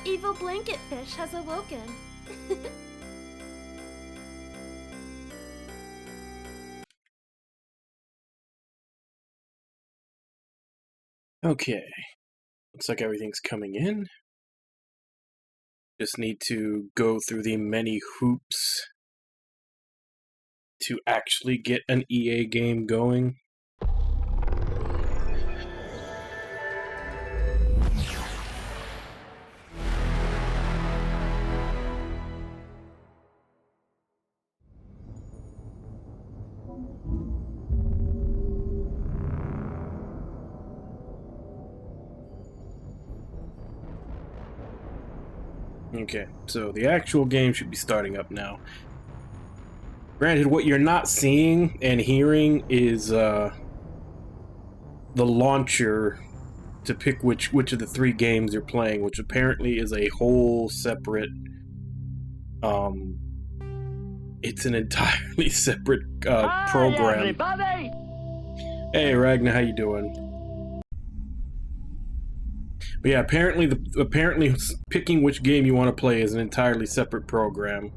Evil blanket fish has awoken. Okay, looks like everything's coming in. Just need to go through the many hoops to actually get an EA game going. Okay, so the actual game should be starting up now. Granted, what you're not seeing and hearing is the launcher to pick which of the 3 games you're playing, which apparently is a whole separate it's an entirely separate program. Everybody! Hey Ragnar, how you doing? But yeah, apparently picking which game you want to play is an entirely separate program.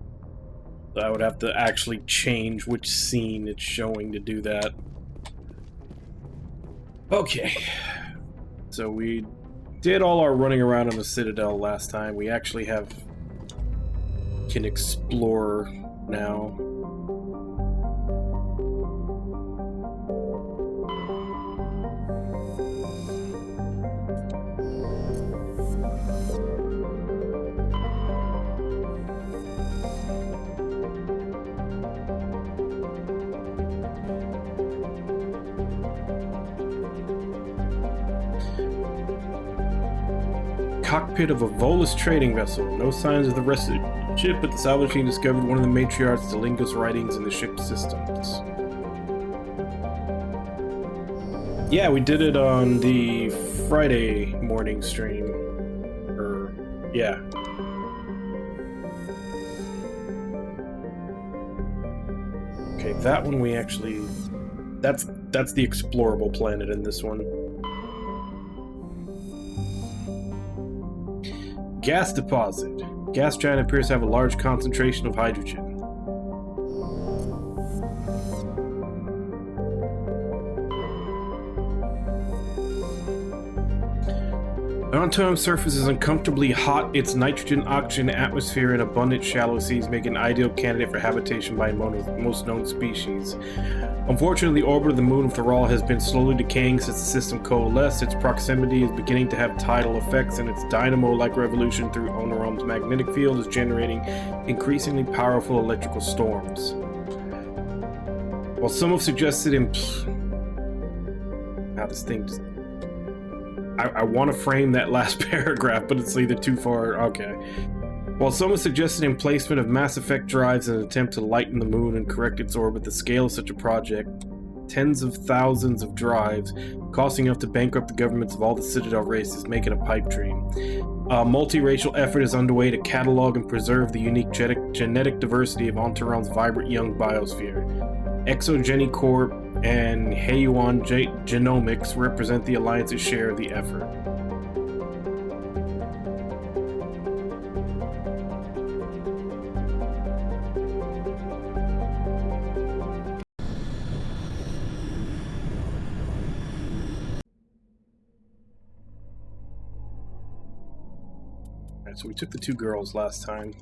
I would have to actually change which scene it's showing to do that. Okay. So we did all our running around in the Citadel last time. We actually can explore now. Cockpit of a Volus trading vessel. No signs of the rest of the ship, but the salvage team discovered one of the matriarch's Delingos writings in the ship's systems. Yeah, we did it on the Friday morning stream. Yeah. Okay, that one we actually... That's the explorable planet in this one. Gas deposit. Gas giant appears to have a large concentration of hydrogen. The Ontario surface is uncomfortably hot. Its nitrogen-oxygen atmosphere and abundant shallow seas make it an ideal candidate for habitation by most known species. Unfortunately, the orbit of the moon of Thorol has been slowly decaying since the system coalesced. Its proximity is beginning to have tidal effects, and its dynamo-like revolution through Onarom's magnetic field is generating increasingly powerful electrical storms. While some have suggested this thing just... I want to frame that last paragraph, but it's either too far... Okay. While some have suggested emplacement of Mass Effect drives in an attempt to lighten the moon and correct its orbit, the scale of such a project, tens of thousands of drives, costing enough to bankrupt the governments of all the Citadel races, make it a pipe dream. A multiracial effort is underway to catalog and preserve the unique genetic diversity of Ontaron's vibrant young biosphere. Exogeny Corp and Heyuan Genomics represent the Alliance's share of the effort. Alright, so we took the 2 girls last time.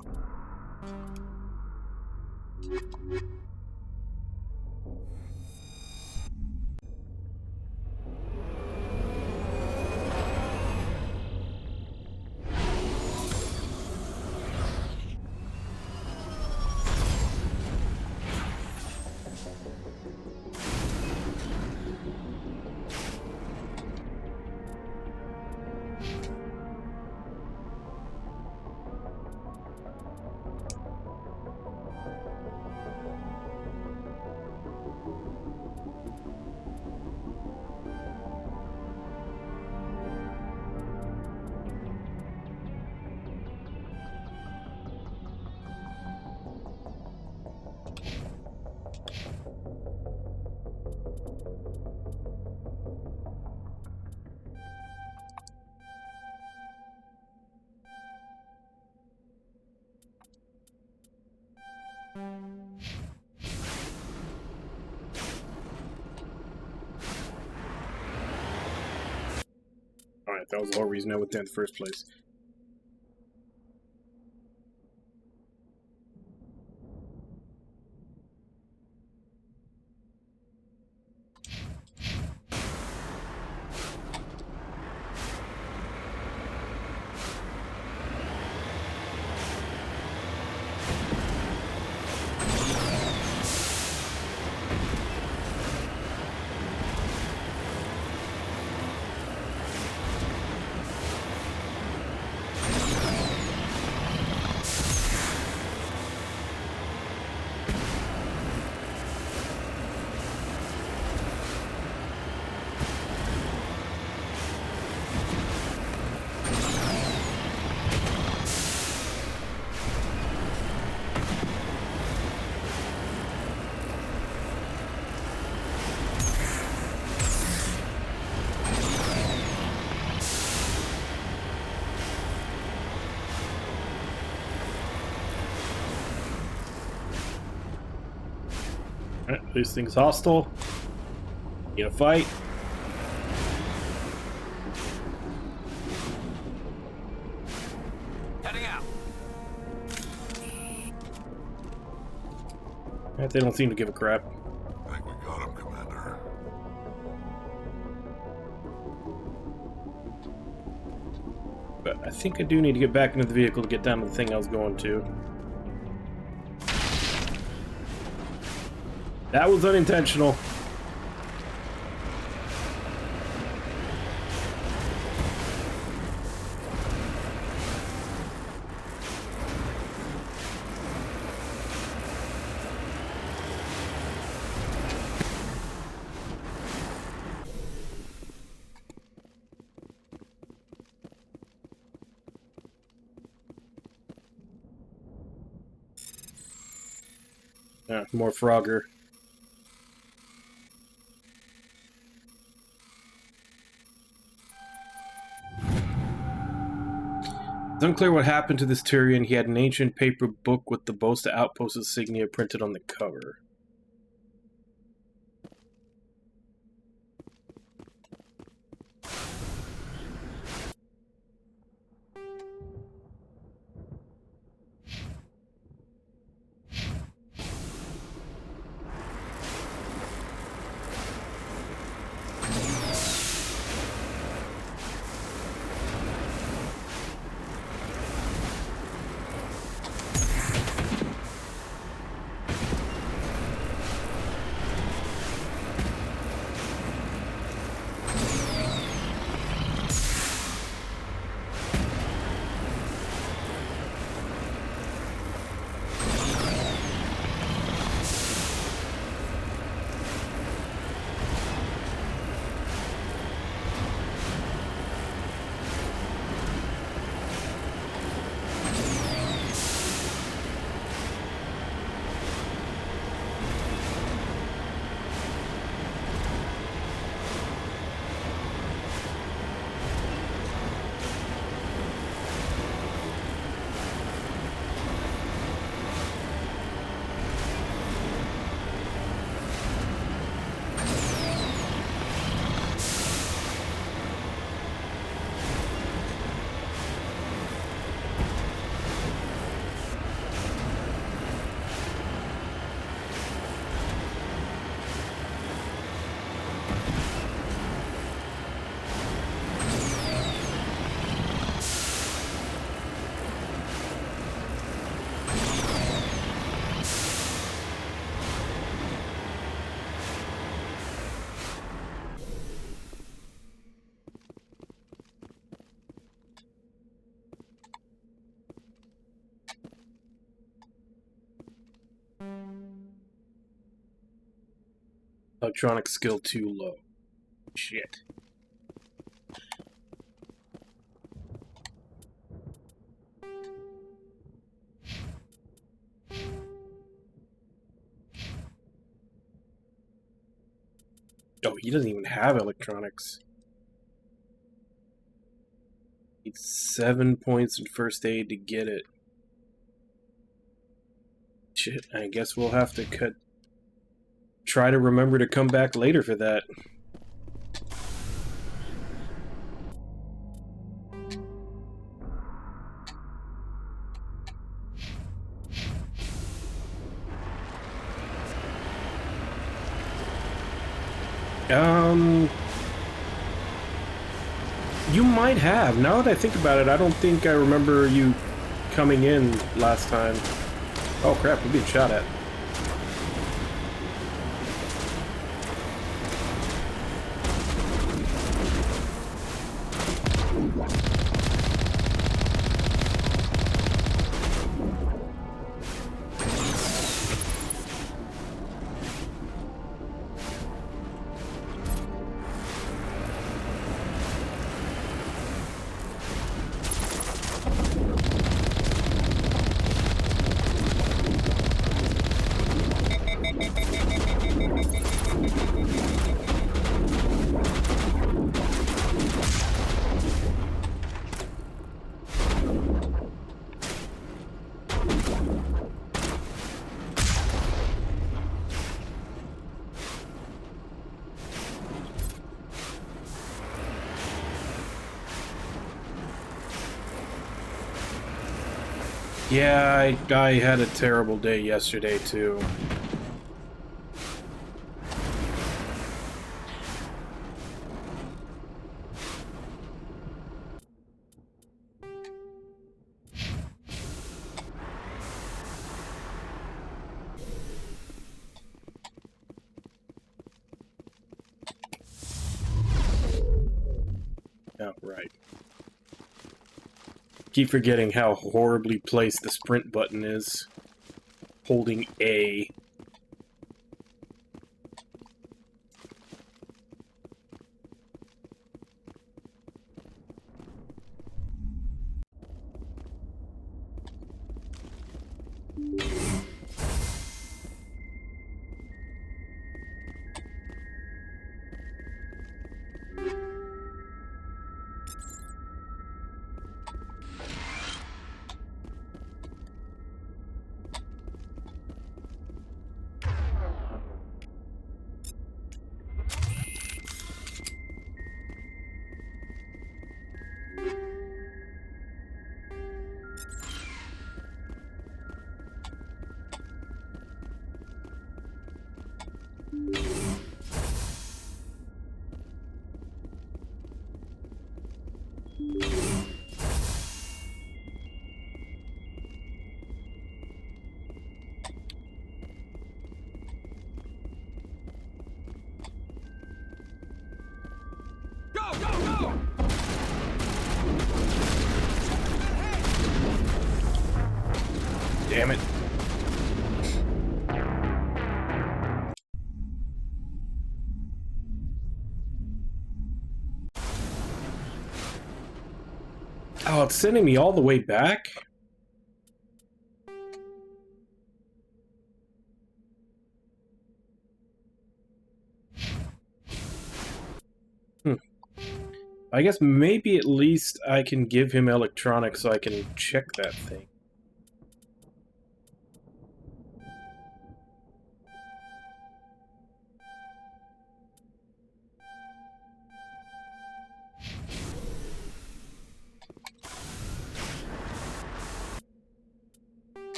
Alright, that was the whole reason I went there in the first place. Alright, this thing's hostile. Need a fight. Heading out. Alright, they don't seem to give a crap. I think we got him, Commander. But I think I do need to get back into the vehicle to get down to the thing I was going to. That was unintentional. More Frogger. It's unclear what happened to this Turian. He had an ancient paper book with the Bosta Outpost insignia printed on the cover. Electronic skill too low. Shit. Oh, he doesn't even have electronics. Needs 7 points in first aid to get it. Shit, I guess we'll have to try to remember to come back later for that. You might have. Now that I think about it, I don't think I remember you coming in last time. Oh crap, we're being shot at. Yeah, I had a terrible day yesterday, too. Oh, right. Keep forgetting how horribly placed the sprint button is. Holding A. Damn it. Oh, it's sending me all the way back? I guess maybe at least I can give him electronics so I can check that thing.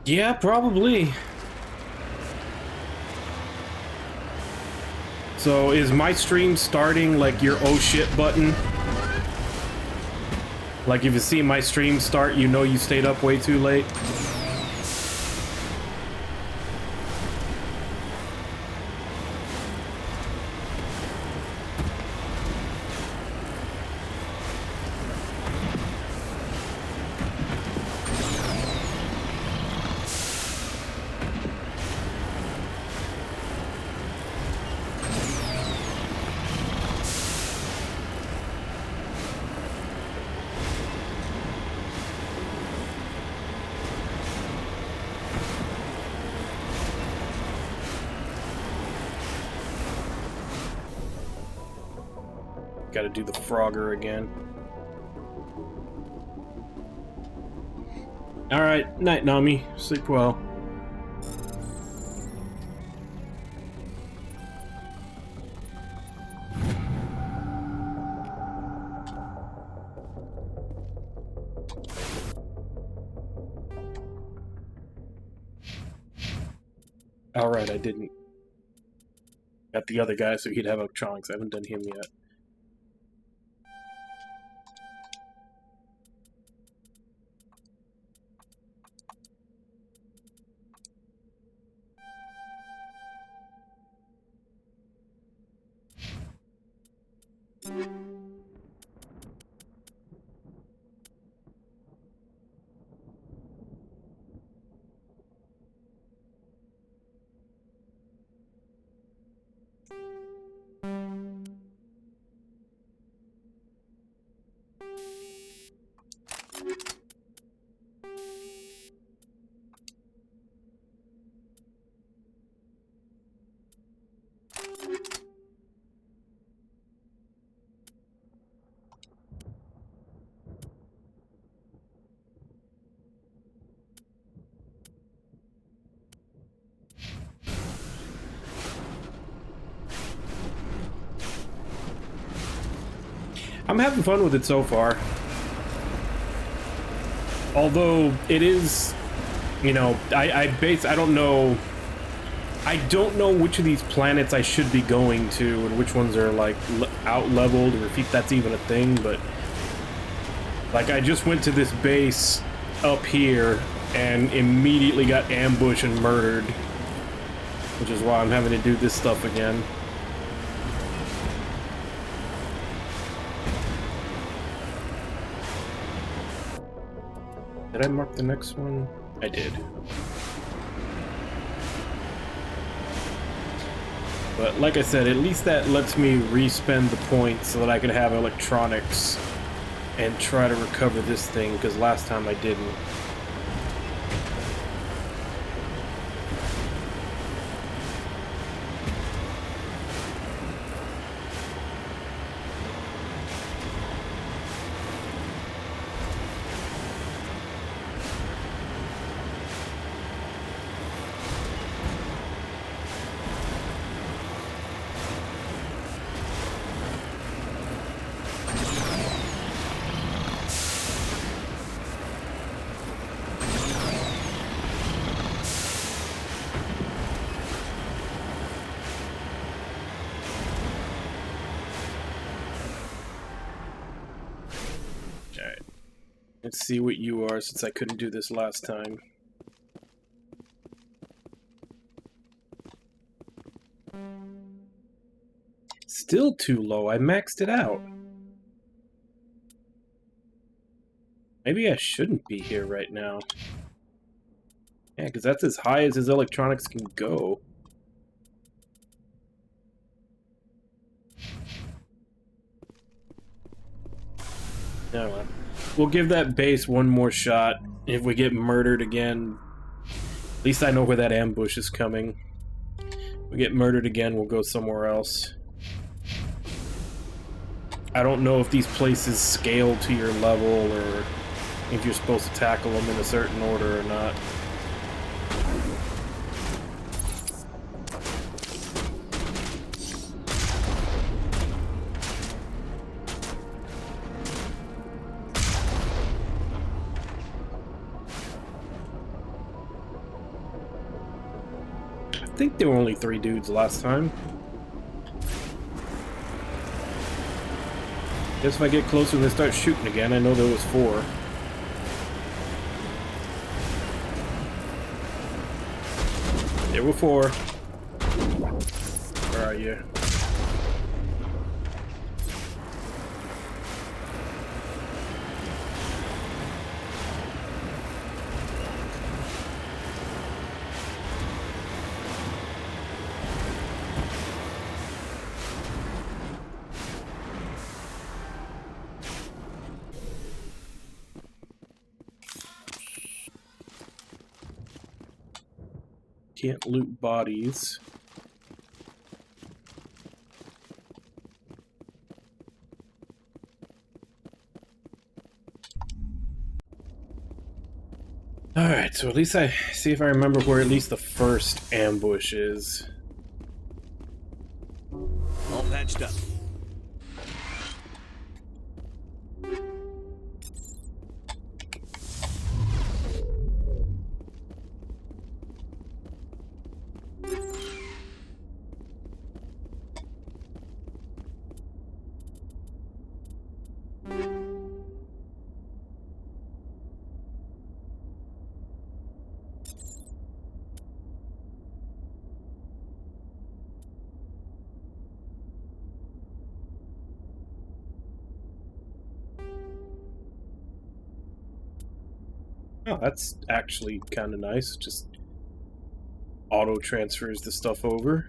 Yeah, probably. So is my stream starting like your oh shit button? Like if you see my stream start, you know you stayed up way too late? Gotta do the Frogger again. Alright, night, Nami. Sleep well. Alright, I didn't. Got the other guy so he'd have electronics. I haven't done him yet. I'm having fun with it so far. Although it is, you know, I don't know. I don't know which of these planets I should be going to and which ones are like out leveled, or if that's even a thing. But like, I just went to this base up here and immediately got ambushed and murdered, which is why I'm having to do this stuff again. Did I mark the next one? I did. But like I said, at least that lets me respend the points so that I can have electronics and try to recover this thing, because last time I didn't. Let's see what you are, since I couldn't do this last time. Still too low. I maxed it out. Maybe I shouldn't be here right now. Yeah, because that's as high as his electronics can go. No, we'll give that base one more shot. If we get murdered again, at least I know where that ambush is coming. If we get murdered again, we'll go somewhere else. I don't know if these places scale to your level, or if you're supposed to tackle them in a certain order or not. I think there were only 3 dudes last time. Guess if I get closer and they start shooting again, I know there was 4. There were 4. Where are you? Can't loot bodies. Alright, so at least I see if I remember where at least the first ambush is. All patched up. Oh, that's actually kind of nice. Just auto transfers the stuff over.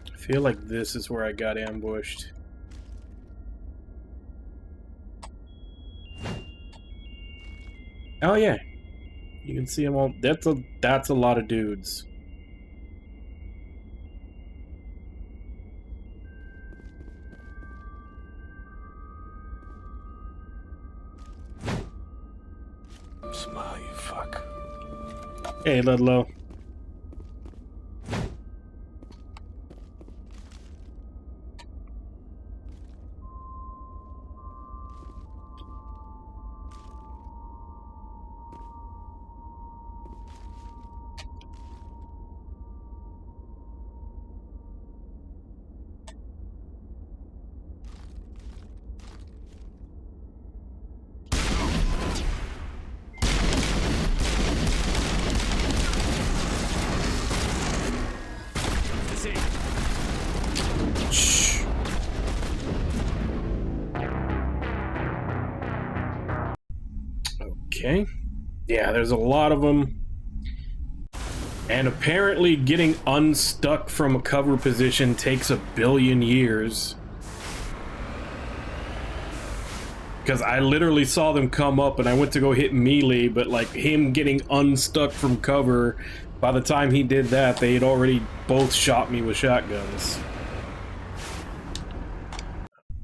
I feel like this is where I got ambushed. Oh yeah, you can see them all. That's a lot of dudes. Smile, you fuck. Hey, Ludlow. Shh. Okay. Yeah, there's a lot of them. And apparently getting unstuck from a cover position takes 1 billion years. Because I literally saw them come up and I went to go hit melee, but like him getting unstuck from cover, by the time he did that, they had already both shot me with shotguns.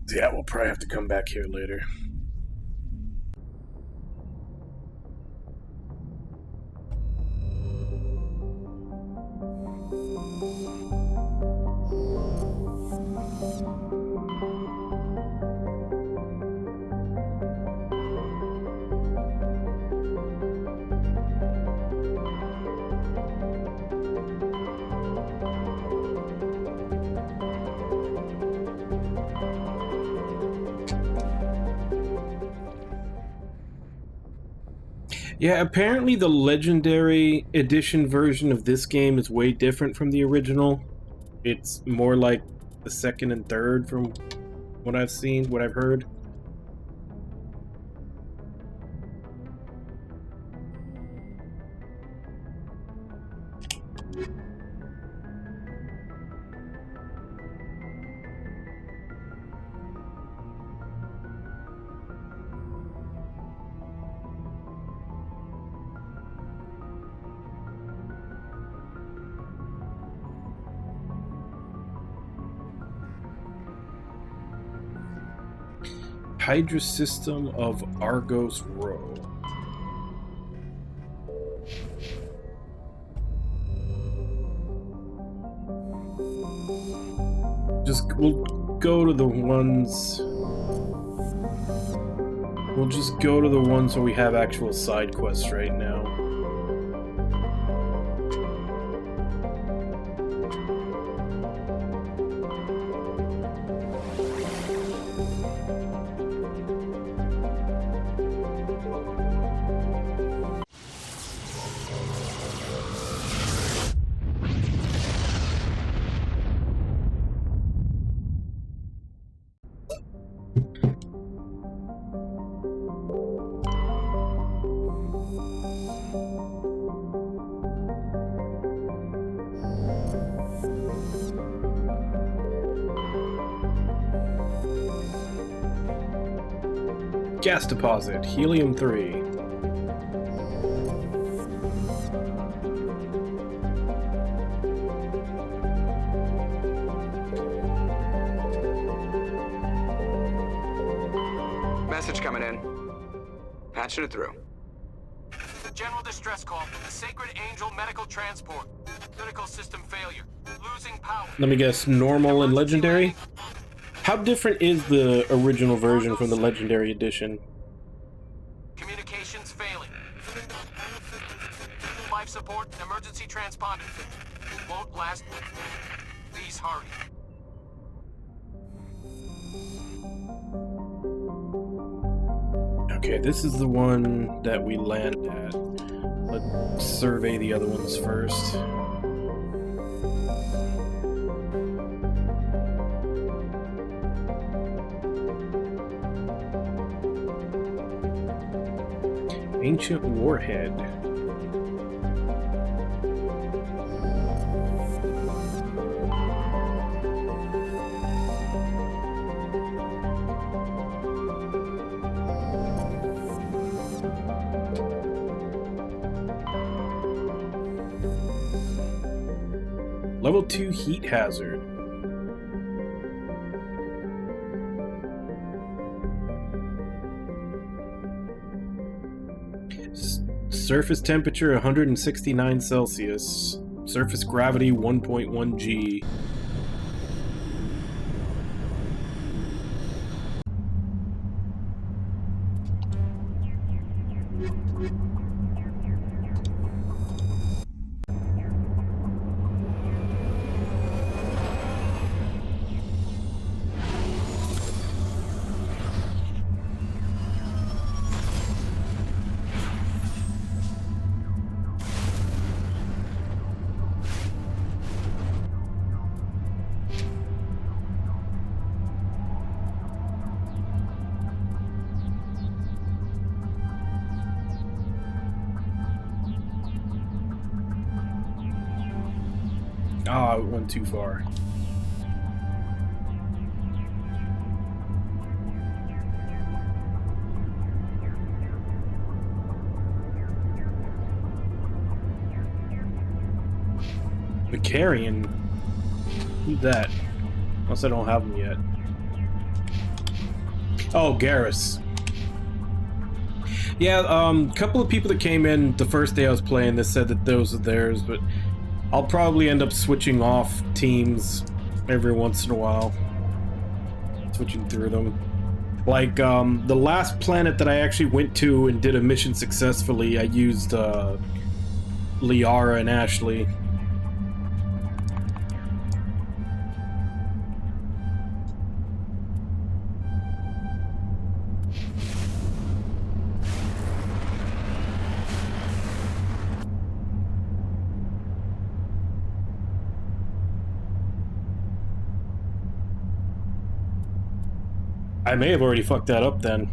Yeah, we'll probably have to come back here later. Yeah, apparently the Legendary Edition version of this game is way different from the original. It's more like the second and third from what I've seen, what I've heard. Hydra system of Argos Row. We'll go to the ones. We'll just go to the ones where we have actual side quests right now. Gas deposit, helium-3. Message coming in. Patching it through. General distress call from the Sacred Angel Medical Transport. Critical system failure. Losing power. Let me guess, normal and legendary? How different is the original version from the legendary edition? Communications failing. Life support and emergency transponder. Won't last. Please hurry. Okay, this is the one that we land at. Let's survey the other ones first. Ancient Warhead. Level 2 heat hazard. Surface temperature 169 Celsius. Surface gravity 1.1 G. Ah, it went too far. Vicarian? Who's that? Unless I don't have him yet. Oh, Garrus. Yeah, couple of people that came in the first day I was playing this said that those are theirs, but I'll probably end up switching off teams every once in a while. Switching through them. Like, the last planet that I actually went to and did a mission successfully, I used, Liara and Ashley. I may have already fucked that up then.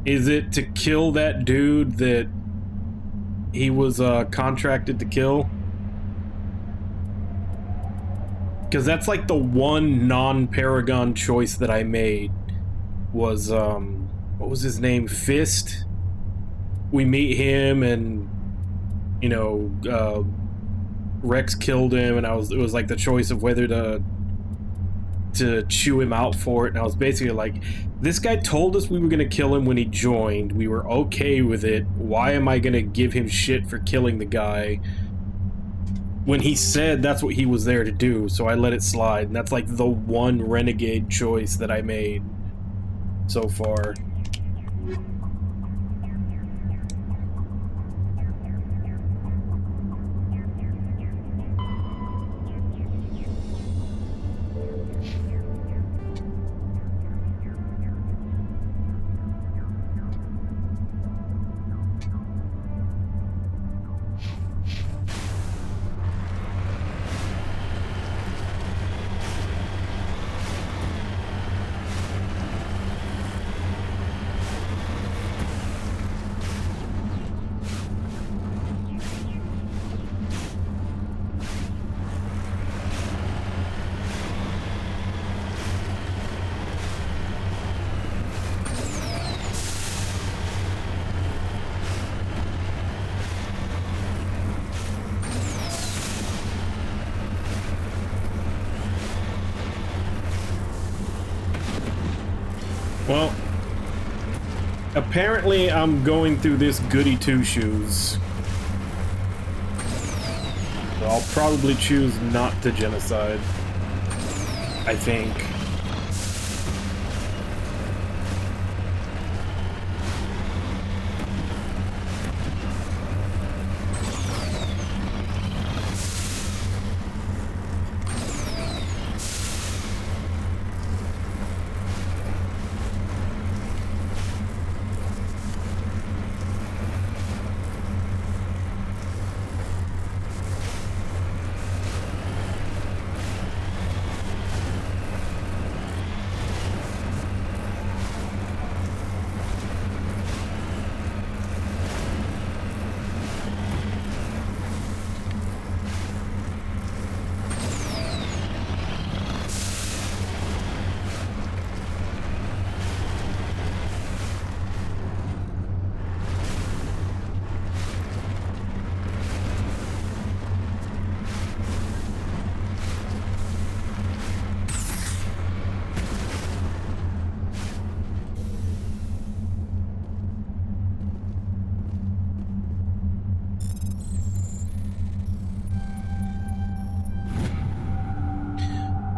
Is it to kill that dude that he was contracted to kill? Because that's like the one non-Paragon choice that I made was, what was his name? Fist? We meet him and, you know, Rex killed him and it was like the choice of whether to chew him out for it, and I was basically like, this guy told us we were gonna kill him when he joined, we were okay with it, why am I gonna give him shit for killing the guy when he said that's what he was there to do? So I let it slide, and that's like the one renegade choice that I made so far. Well, apparently I'm going through this goody two-shoes. So I'll probably choose not to genocide. I think.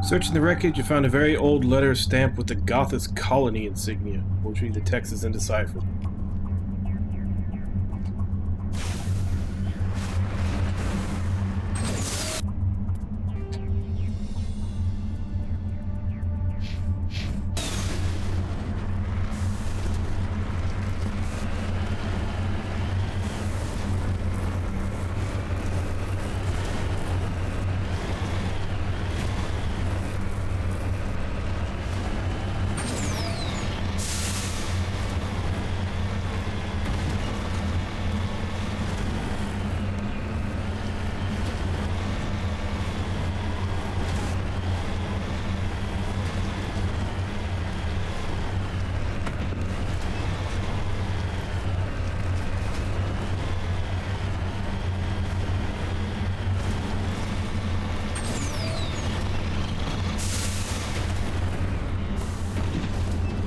Searching the wreckage, you found a very old letter stamped with the Gothis colony insignia. Fortunately, the text is indecipherable.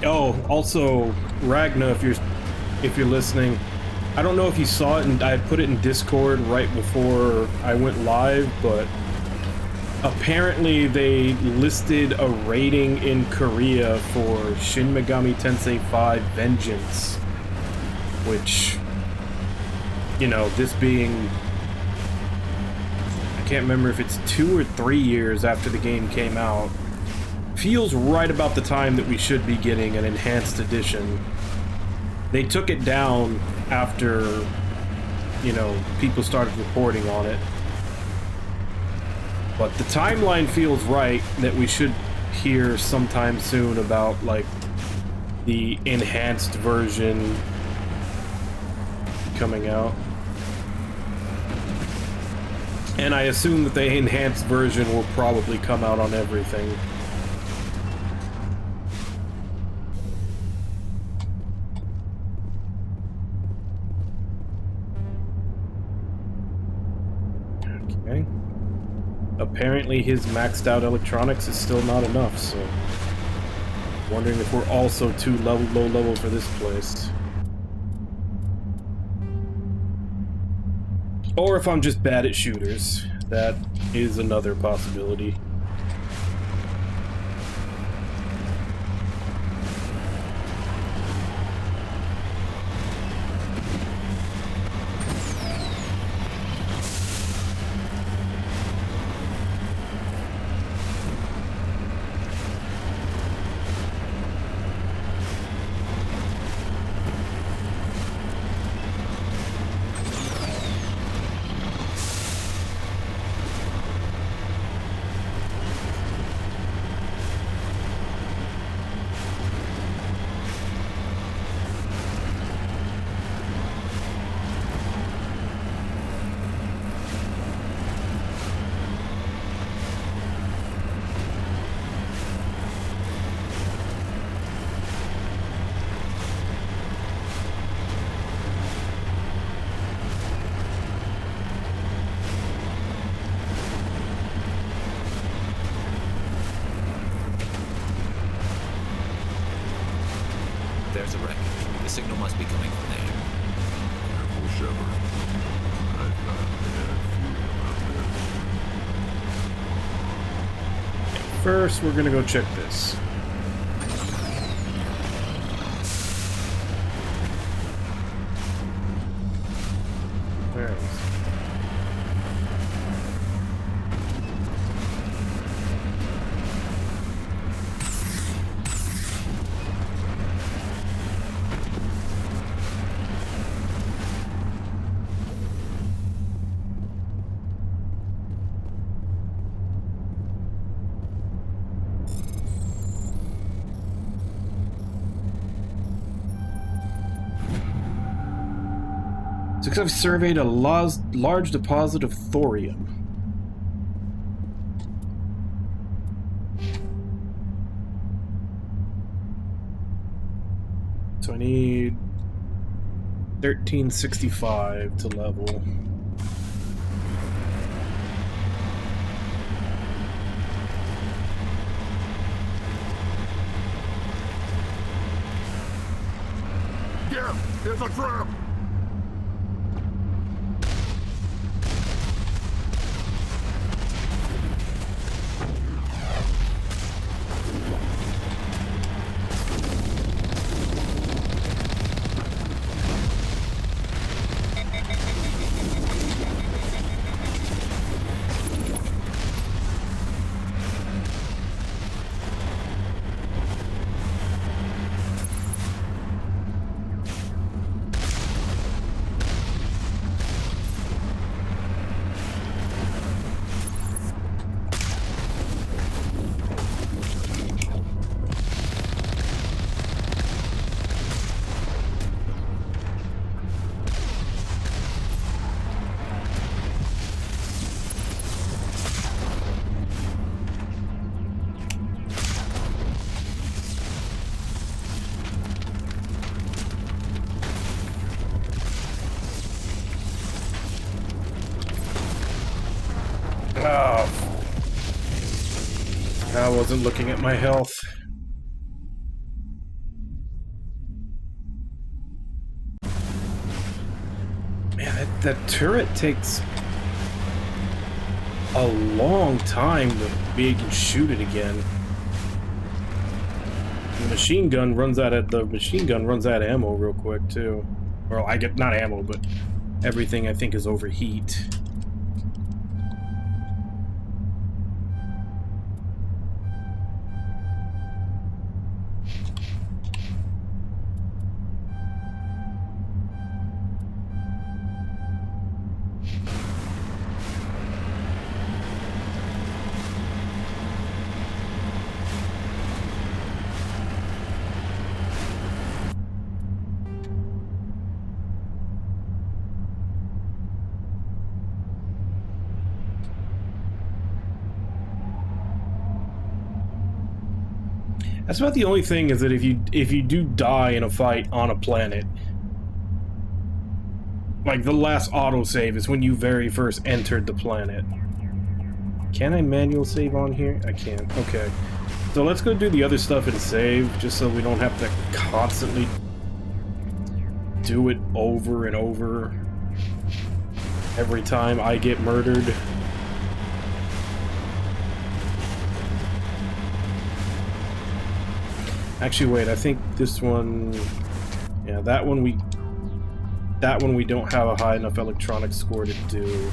Oh, also, Ragna, if you're listening, I don't know if you saw it, and I put it in Discord right before I went live, but apparently they listed a rating in Korea for Shin Megami Tensei 5 Vengeance, which, you know, this being, I can't remember if it's 2 or 3 years after the game came out, feels right about the time that we should be getting an enhanced edition. They took it down after, you know, people started reporting on it. But the timeline feels right that we should hear sometime soon about, like, the enhanced version coming out. And I assume that the enhanced version will probably come out on everything. Apparently his maxed out electronics is still not enough, so wondering if we're also too low level for this place. Or if I'm just bad at shooters. That is another possibility. There's a wreck. The signal must be coming from there. Careful, Shepard. I've got a bad feeling about this. First, we're gonna go check this. Where is it? I've surveyed a large deposit of thorium. So I need 1365 to level. Yeah, there's a trap! I wasn't looking at my health. Man, that turret takes a long time to be able to shoot it again. The machine gun runs out of ammo real quick too. Well, I get not ammo, but everything I think is overheat. That's about the only thing, is that if you do die in a fight on a planet, like the last autosave is when you very first entered the planet. Can I manual save on here? I can. Okay. So let's go do the other stuff and save, just so we don't have to constantly do it over and over every time I get murdered. Actually, wait, I think this one... Yeah, that one we don't have a high enough electronic score to do.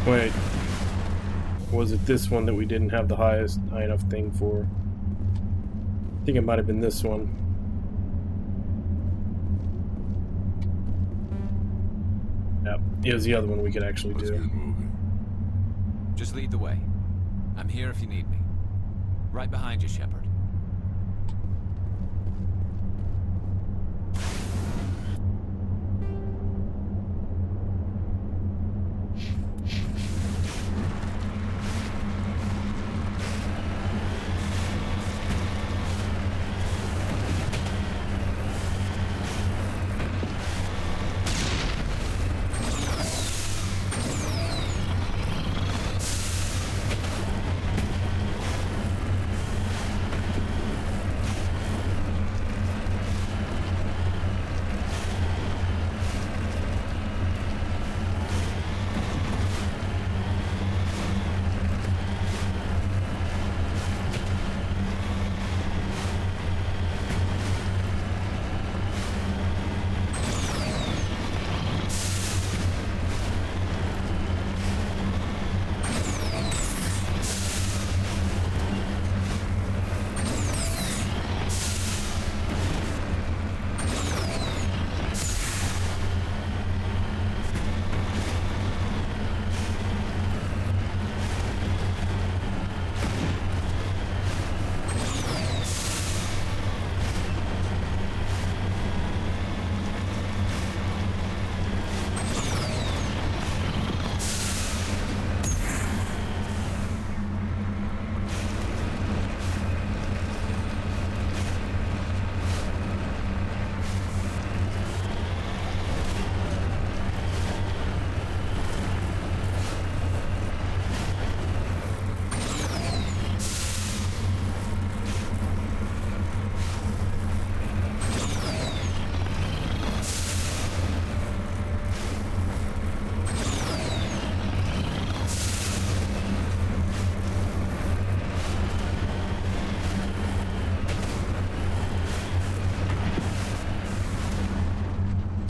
Wait. Was it this one that we didn't have the high enough thing for? I think it might have been this one. Yep, it was the other one we could actually Let's do. get moving. Just lead the way. I'm here if you need me. Right behind you, Shepard.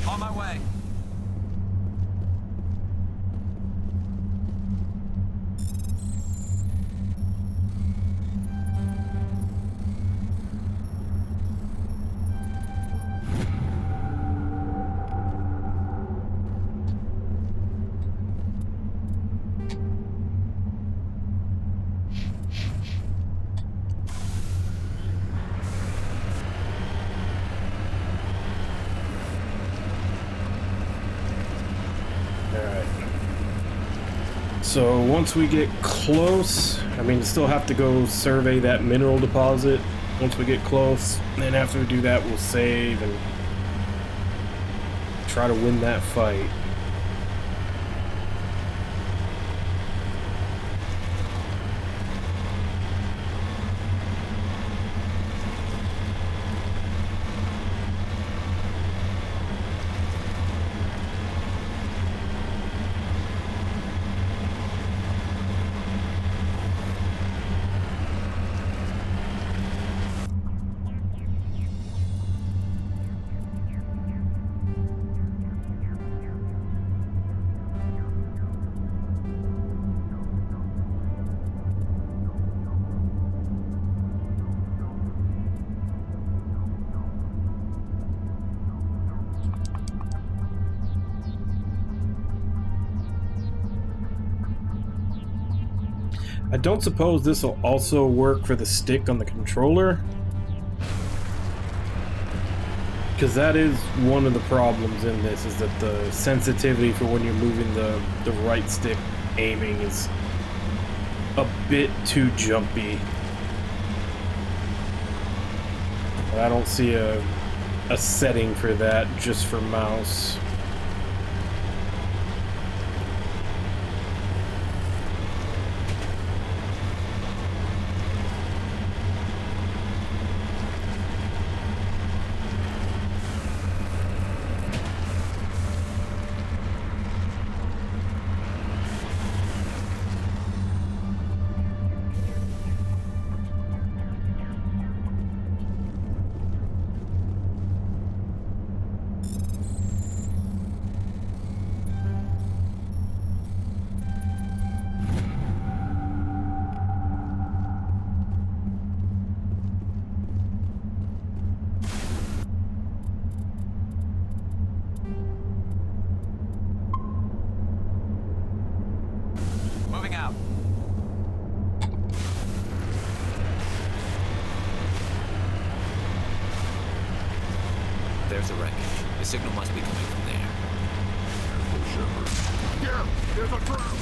On my way. So once we get close, I mean, still have to go survey that mineral deposit once we get close. And then after we do that, we'll save and try to win that fight. I don't suppose this will also work for the stick on the controller, because that is one of the problems in this, is that the sensitivity for when you're moving the right stick aiming is a bit too jumpy. But I don't see a setting for that just for mouse. there's the wreckage. The signal must be coming from there. Here, there's a drone!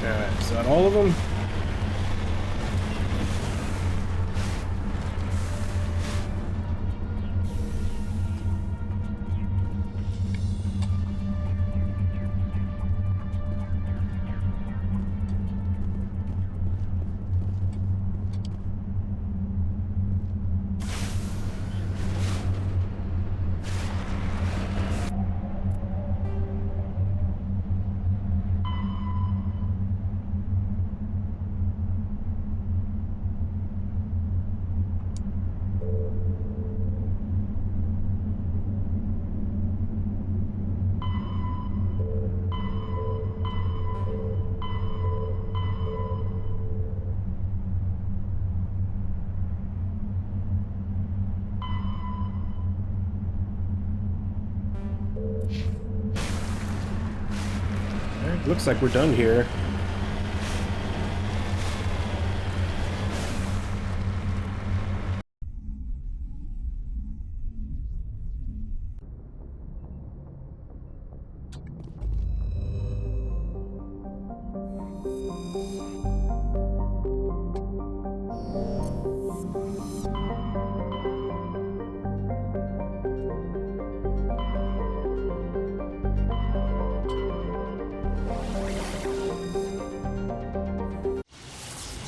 Alright, is that all of them? Alright, looks like we're done here.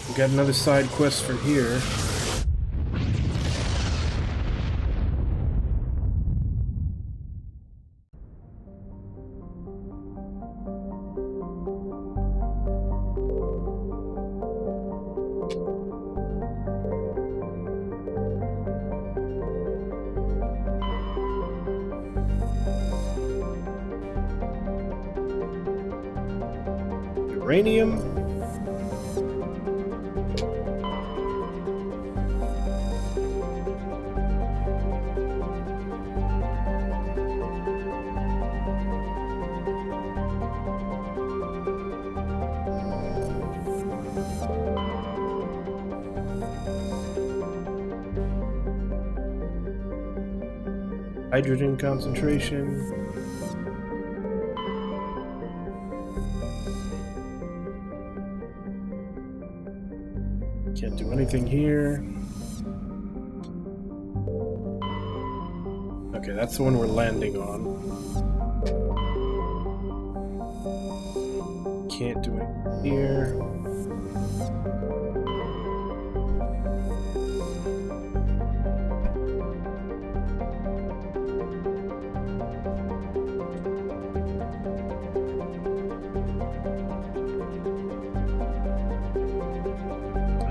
We got another side quest from here. Uranium. Hydrogen concentration. Can't do anything here. Okay, that's the one we're landing on. Can't do it here.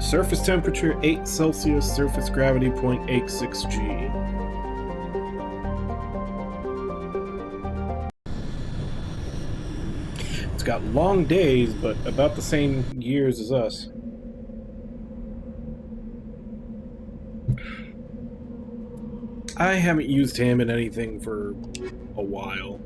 Surface temperature 8 Celsius, surface gravity 0.86 G. It's got long days, but about the same years as us. I haven't used him in anything for a while.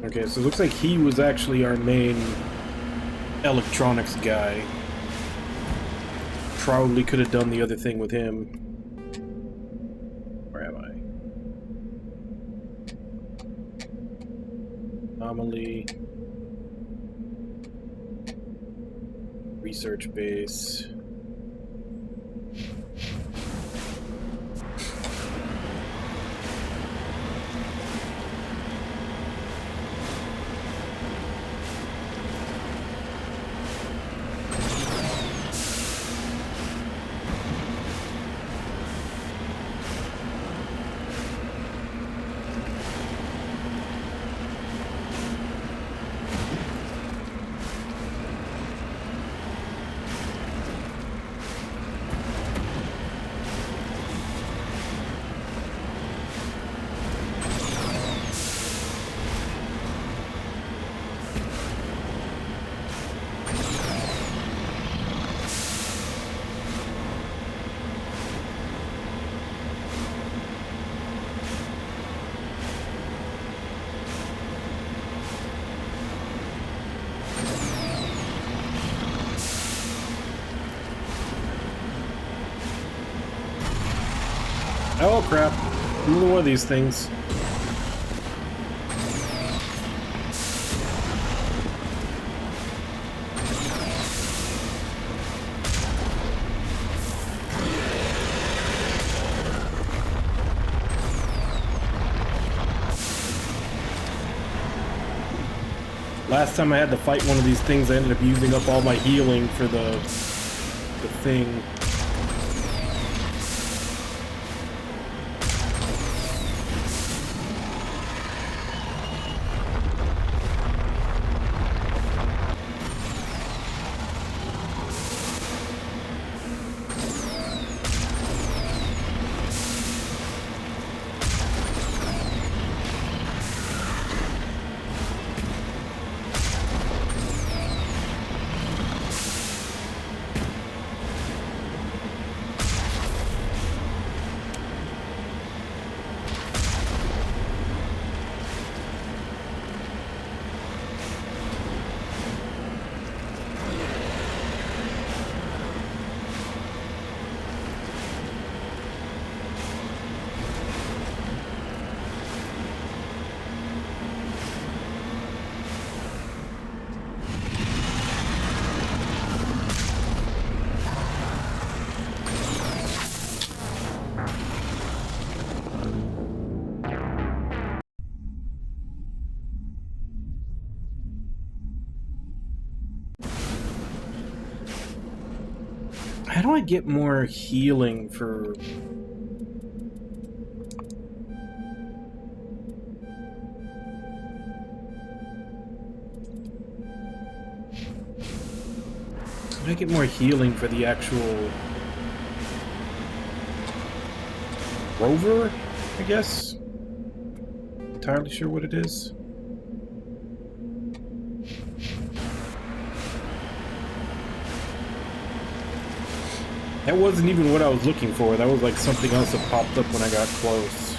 Okay, so it looks like he was actually our main electronics guy. Probably could have done the other thing with him. Where am I? Anomaly. Research base. Oh crap, another one of these things. Last time I had to fight one of these things, I ended up using up all my healing for the thing. How do I get more healing for... How do I get more healing for the actual... rover, I guess? Entirely sure what it is. That wasn't even what I was looking for. That was like something else that popped up when I got close.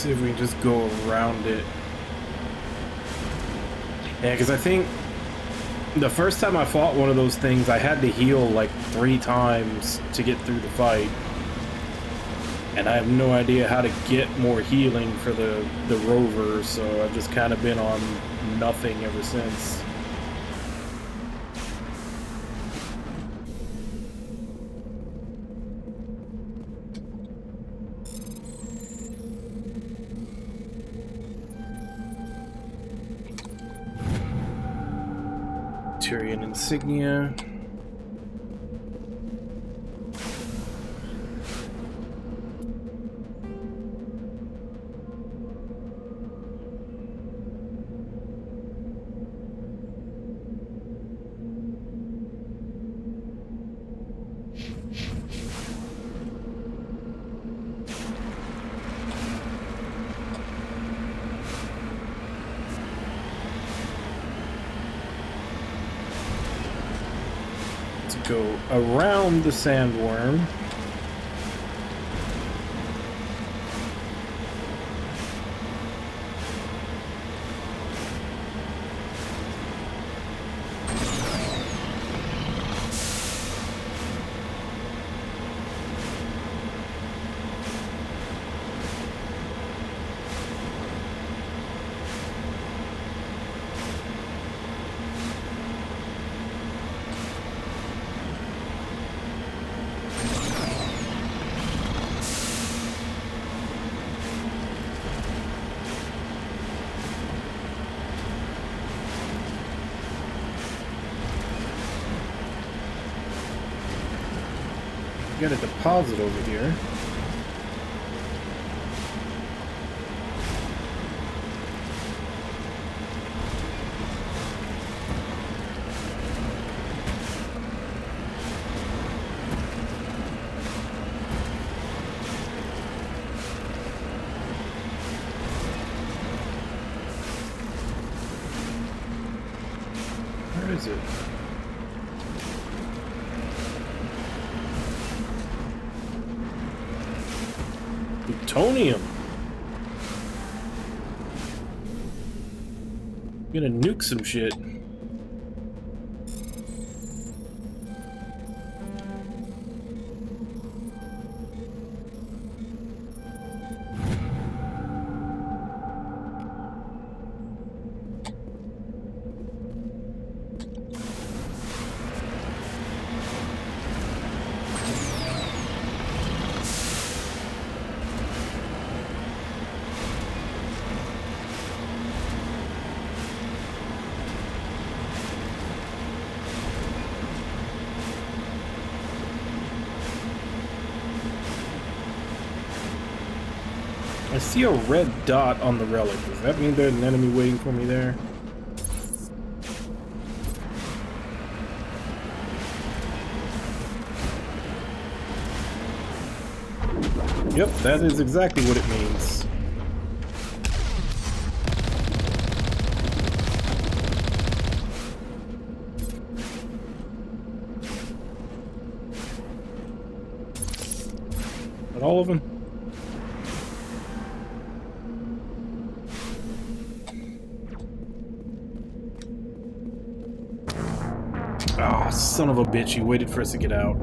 see if we can just go around it. Yeah, because I think the first time I fought one of those things, I had to heal like 3 times to get through the fight. And I have no idea how to get more healing for the rover, so I've just kind of been on nothing ever since. Turian insignia. Go around the sandworm. Got a deposit over here. Where is it? Plutonium. Gonna nuke some shit. I see a red dot on the relic. Does that mean there's an enemy waiting for me there? Yep, that is exactly what it means. But all of them? Oh, son of a bitch, you waited for us to get out.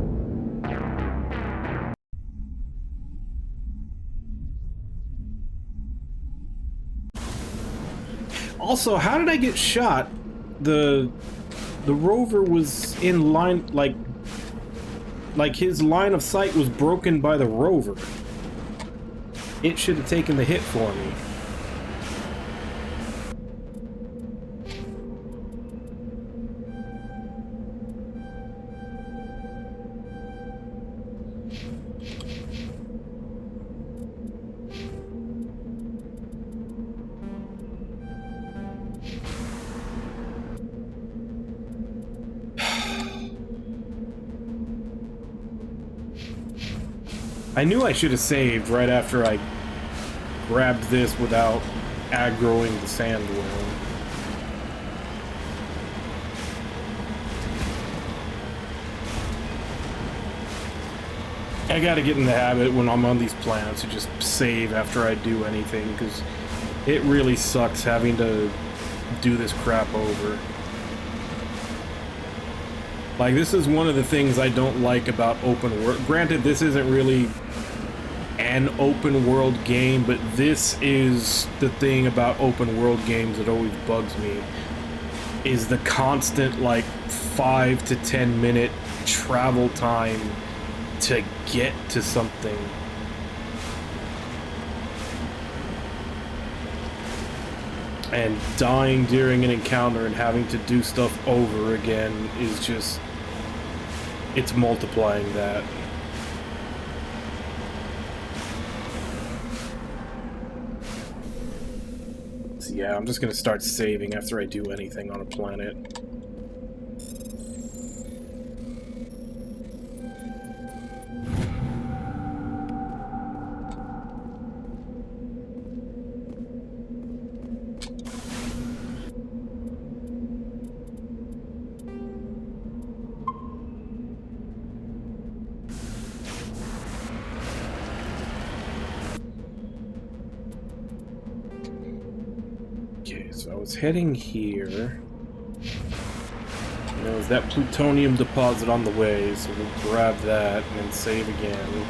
Also, how did I get shot? The rover was in line, like his line of sight was broken by the rover. It should have taken the hit for me. I knew I should have saved right after I grabbed this without aggroing the sandworm. I gotta get in the habit when I'm on these planets to just save after I do anything, because it really sucks having to do this crap over. Like, this is one of the things I don't like about open world. Granted, this isn't really an open world game, but this is the thing about open world games that always bugs me, is the constant, like, 5 to 10 minute travel time to get to something. And dying during an encounter and having to do stuff over again is just... it's multiplying that. So yeah, I'm just gonna start saving after I do anything on a planet. So I was heading here. There was that plutonium deposit on the way, so we'll grab that and then save again.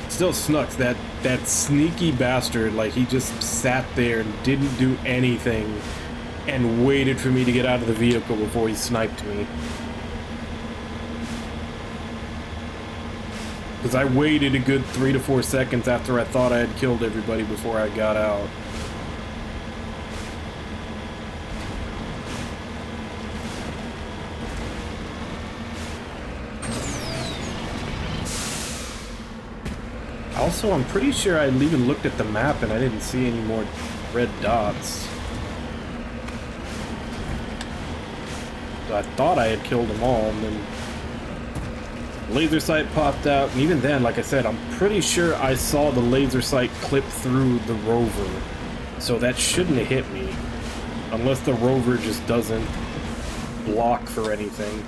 Still snucks, that sneaky bastard, like, he just sat there and didn't do anything and waited for me to get out of the vehicle before he sniped me. Because I waited a good 3 to 4 seconds after I thought I had killed everybody before I got out. Also, I'm pretty sure I even looked at the map and I didn't see any more red dots. So I thought I had killed them all, and then laser sight popped out, and even then, like I said, I'm pretty sure I saw the laser sight clip through the rover, so that shouldn't have hit me, unless the rover just doesn't block for anything.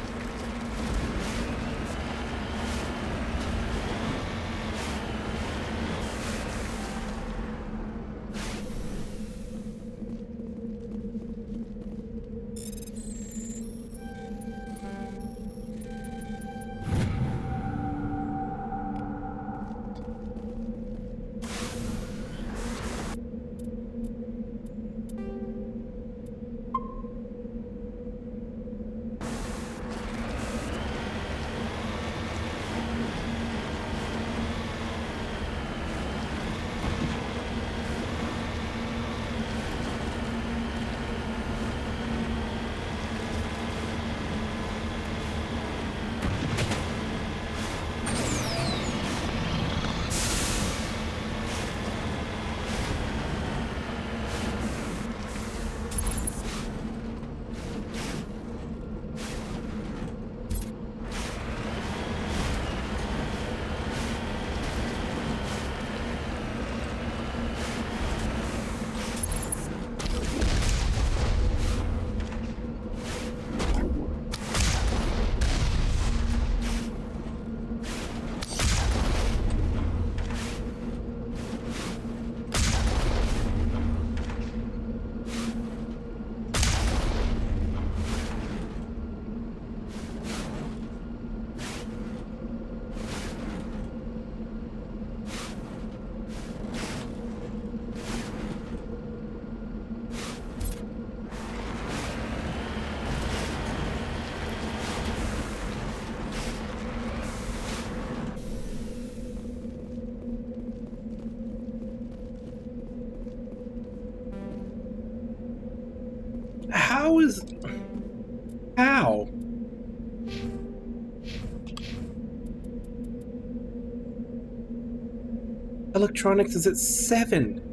How? Electronics is at 7.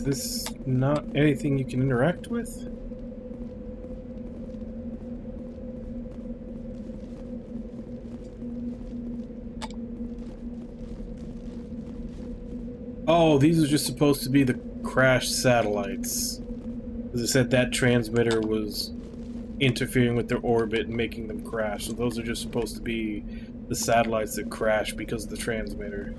this not anything you can interact with? Oh, these are just supposed to be the crashed satellites. As I said, that transmitter was interfering with their orbit and making them crash. So those are just supposed to be the satellites that crash because of the transmitter.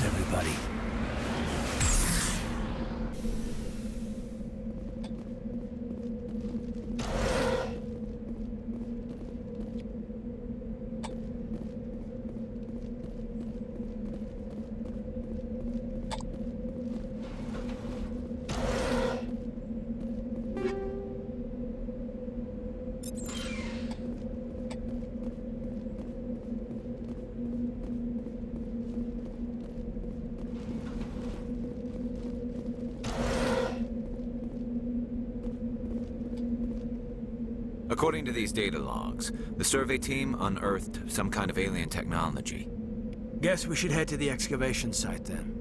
Everybody. According to these data logs, the survey team unearthed some kind of alien technology. Guess we should head to the excavation site then.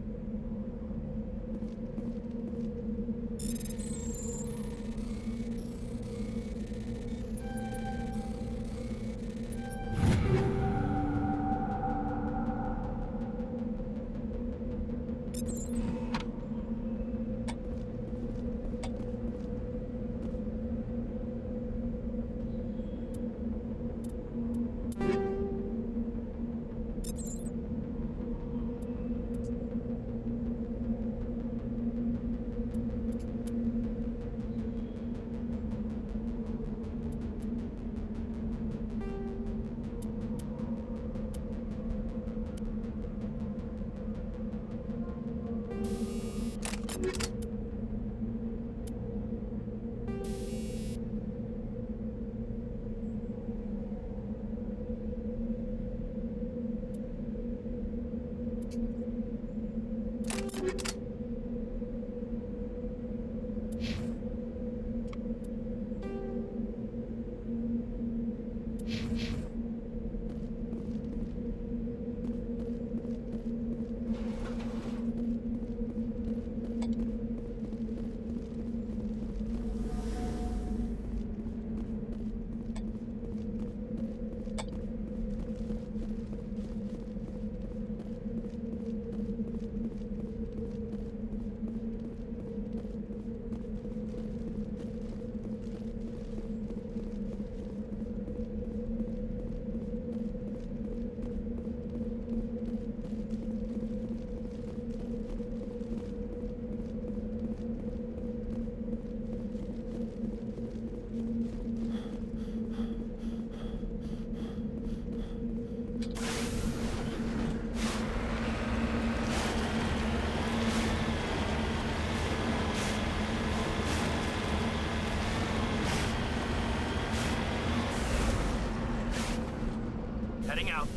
Heading out.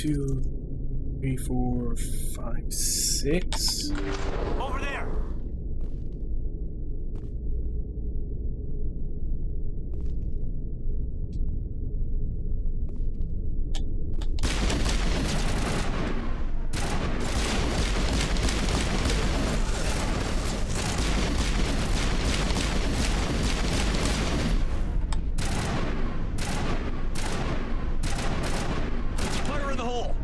2, 3, 4, 5, 6. Over there! Fire in the hole!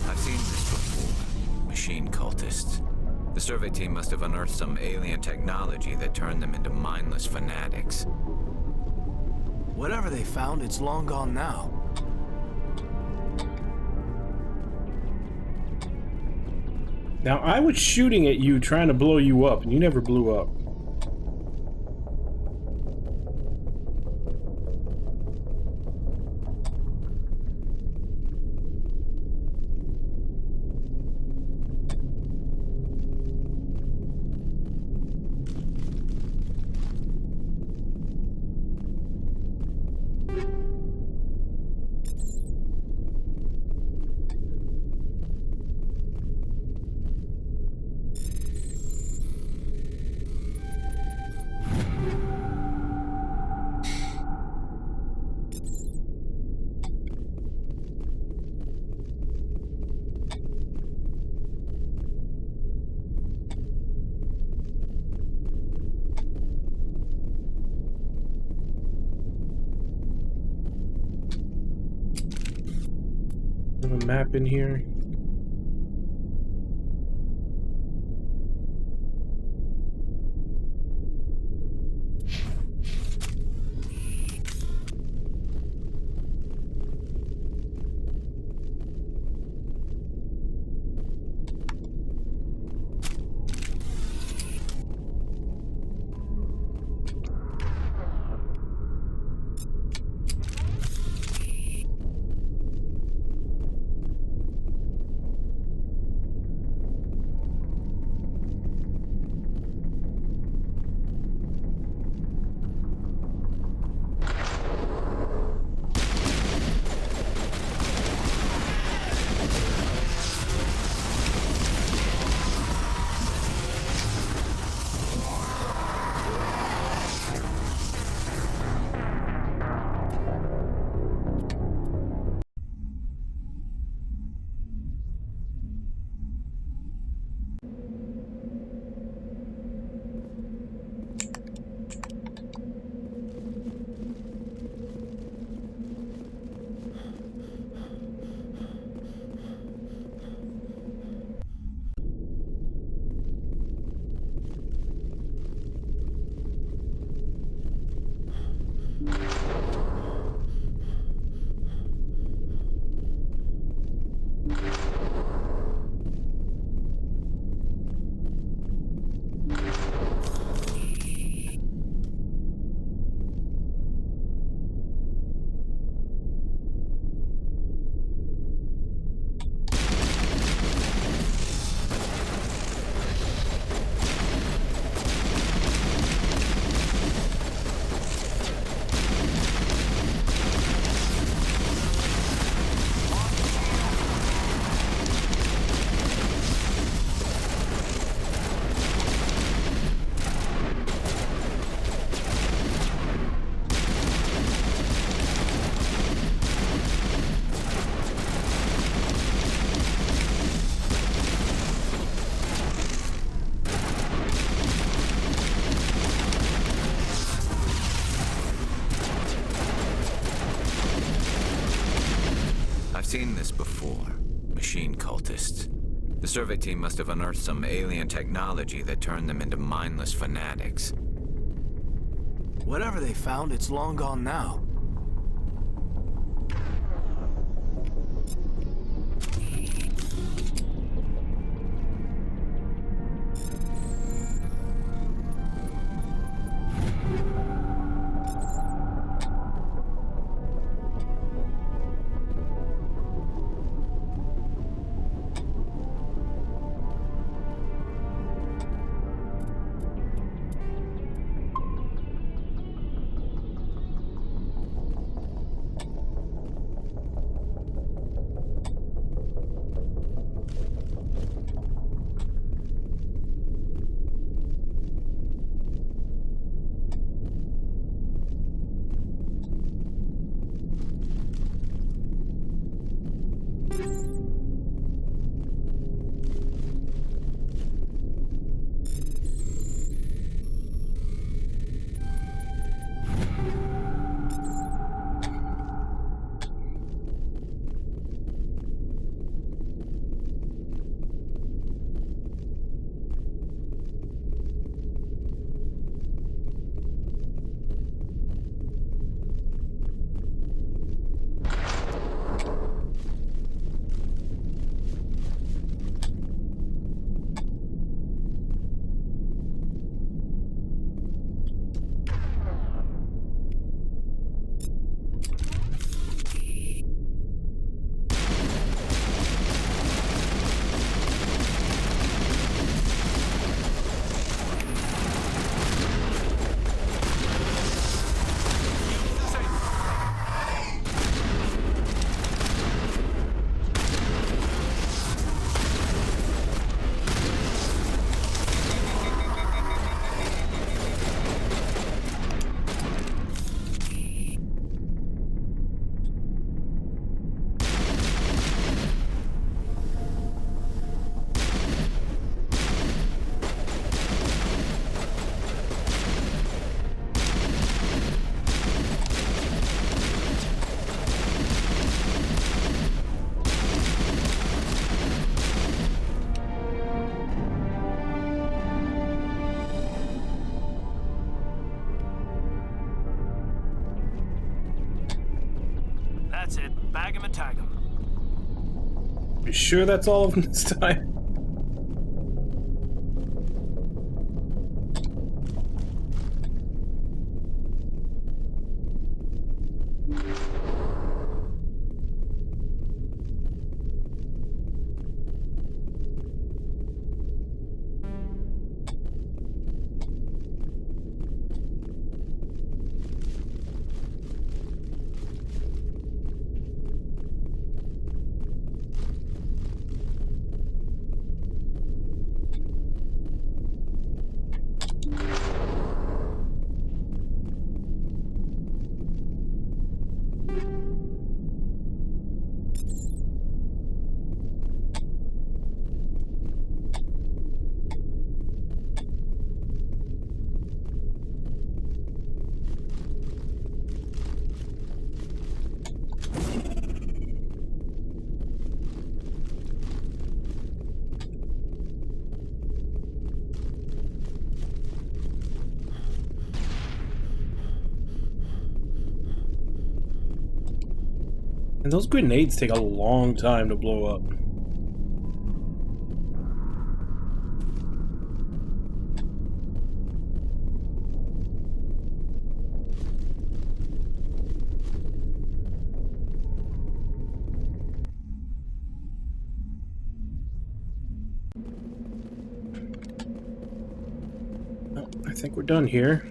I've seen this before. Machine cultists. The survey team must have unearthed some alien technology that turned them into mindless fanatics. Whatever they found, it's long gone now. Now, I was shooting at you trying to blow you up, and you never blew up. Have a map in here. Seen this before. Machine cultists. The survey team must have unearthed some alien technology that turned them into mindless fanatics. Whatever they found, it's long gone now. You sure that's all of them this time? And those grenades take a long time to blow up. Oh, I think we're done here.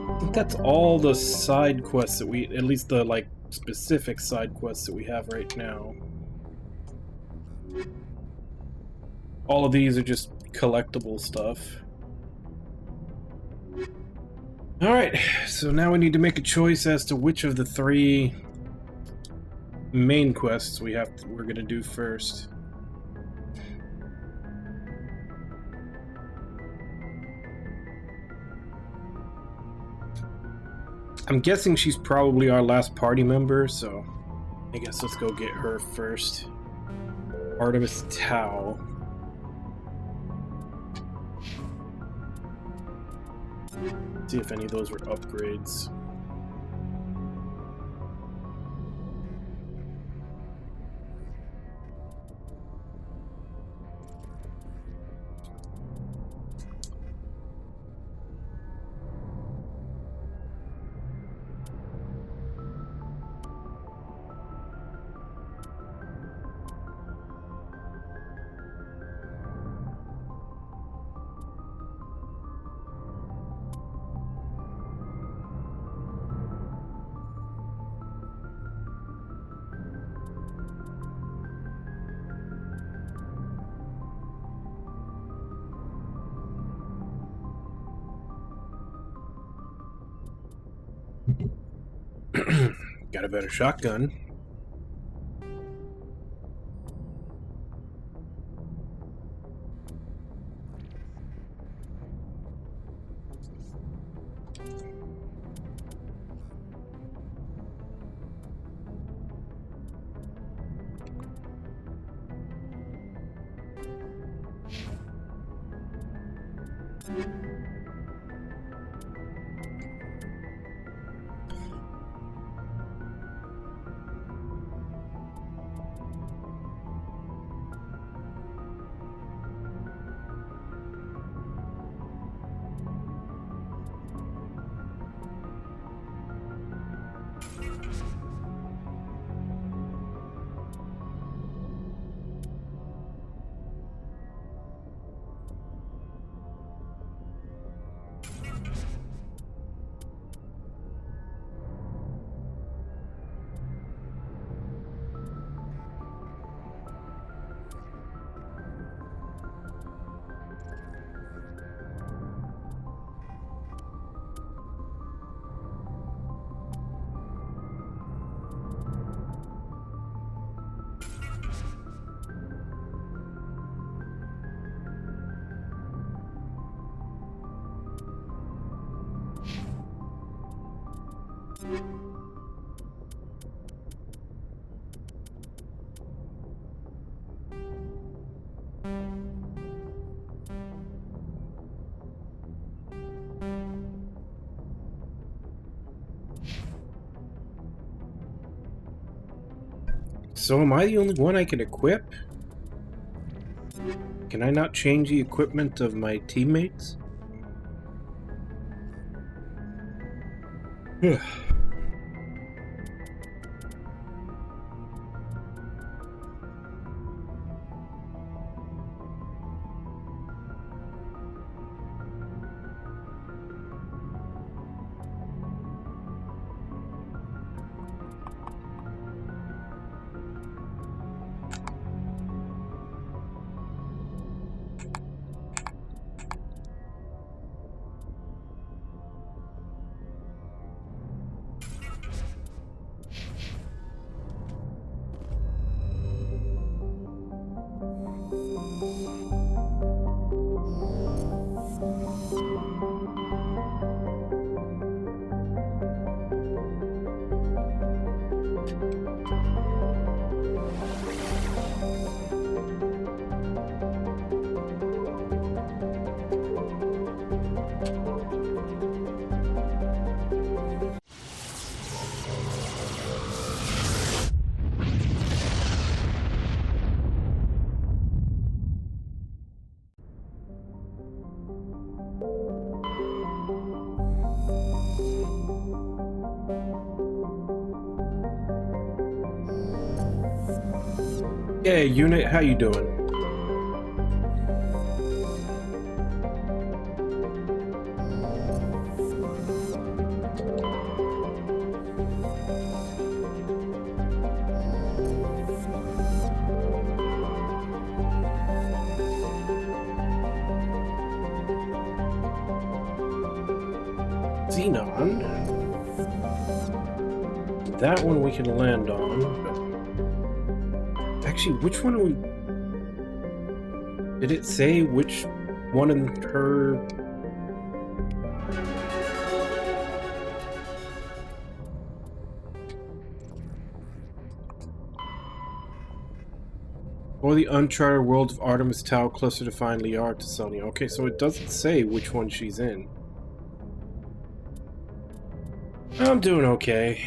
I think that's all the side quests that we, at least the like specific side quests that we have right now. All of these are just collectible stuff. Alright, so now we need to make a choice as to which of the 3 main quests we're gonna do first. I'm guessing she's probably our last party member, so I guess let's go get her first. Artemis Tau. See if any of those were upgrades. Got a better shotgun. So am I the only one I can equip? Can I not change the equipment of my teammates? Hey, unit, how you doing? Xenon. That one we can land on. Actually, which one are we... Did it say which one in her... Or the uncharted world of Artemis Tau closer to find Liara to Sonya. Okay, so it doesn't say which one she's in. I'm doing okay.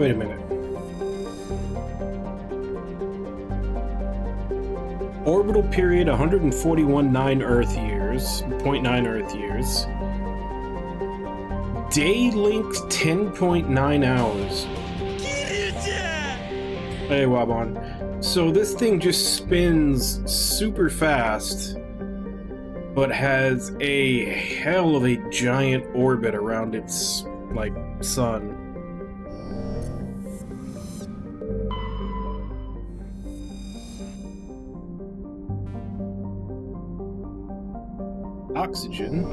Wait a minute. Orbital period 141.9 Earth years, 0.9 Earth years. Day length 10.9 hours. Hey, Wabon. So this thing just spins super fast, but has a hell of a giant orbit around its, like, sun. oxygen.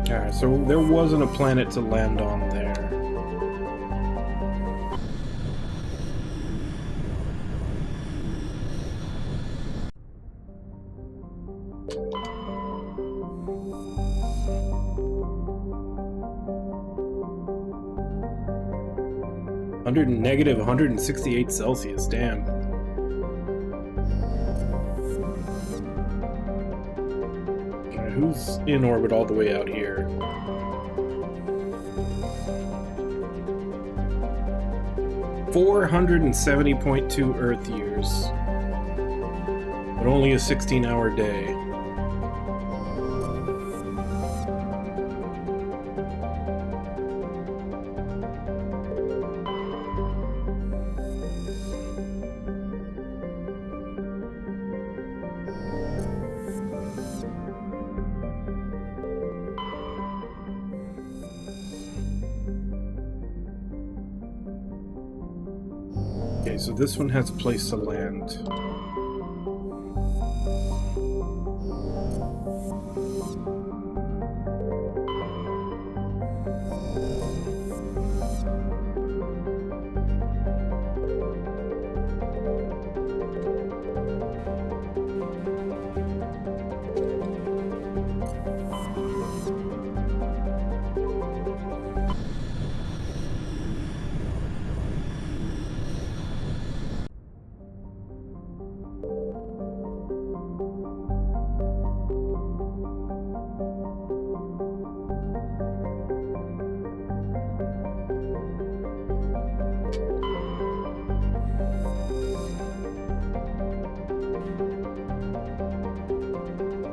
Alright, so there wasn't a planet to land on there. Negative 168 Celsius, damn. Okay, who's in orbit all the way out here? $470.2 Earth years, but only a 16-hour day. Okay, so this one has a place to land.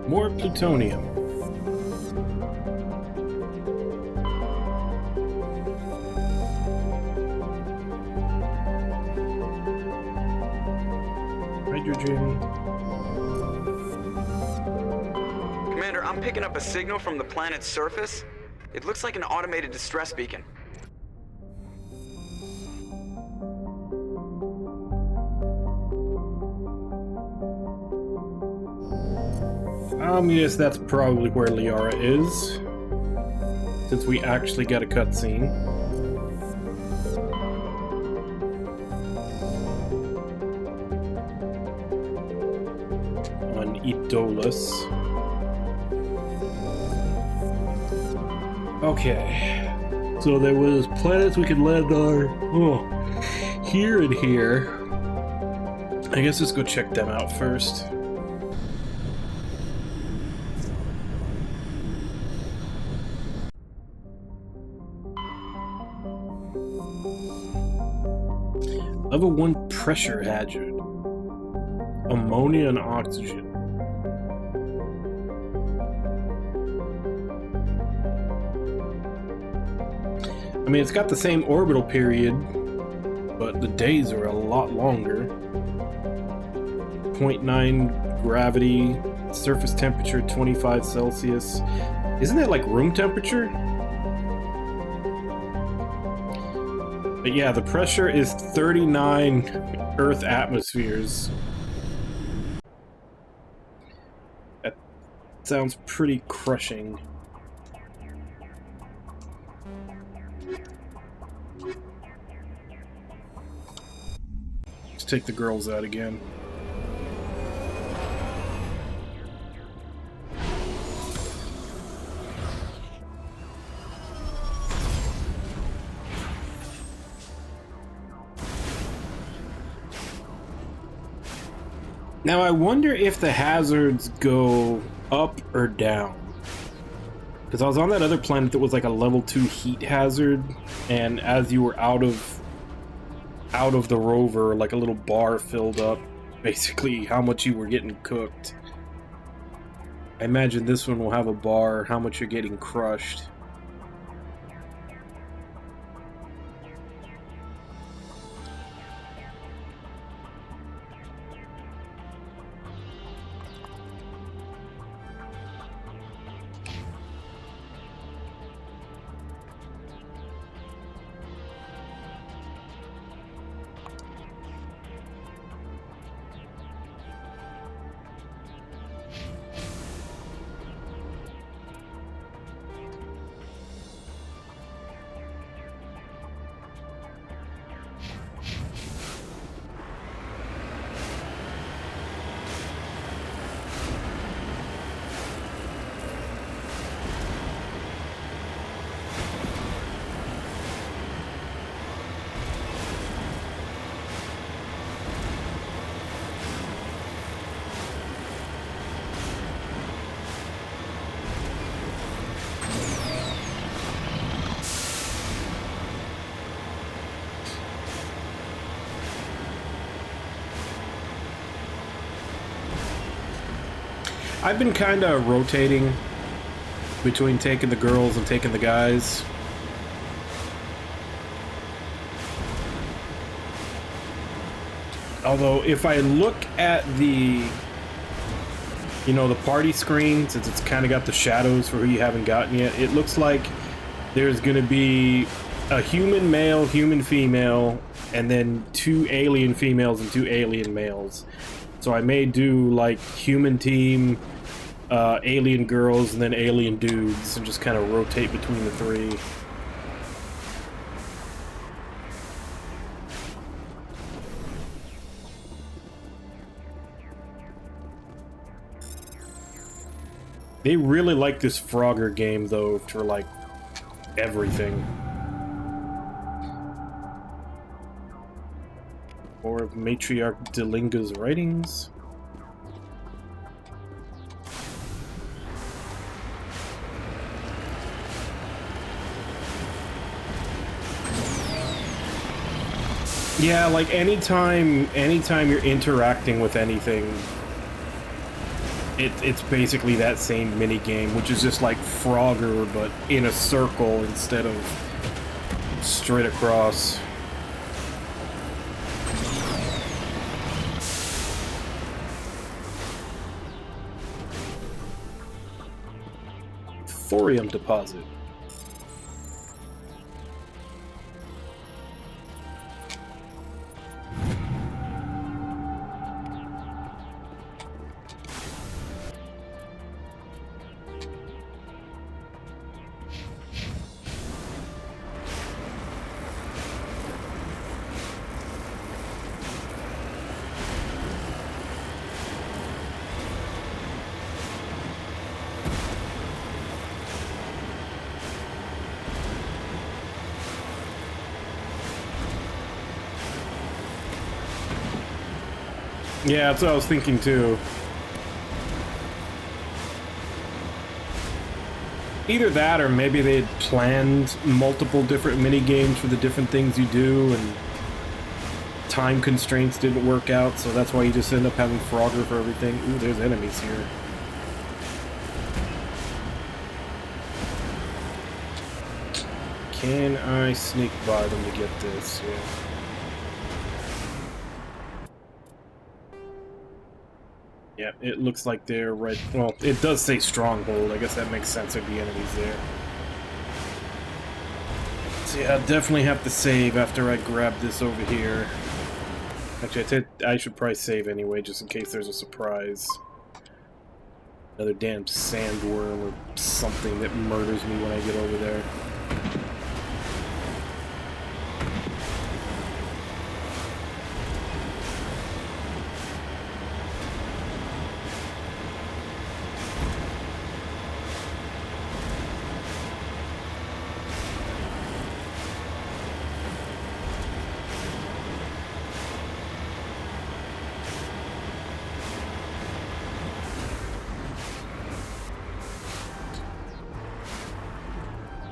More plutonium. Hydrogen. Commander, I'm picking up a signal from the planet's surface. It looks like an automated distress beacon. Yes, that's probably where Liara is, since we actually got a cutscene. On Idolus. Okay, so there was planets we could land on here and here. I guess let's go check them out first. Level 1 pressure hazard. Ammonia and oxygen. I mean, it's got the same orbital period, but the days are a lot longer. 0.9 gravity, surface temperature 25 Celsius. Isn't that like room temperature? But yeah, the pressure is 39 Earth atmospheres. That sounds pretty crushing. Let's take the girls out again. Now I wonder if the hazards go up or down. Because I was on that other planet that was like a level 2 heat hazard, and as you were out of the rover, like a little bar filled up basically how much you were getting cooked. I imagine this one will have a bar how much you're getting crushed. I've been kind of rotating between taking the girls and taking the guys. Although, if I look at the, you know, the party screen, since it's kind of got the shadows for who you haven't gotten yet, it looks like there's going to be a human male, human female, and then 2 alien females and 2 alien males. So I may do, like, human team, alien girls, and then alien dudes, and just kind of rotate between the 3. They really like this Frogger game, though, for, like, everything. Or of Matriarch Delinga's writings. Yeah, like anytime you're interacting with anything, it's basically that same mini game, which is just like Frogger, but in a circle instead of straight across. Thorium deposit. Yeah, that's what I was thinking too. Either that, or maybe they had planned multiple different mini games for the different things you do, and time constraints didn't work out, so that's why you just end up having Frogger for everything. Ooh, there's enemies here. Can I sneak by them to get this? Yeah. Yeah, it looks like they're right. Well, it does say Stronghold. I guess that makes sense. There'd be enemies there. So yeah, I'll definitely have to save after I grab this over here. Actually, I should probably save anyway, just in case there's a surprise. Another damn sandworm or something that murders me when I get over there.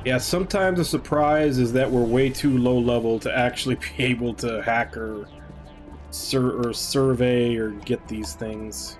Yeah, sometimes a surprise is that we're way too low level to actually be able to hack or survey or get these things.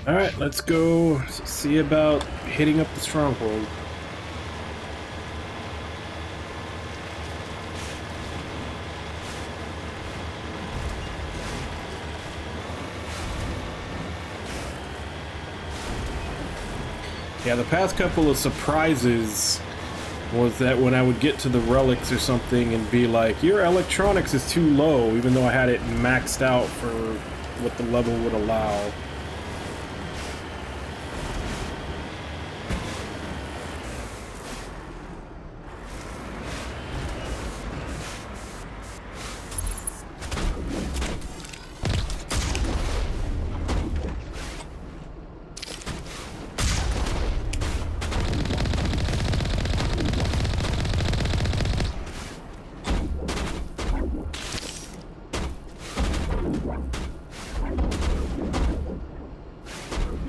Alright, let's go see about hitting up the Stronghold. Yeah, the past couple of surprises was that when I would get to the relics or something and be like, your electronics is too low, even though I had it maxed out for what the level would allow.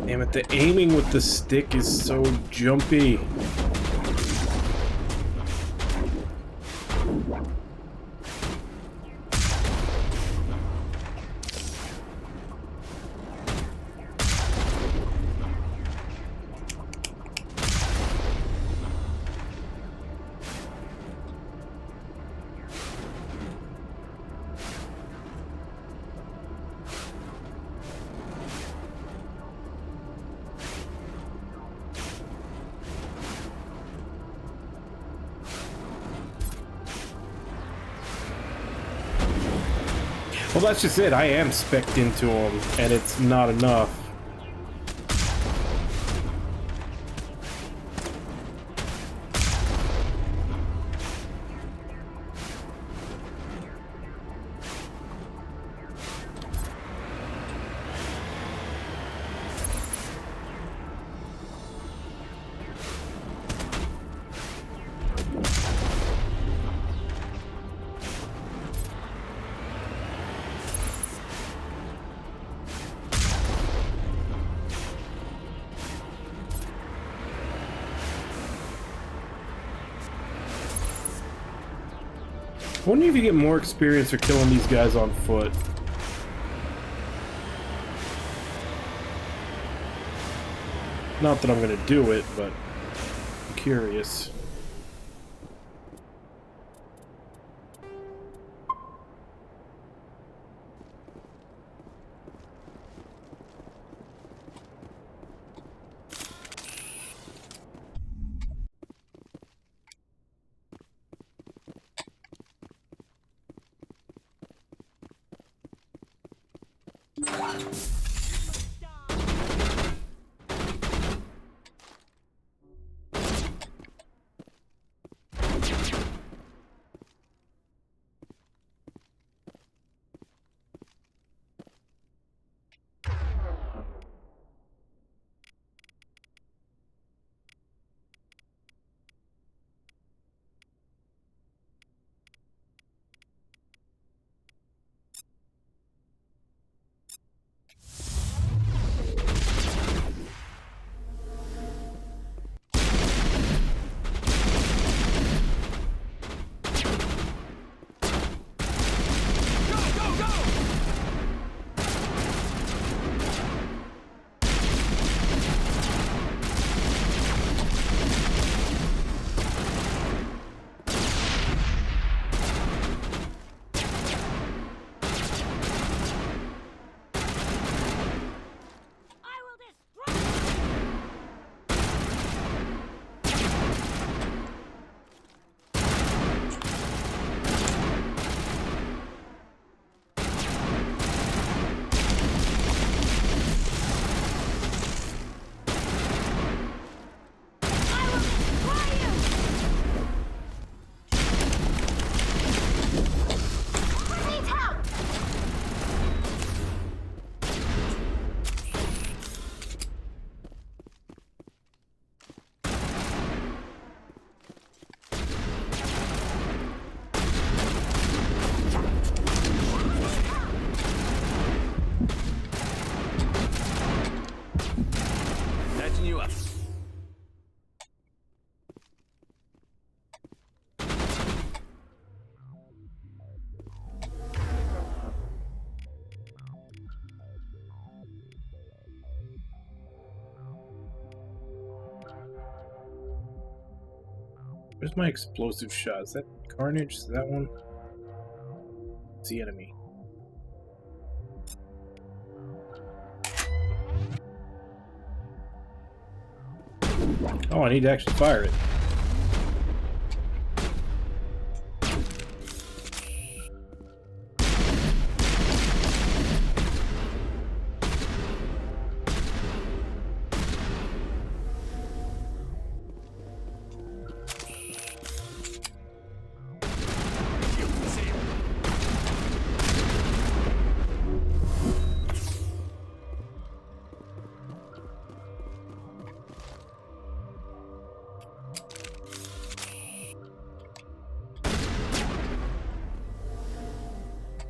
Damn it, the aiming with the stick is so jumpy. Well, that's just it. I am spec'd into him, and it's not enough. I wonder if you get more experience for killing these guys on foot. Not that I'm gonna do it, but I'm curious. Where's my explosive shot? Is that Carnage? Is that one? It's the enemy. Oh, I need to actually fire it.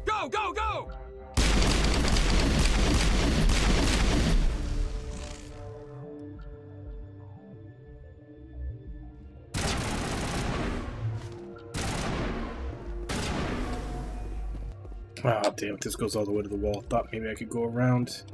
Go, go, go! Ah, damn it, this goes all the way to the wall. Thought maybe I could go around.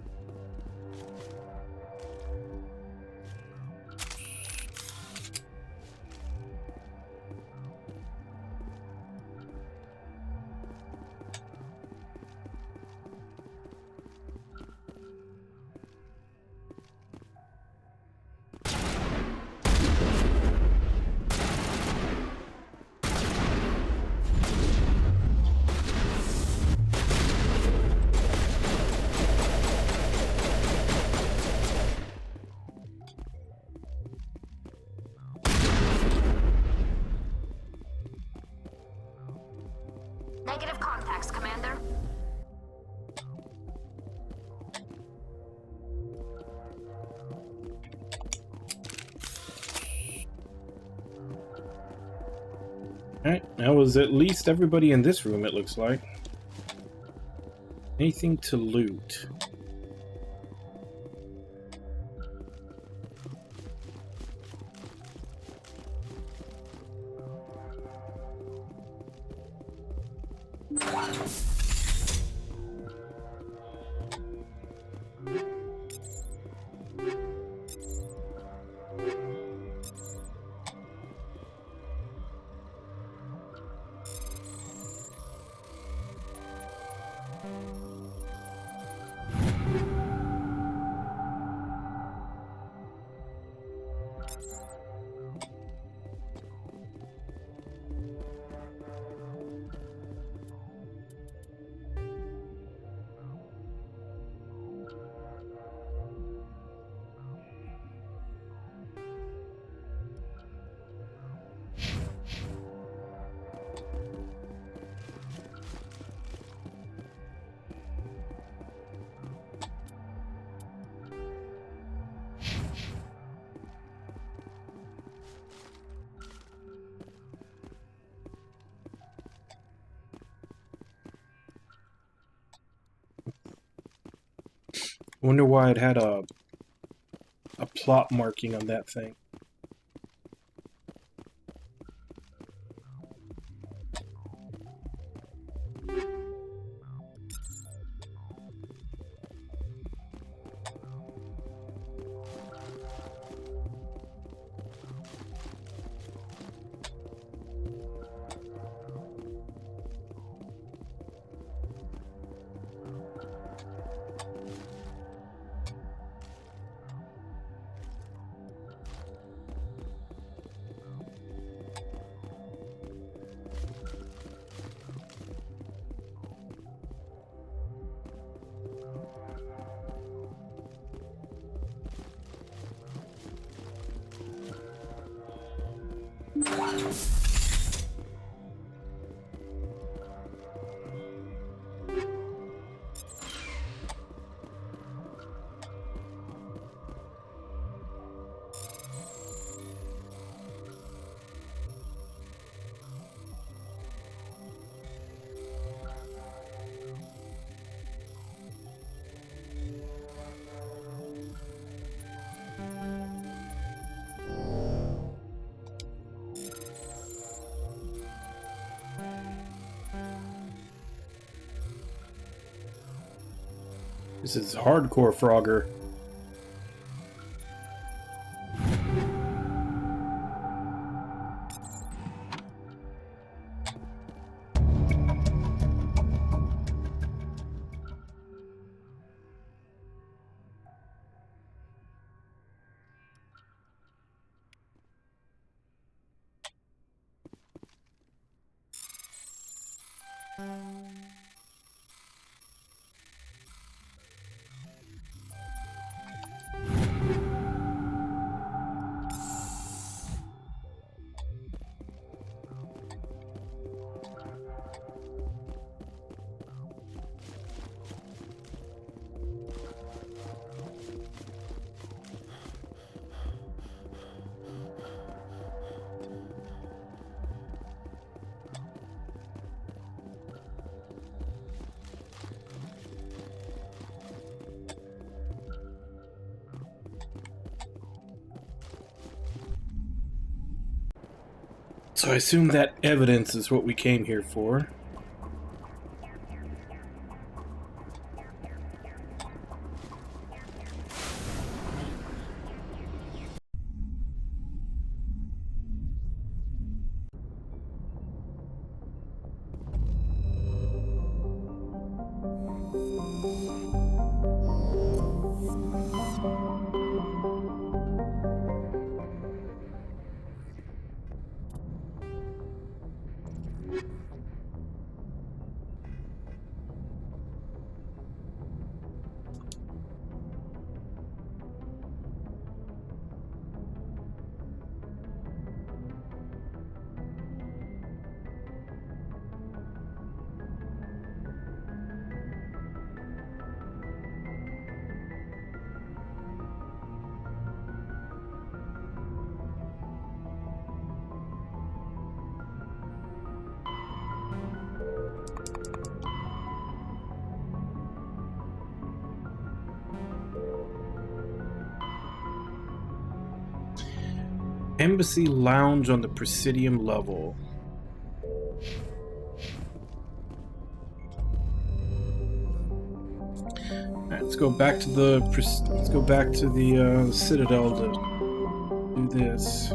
Negative contacts, Commander. Alright, that was at least everybody in this room, it looks like. Anything to loot? Wonder why it had a plot marking on that thing. This is hardcore Frogger. So I assume that evidence is what we came here for. Embassy Lounge on the Presidium level. Alright, let's go back to the Citadel to do this.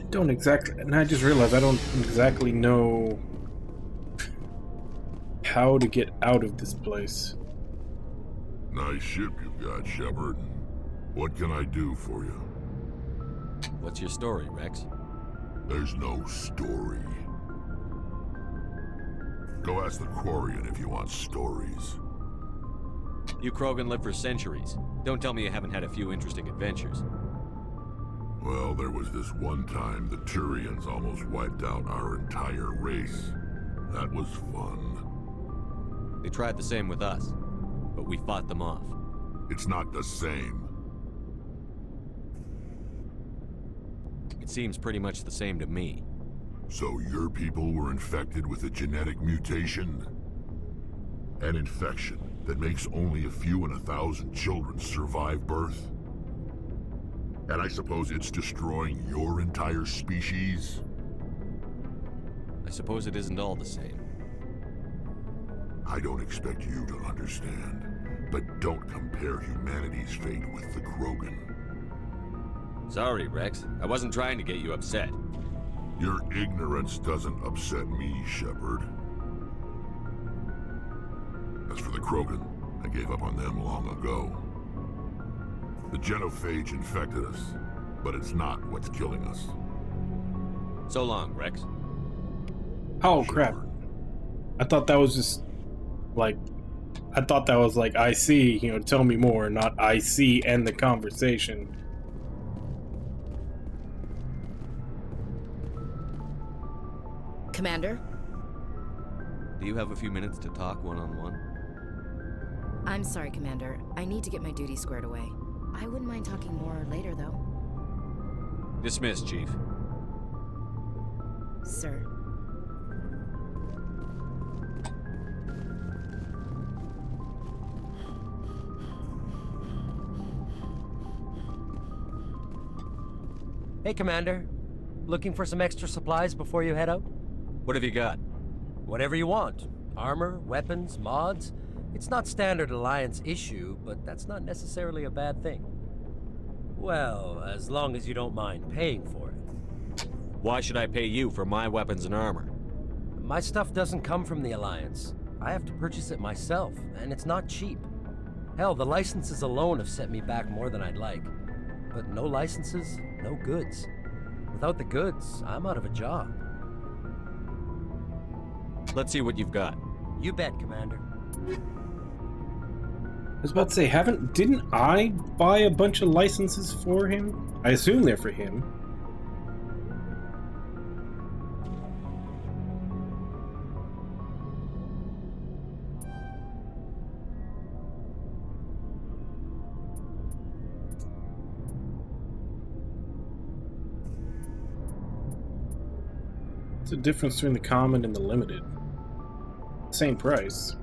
Don't exactly, and I just realized I don't exactly know how to get out of this place. Nice ship you've got, Shepard. What can I do for you? What's your story, Rex? There's no story. Go ask the Quarian if you want stories. You Krogan live for centuries. Don't tell me you haven't had a few interesting adventures. Well, there was this one time the Turians almost wiped out our entire race. That was fun. They tried the same with us, but we fought them off. It's not the same. It seems pretty much the same to me. So your people were infected with a genetic mutation? An infection that makes only a few in 1,000 children survive birth? And I suppose it's destroying your entire species? I suppose it isn't all the same. I don't expect you to understand, but don't compare humanity's fate with the Krogan. Sorry, Rex. I wasn't trying to get you upset. Your ignorance doesn't upset me, Shepard. As for the Krogan, I gave up on them long ago. The genophage infected us, but it's not what's killing us. So long, Rex. Oh, crap. I thought that was just, like, I thought that was like, I see, you know, tell me more, not I see, end the conversation. Commander? Do you have a few minutes to talk one-on-one? I'm sorry, Commander. I need to get my duty squared away. I wouldn't mind talking more later, though. Dismissed, Chief. Sir. Hey, Commander. Looking for some extra supplies before you head out? What have you got? Whatever you want. Armor, weapons, mods. It's not standard Alliance issue, but that's not necessarily a bad thing. Well, as long as you don't mind paying for it. Why should I pay you for my weapons and armor? My stuff doesn't come from the Alliance. I have to purchase it myself, and it's not cheap. Hell, the licenses alone have set me back more than I'd like. but no licenses, no goods. Without the goods, I'm out of a job. Let's see what you've got. You bet, Commander. I was about to say, didn't I buy a bunch of licenses for him? I assume they're for him. What's the difference between the common and the limited? Same price.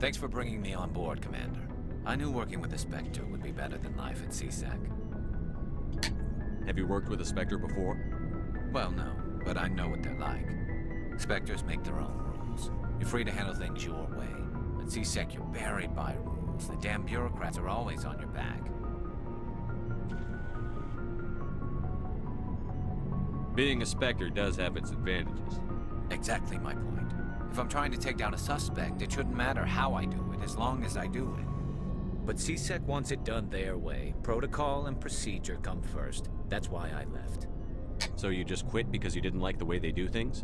Thanks for bringing me on board, Commander. I knew working with the Spectre would be better than life at CSEC. Have you worked with a Spectre before? Well, no, but I know what they're like. Spectres make their own rules. You're free to handle things your way. At CSEC, you're buried by rules. The damn bureaucrats are always on your back. Being a Spectre does have its advantages. Exactly my point. If I'm trying to take down a suspect, it shouldn't matter how I do it, as long as I do it. But CSEC wants it done their way. Protocol and procedure come first. That's why I left. So you just quit because you didn't like the way they do things?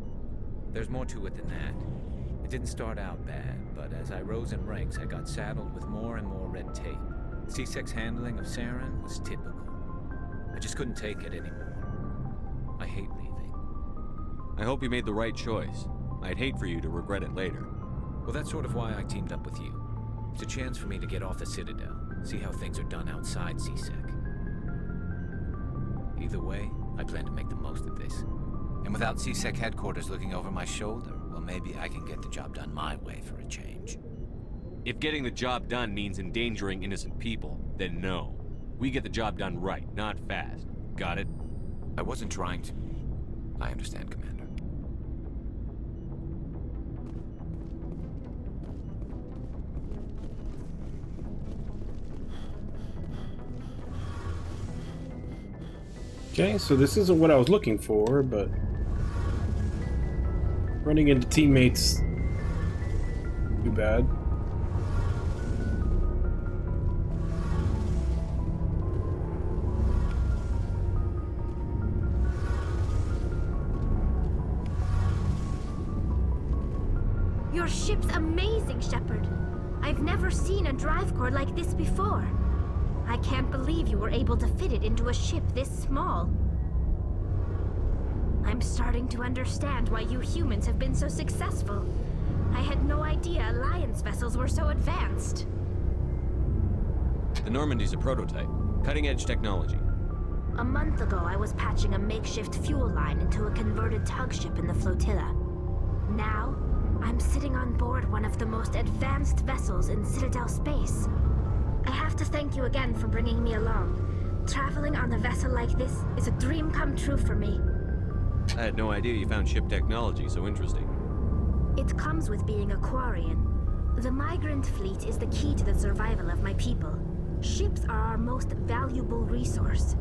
There's more to it than that. It didn't start out bad, but as I rose in ranks, I got saddled with more and more red tape. CSEC's handling of Saren was typical. I just couldn't take it anymore. I hate leaving. I hope you made the right choice. I'd hate for you to regret it later. Well, that's sort of why I teamed up with you. It's a chance for me to get off the Citadel, see how things are done outside CSEC. Either way, I plan to make the most of this. And without CSEC headquarters looking over my shoulder, well, maybe I can get the job done my way for a change. If getting the job done means endangering innocent people, then no. We get the job done right, not fast. Got it? I wasn't trying to. I understand, Commander. Okay, so this isn't what I was looking for, but running into teammates, too bad. Your ship's amazing, Shepard. I've never seen a drive core like this before. I can't believe you were able to fit it into a ship this small. I'm starting to understand why you humans have been so successful. I had no idea Alliance vessels were so advanced. The Normandy's a prototype. Cutting-edge technology. A month ago, I was patching a makeshift fuel line into a converted tug ship in the flotilla. Now, I'm sitting on board one of the most advanced vessels in Citadel space. I have to thank you again for bringing me along. Traveling on a vessel like this is a dream come true for me. I had no idea you found ship technology so interesting. It comes with being a Quarian. The migrant fleet is the key to the survival of my people. Ships are our most valuable resource.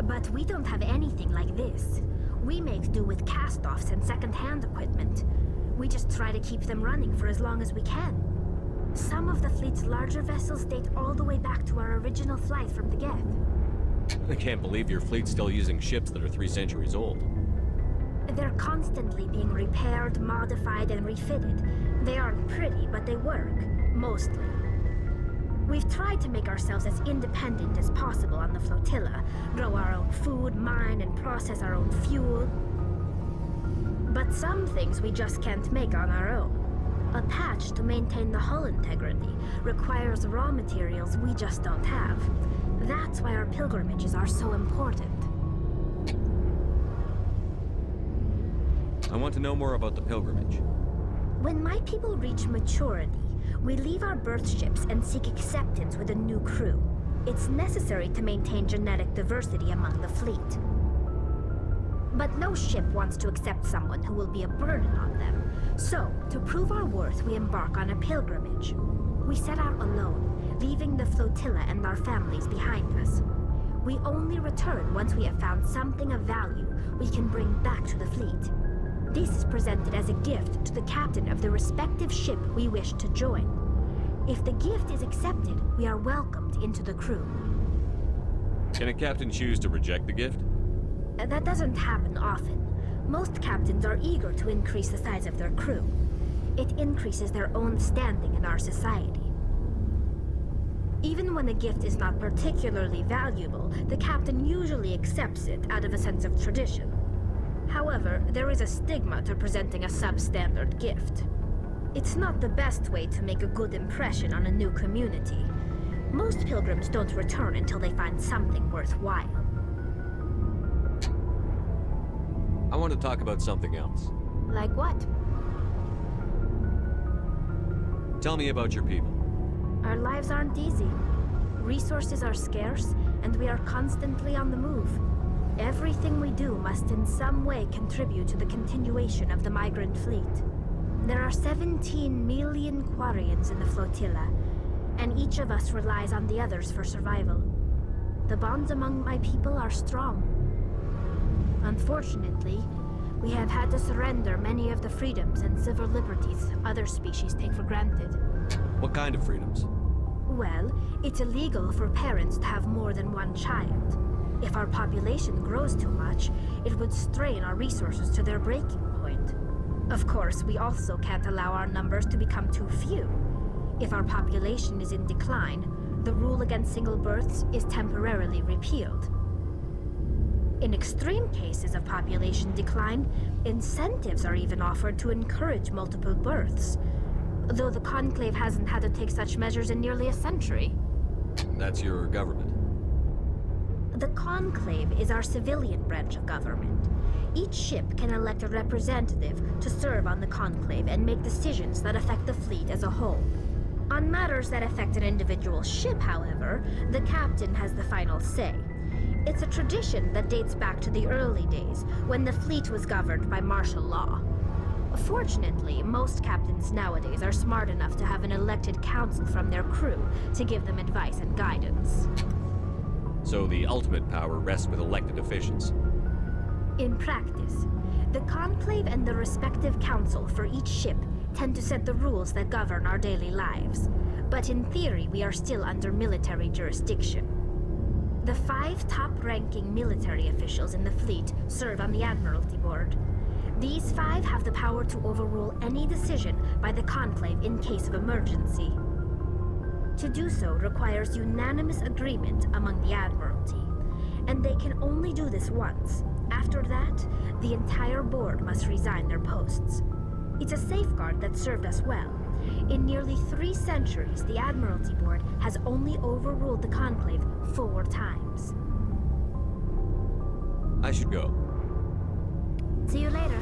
But we don't have anything like this. We make do with cast-offs and second-hand equipment. We just try to keep them running for as long as we can. Some of the fleet's larger vessels date all the way back to our original flight from the Geth. I can't believe your fleet's still using ships that are 3 centuries old. They're constantly being repaired, modified, and refitted. They aren't pretty, but they work. Mostly. We've tried to make ourselves as independent as possible on the flotilla, grow our own food, mine, and process our own fuel. But some things we just can't make on our own. A patch to maintain the hull integrity requires raw materials we just don't have. That's why our pilgrimages are so important. I want to know more about the pilgrimage. When my people reach maturity, we leave our birth ships and seek acceptance with a new crew. It's necessary to maintain genetic diversity among the fleet. But no ship wants to accept someone who will be a burden on them. So, to prove our worth, we embark on a pilgrimage. We set out alone, leaving the flotilla and our families behind us. We only return once we have found something of value we can bring back to the fleet. This is presented as a gift to the captain of the respective ship we wish to join. If the gift is accepted, we are welcomed into the crew. Can a captain choose to reject the gift? That doesn't happen often. Most captains are eager to increase the size of their crew. It increases their own standing in our society. Even when a gift is not particularly valuable, the captain usually accepts it out of a sense of tradition. However, there is a stigma to presenting a substandard gift. It's not the best way to make a good impression on a new community. Most pilgrims don't return until they find something worthwhile. I want to talk about something else. Like what? Tell me about your people. Our lives aren't easy. Resources are scarce, and we are constantly on the move. Everything we do must in some way contribute to the continuation of the migrant fleet. There are 17 million Quarians in the flotilla, and each of us relies on the others for survival. The bonds among my people are strong. Unfortunately, we have had to surrender many of the freedoms and civil liberties other species take for granted. What kind of freedoms? Well, it's illegal for parents to have more than one child. If our population grows too much, it would strain our resources to their breaking point. Of course, we also can't allow our numbers to become too few. If our population is in decline, the rule against single births is temporarily repealed. In extreme cases of population decline, incentives are even offered to encourage multiple births, though the Conclave hasn't had to take such measures in nearly a century. That's your government. The Conclave is our civilian branch of government. Each ship can elect a representative to serve on the Conclave and make decisions that affect the fleet as a whole. On matters that affect an individual ship, however, the captain has the final say. It's a tradition that dates back to the early days, when the fleet was governed by martial law. Fortunately, most captains nowadays are smart enough to have an elected council from their crew to give them advice and guidance. So the ultimate power rests with elected officials. In practice, the Conclave and the respective council for each ship tend to set the rules that govern our daily lives. But in theory, we are still under military jurisdiction. The 5 top-ranking military officials in the fleet serve on the Admiralty Board. These 5 have the power to overrule any decision by the Conclave in case of emergency. To do so requires unanimous agreement among the Admiralty, and they can only do this once. After that, the entire board must resign their posts. It's a safeguard that served us well. In nearly 3 centuries, the Admiralty Board has only overruled the Conclave 4 times. I should go. See you later.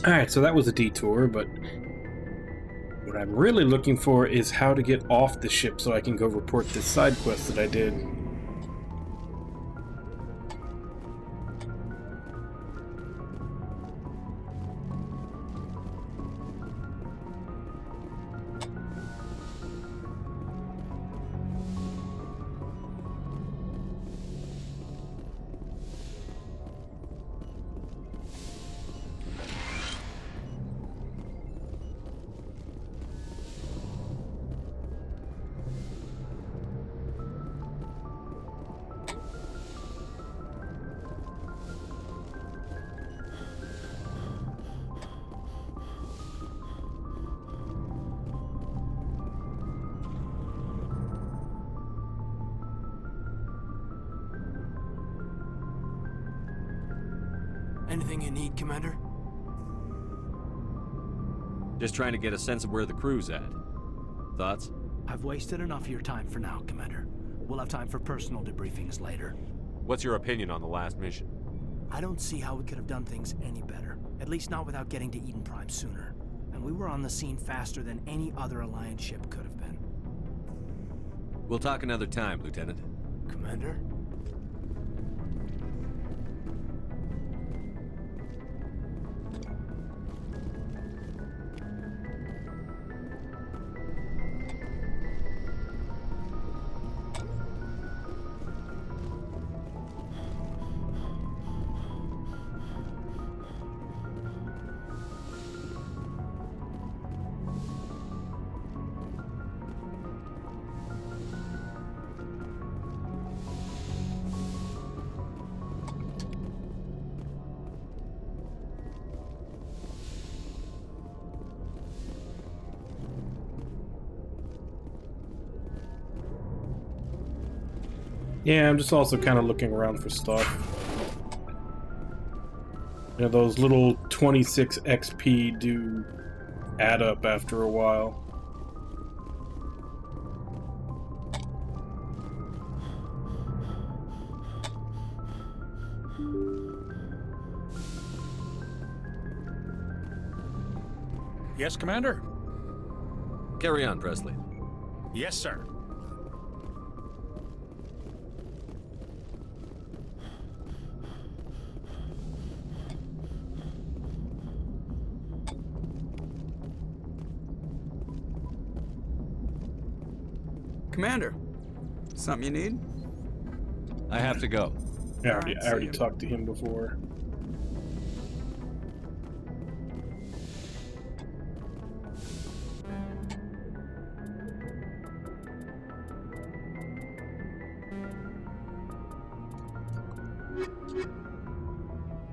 Alright, so that was a detour, but what I'm really looking for is how to get off the ship so I can go report this side quest that I did. Anything you need, Commander? Just trying to get a sense of where the crew's at. Thoughts? I've wasted enough of your time for now, Commander. We'll have time for personal debriefings later. What's your opinion on the last mission? I don't see how we could have done things any better. At least not without getting to Eden Prime sooner. And we were on the scene faster than any other Alliance ship could have been. We'll talk another time, Lieutenant. Commander? Yeah, I'm just also kind of looking around for stuff. You know, those little 26 XP do add up after a while. Yes, Commander? Carry on, Presley. Yes, sir. Commander, something you need? I have to go. Yeah, I already talked to him before.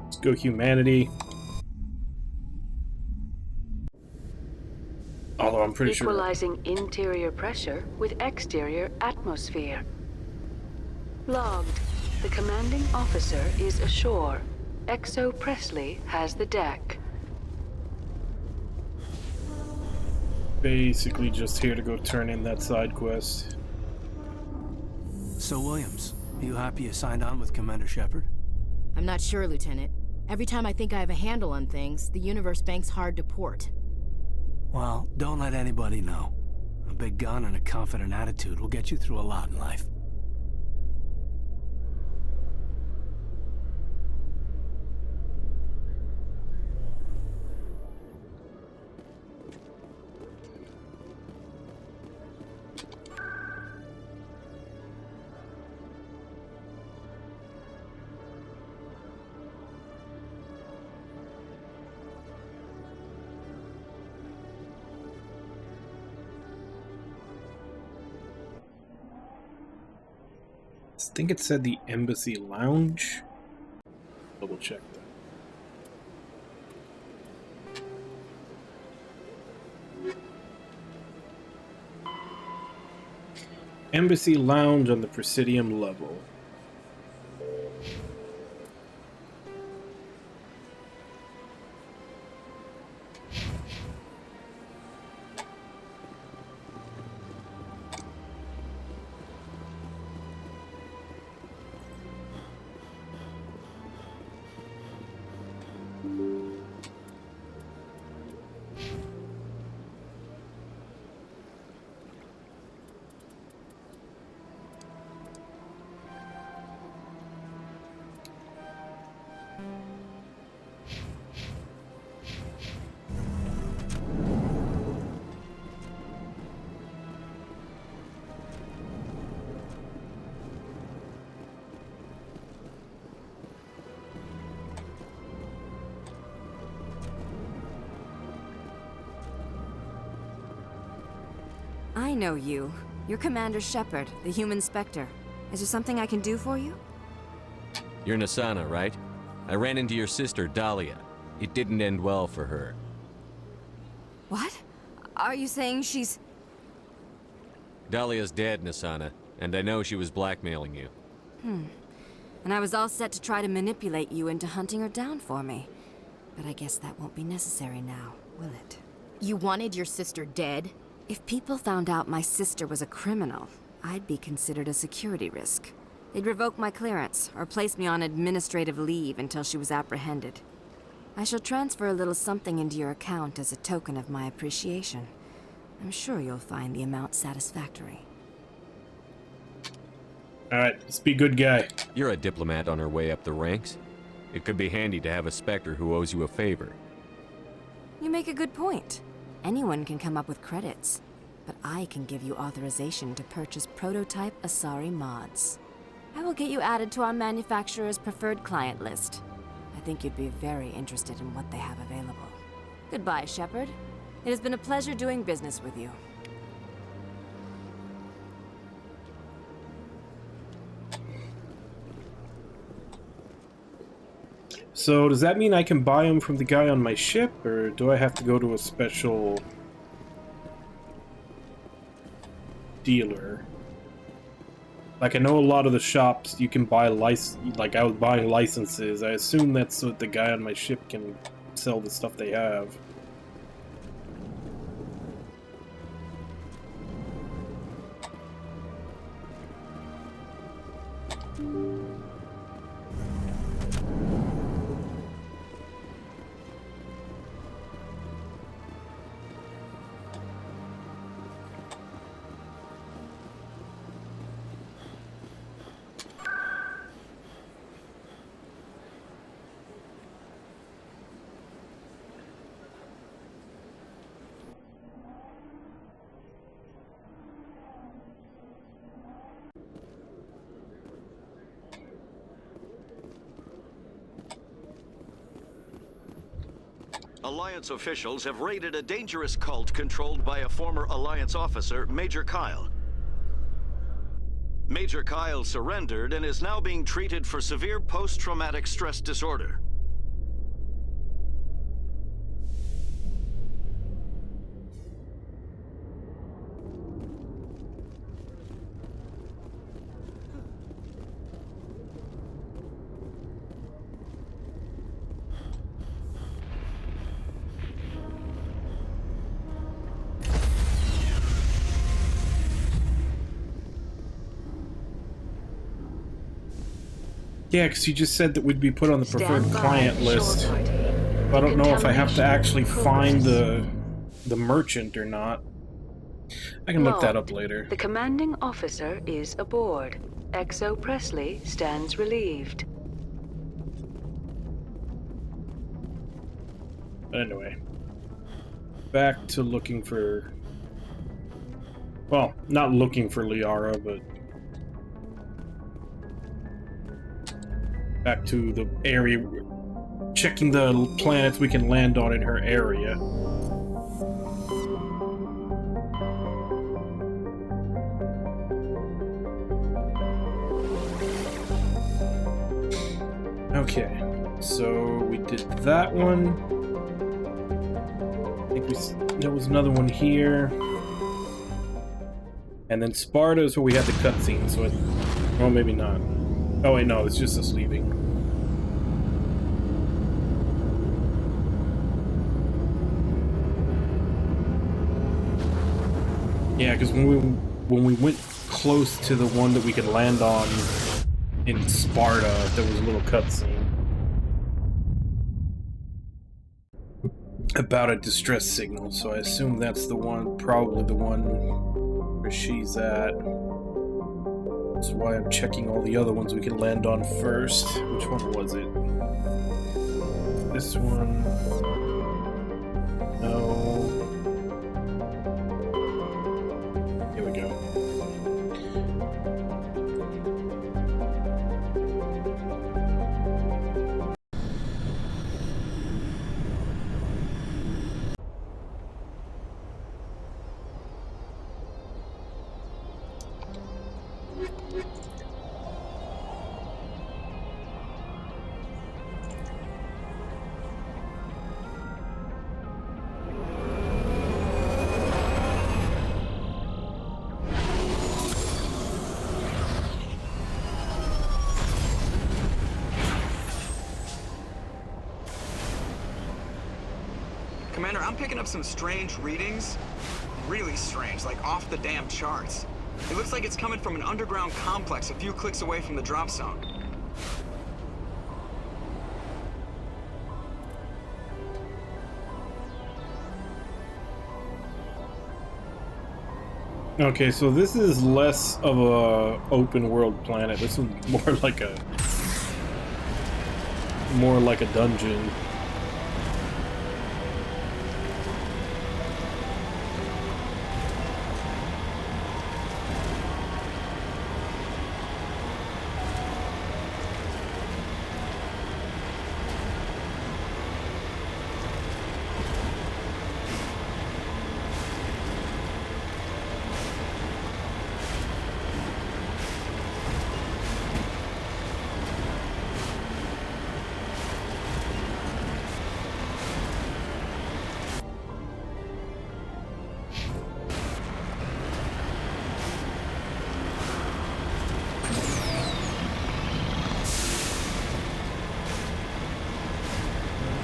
Let's go humanity. Although I'm pretty sure. Equalizing interior pressure with exterior atmosphere. Logged. The commanding officer is ashore. Exo Presley has the deck. Basically just here to go turn in that side quest. So, Williams, you happy you signed on with Commander Shepard? I'm not sure, Lieutenant. Every time I think I have a handle on things, the universe banks hard to port. Well, don't let anybody know. A big gun and a confident attitude will get you through a lot in life. I think it said the Embassy Lounge. Double check that. Embassy Lounge on the Presidium level. I know you. You're Commander Shepard, the human Spectre. Is there something I can do for you? You're Nassana, right? I ran into your sister, Dahlia. It didn't end well for her. What? Are you saying she's... Dahlia's dead, Nassana, and I know she was blackmailing you. And I was all set to try to manipulate you into hunting her down for me. But I guess that won't be necessary now, will it? You wanted your sister dead? If people found out my sister was a criminal, I'd be considered a security risk. They'd revoke my clearance, or place me on administrative leave until she was apprehended. I shall transfer a little something into your account as a token of my appreciation. I'm sure you'll find the amount satisfactory. Alright, let's be good guy. You're a diplomat on her way up the ranks. It could be handy to have a Spectre who owes you a favor. You make a good point. Anyone can come up with credits, but I can give you authorization to purchase prototype Asari mods. I will get you added to our manufacturer's preferred client list. I think you'd be very interested in what they have available. Goodbye, Shepard. It has been a pleasure doing business with you. So does that mean I can buy them from the guy on my ship, or do I have to go to a special dealer? Like, I know a lot of the shops you can buy like I was buying licenses. I assume that's so that the guy on my ship can sell the stuff they have. Alliance officials have raided a dangerous cult controlled by a former Alliance officer, Major Kyle. Major Kyle surrendered and is now being treated for severe post-traumatic stress disorder. Yeah, because you just said that we'd be put on the preferred client list. Party. I don't know if I have to actually find the merchant or not. I can look that up later. The commanding officer is aboard. XO Presley stands relieved. But anyway, back to looking for... Well, not looking for Liara, but... back to the area, checking the planets we can land on in her area. Okay, so we did that one. I think there was another one here. And then Sparta is where we had the cutscene, so well, maybe not. Oh wait, no, it's just us leaving. Yeah, because when we went close to the one that we could land on in Sparta, there was a little cutscene about a distress signal, so I assume that's the one, probably the one where she's at. That's why I'm checking all the other ones we can land on first. Which one was it? This one? No. Here we go. Commander, I'm picking up some strange readings. Really strange, like off the damn charts. It looks like it's coming from an underground complex a few clicks away from the drop zone. Okay, so this is less of a open world planet. This is more like a dungeon.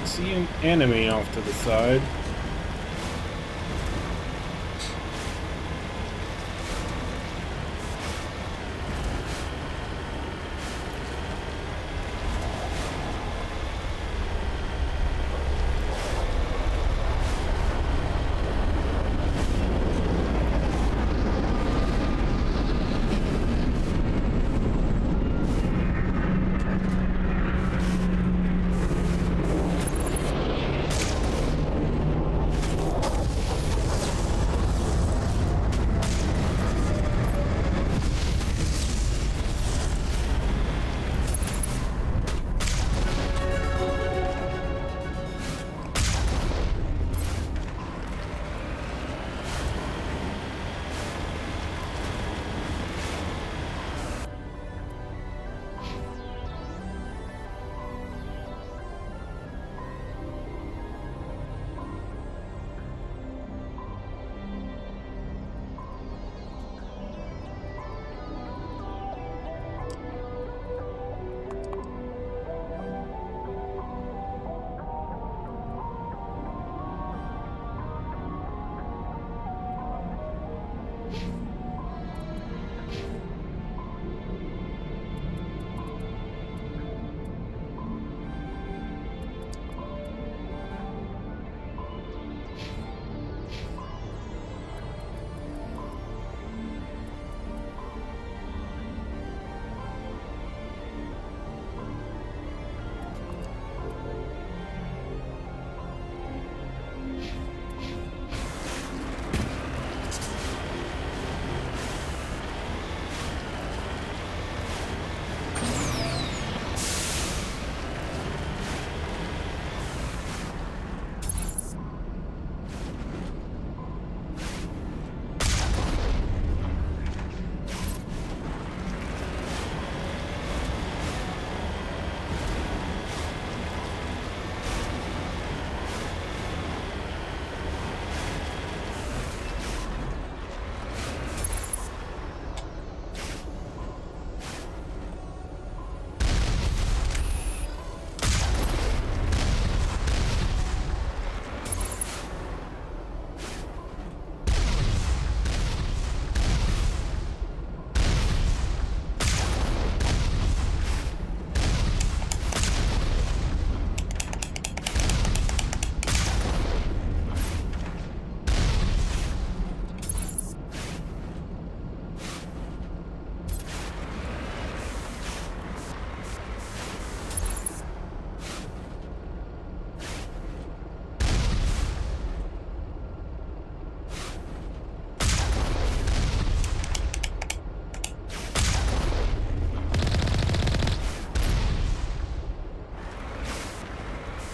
See an enemy off to the side.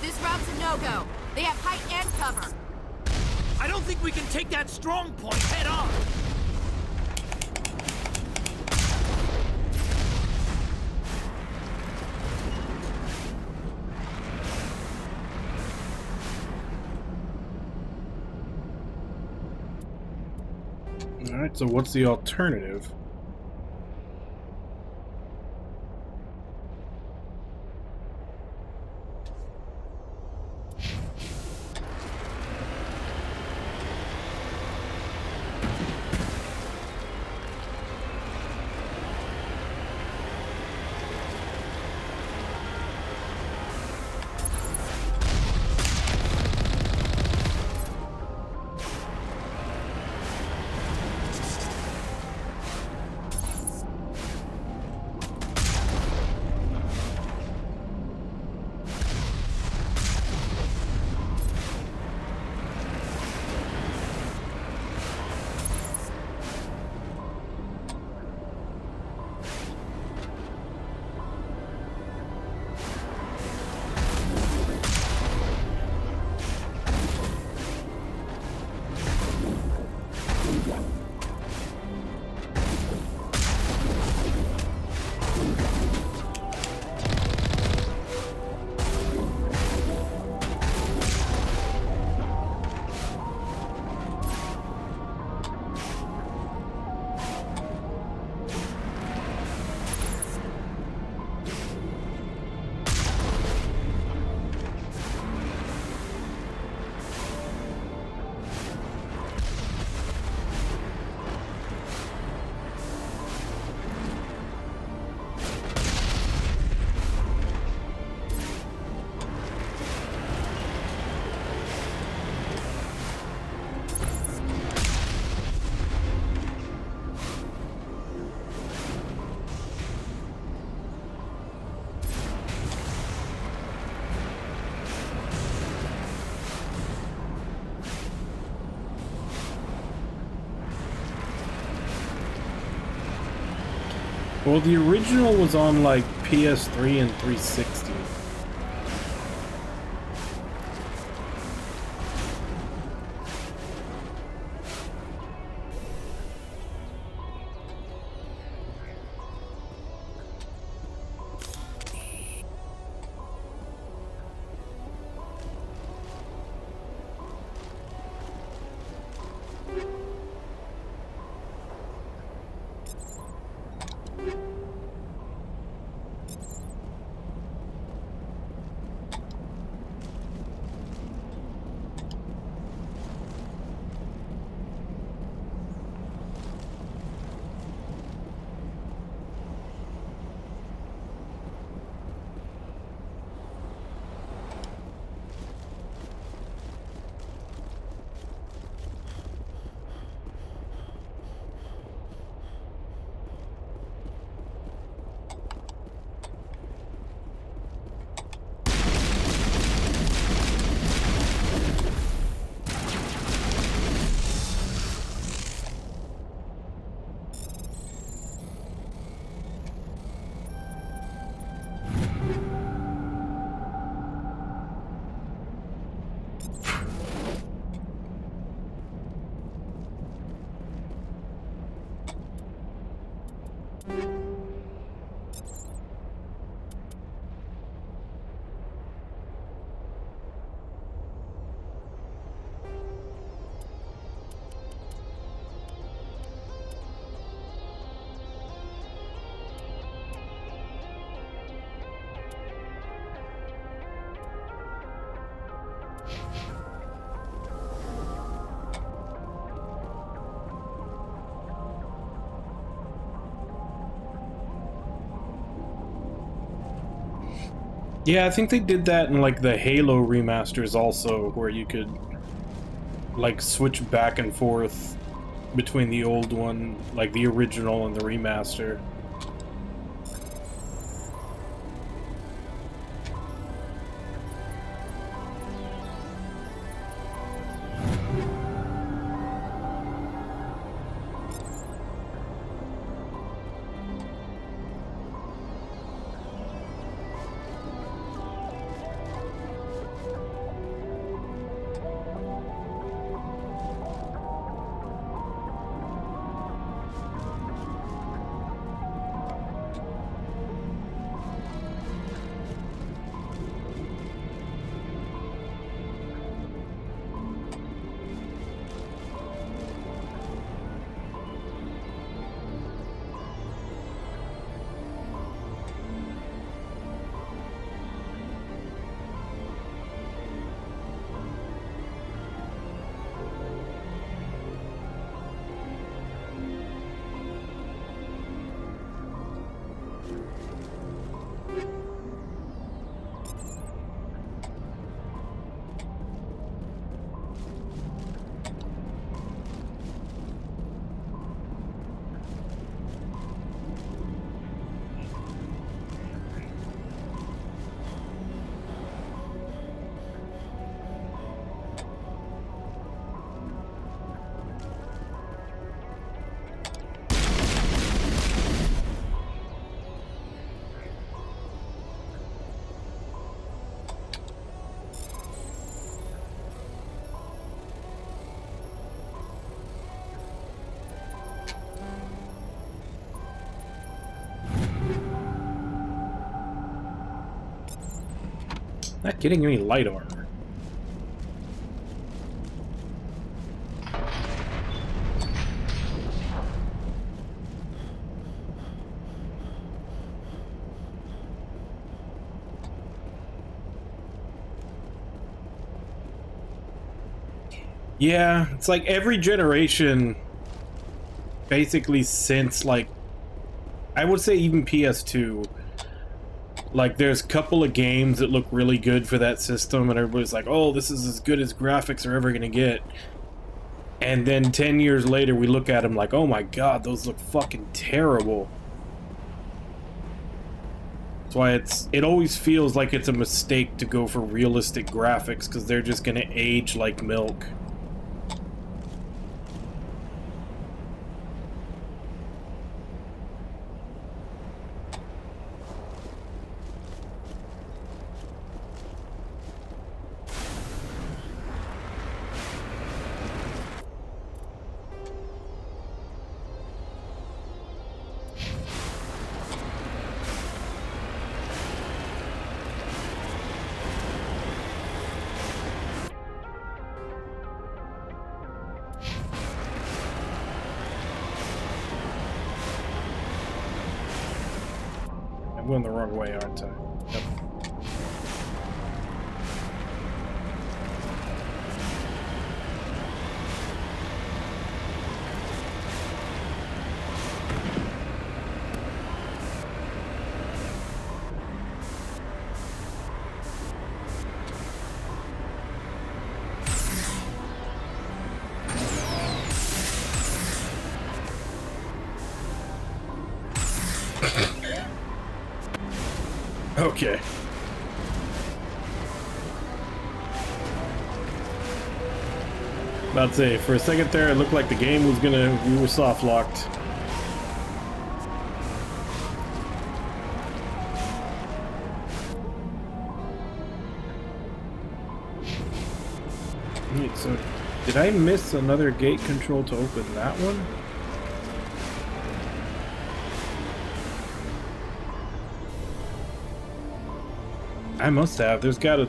This route's a no-go. They have height and cover. I don't think we can take that strong point head on. Alright, so what's the alternative? Well, the original was on like PS3 and 360. Yeah, I think they did that in like the Halo remasters also, where you could like switch back and forth between the old one, like the original and the remaster. Not getting any light armor. Yeah, it's like every generation, basically since, like, I would say even PS2, like, there's a couple of games that look really good for that system, and everybody's like, oh, this is as good as graphics are ever gonna get. And then 10 years later, we look at them like, oh my god, those look fucking terrible. That's why it always feels like it's a mistake to go for realistic graphics, because they're just gonna age like milk. I'm going the wrong way, aren't I? Yep. Okay. About to say, for a second there, it looked like the game was we were soft locked. Wait, so did I miss another gate control to open that one? I must have. There's gotta...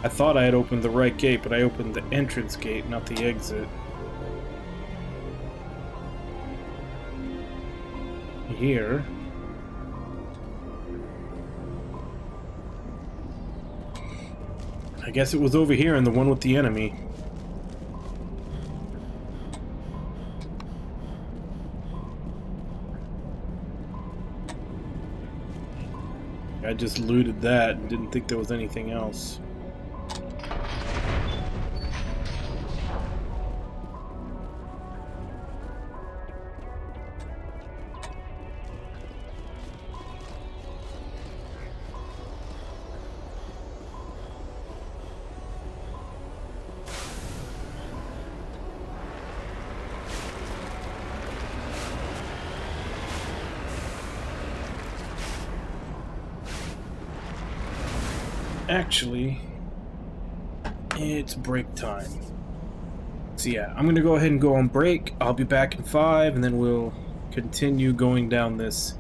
I thought I had opened the right gate, but I opened the entrance gate, not the exit. Here. I guess it was over here in the one with the enemy. I just looted that and didn't think there was anything else. Actually, it's break time. So yeah, I'm gonna go ahead and go on break. I'll be back in 5, and then we'll continue going down this.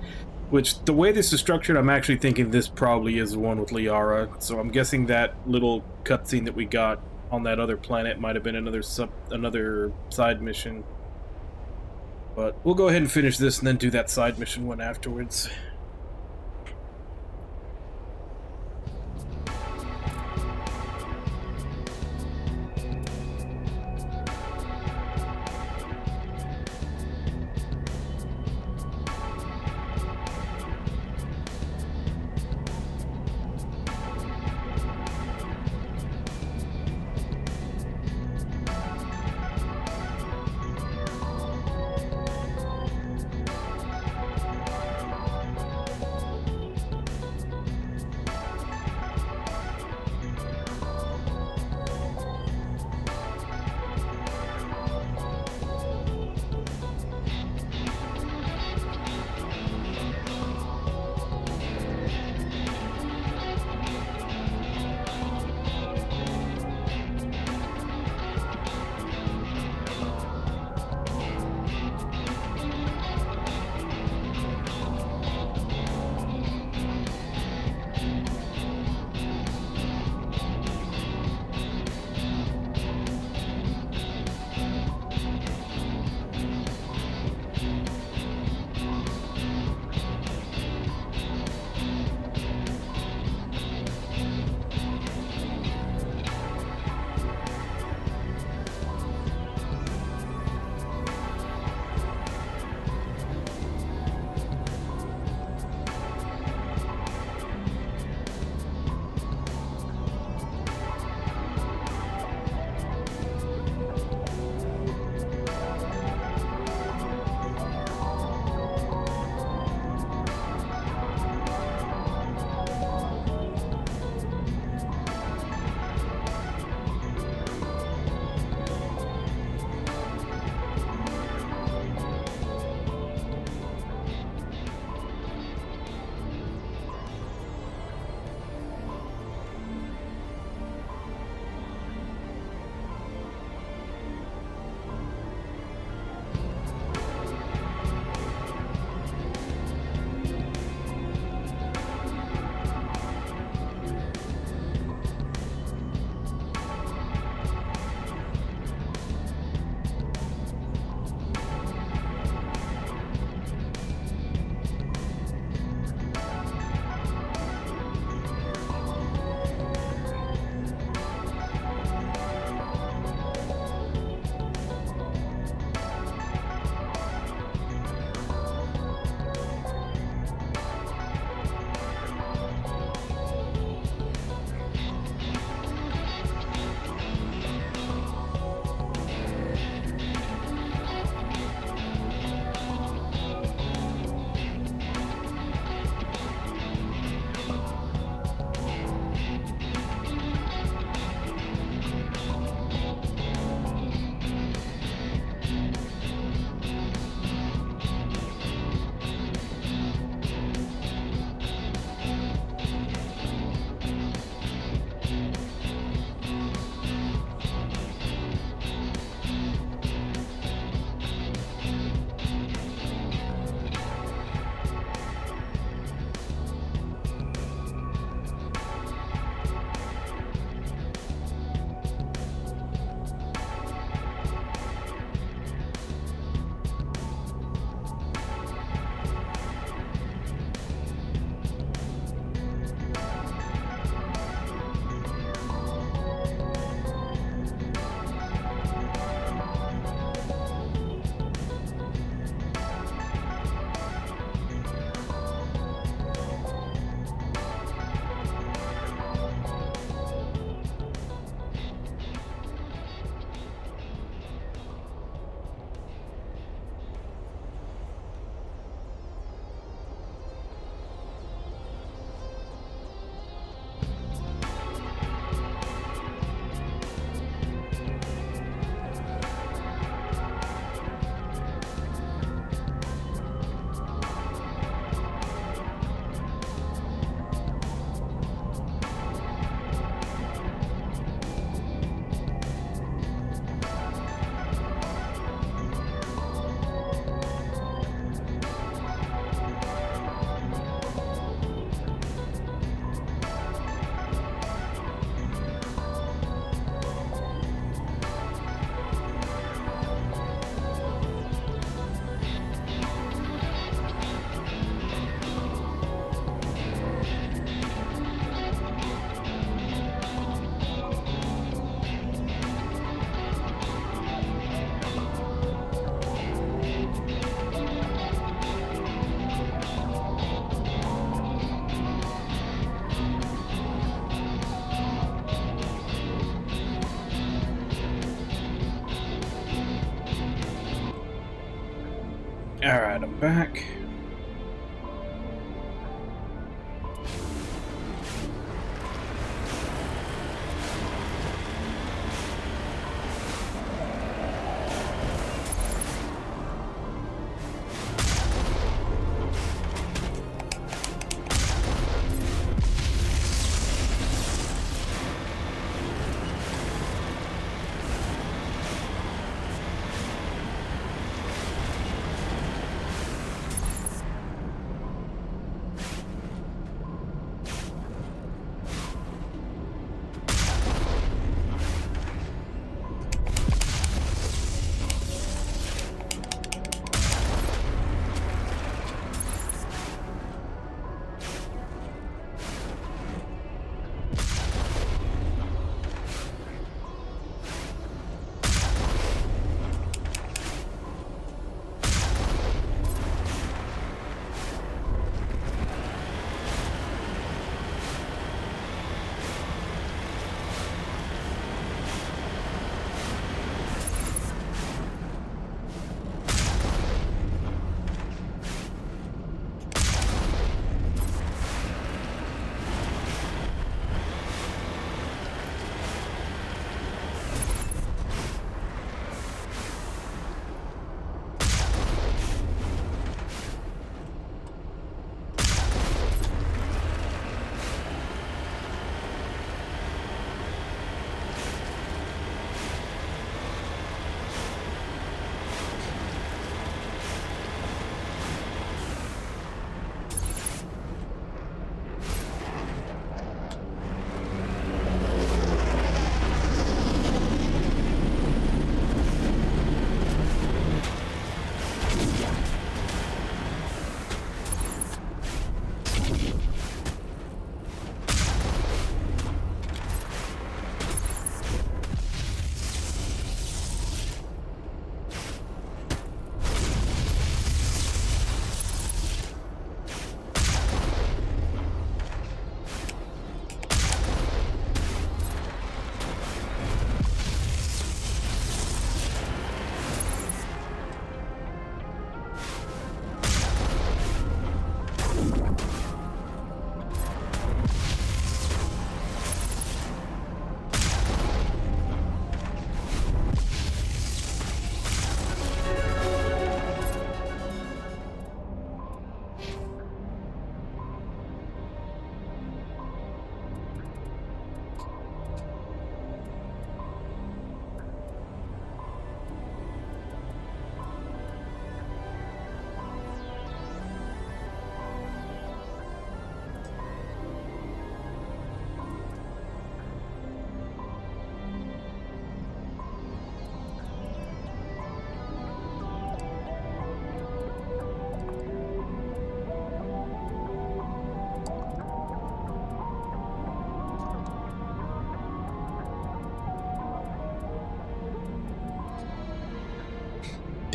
Which, the way this is structured, I'm actually thinking this probably is the one with Liara. So I'm guessing that little cutscene that we got on that other planet might have been another side mission. But we'll go ahead and finish this and then do that side mission one afterwards. Alright, I'm back.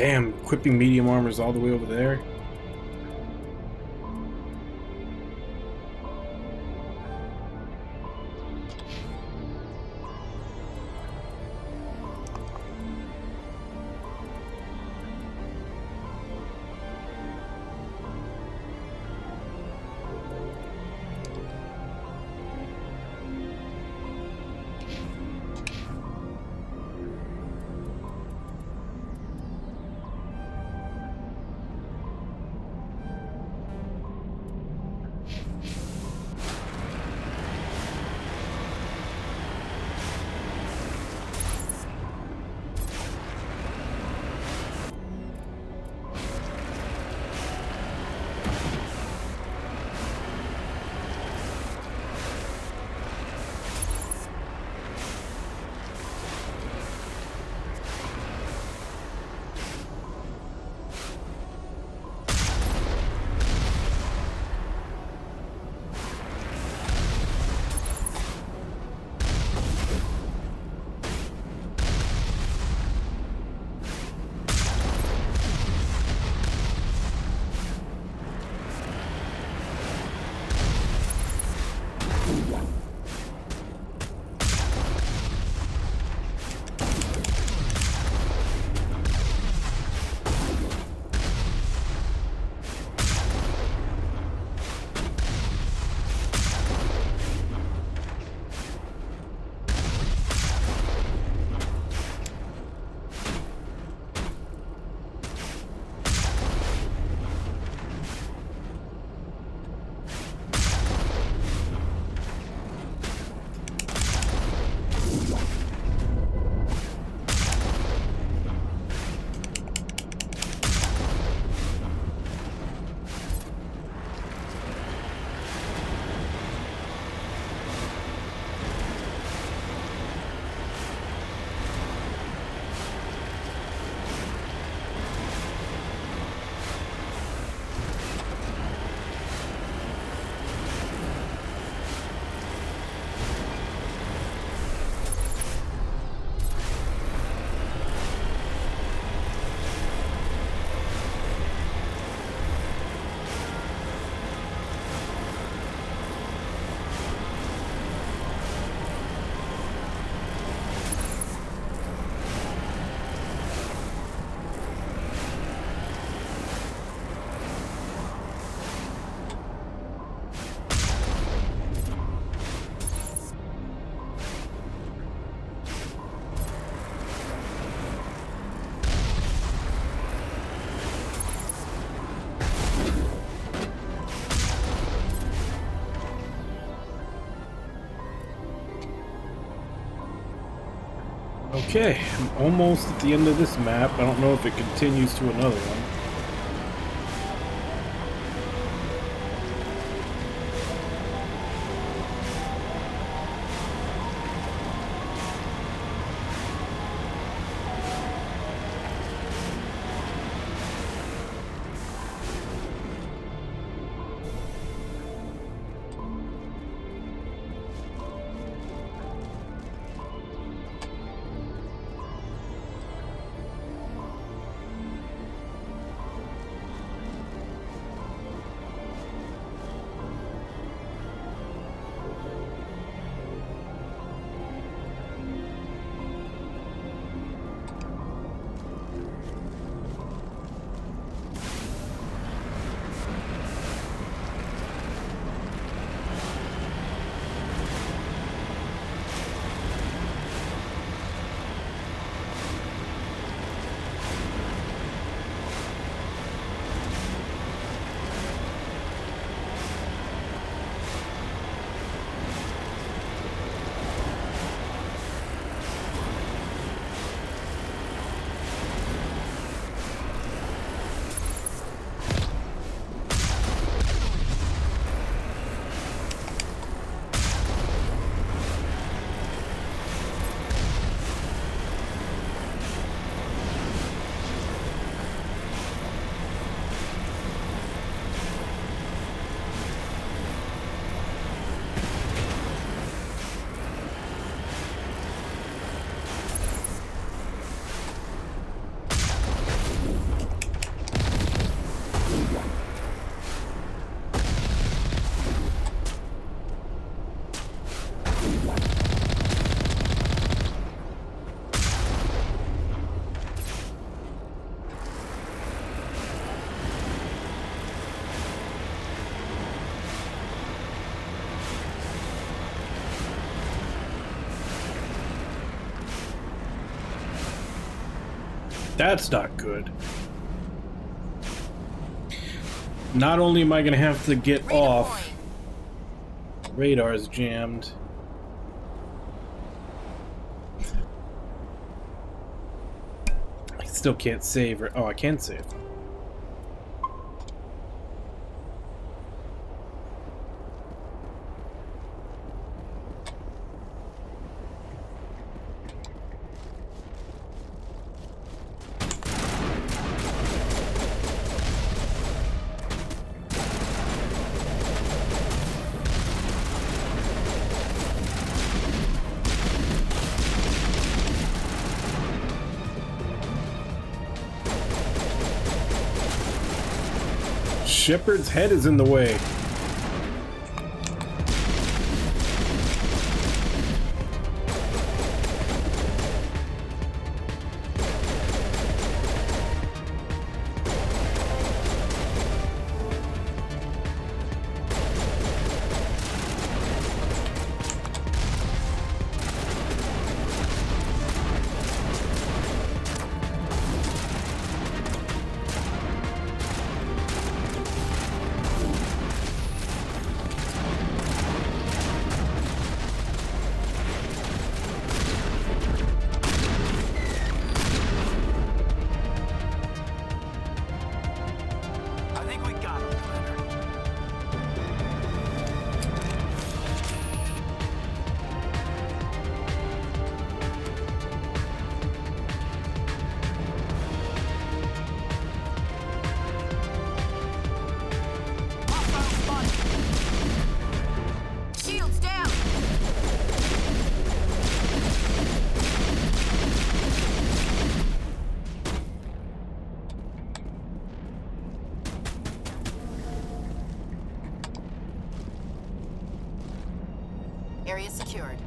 Damn, equipping medium armor is all the way over there. Okay, I'm almost at the end of this map. I don't know if it continues to another one. That's not good. Not only am I going to have to get off, radar's jammed. I still can't save. Oh, I can save. Shepard's head is in the way. hard.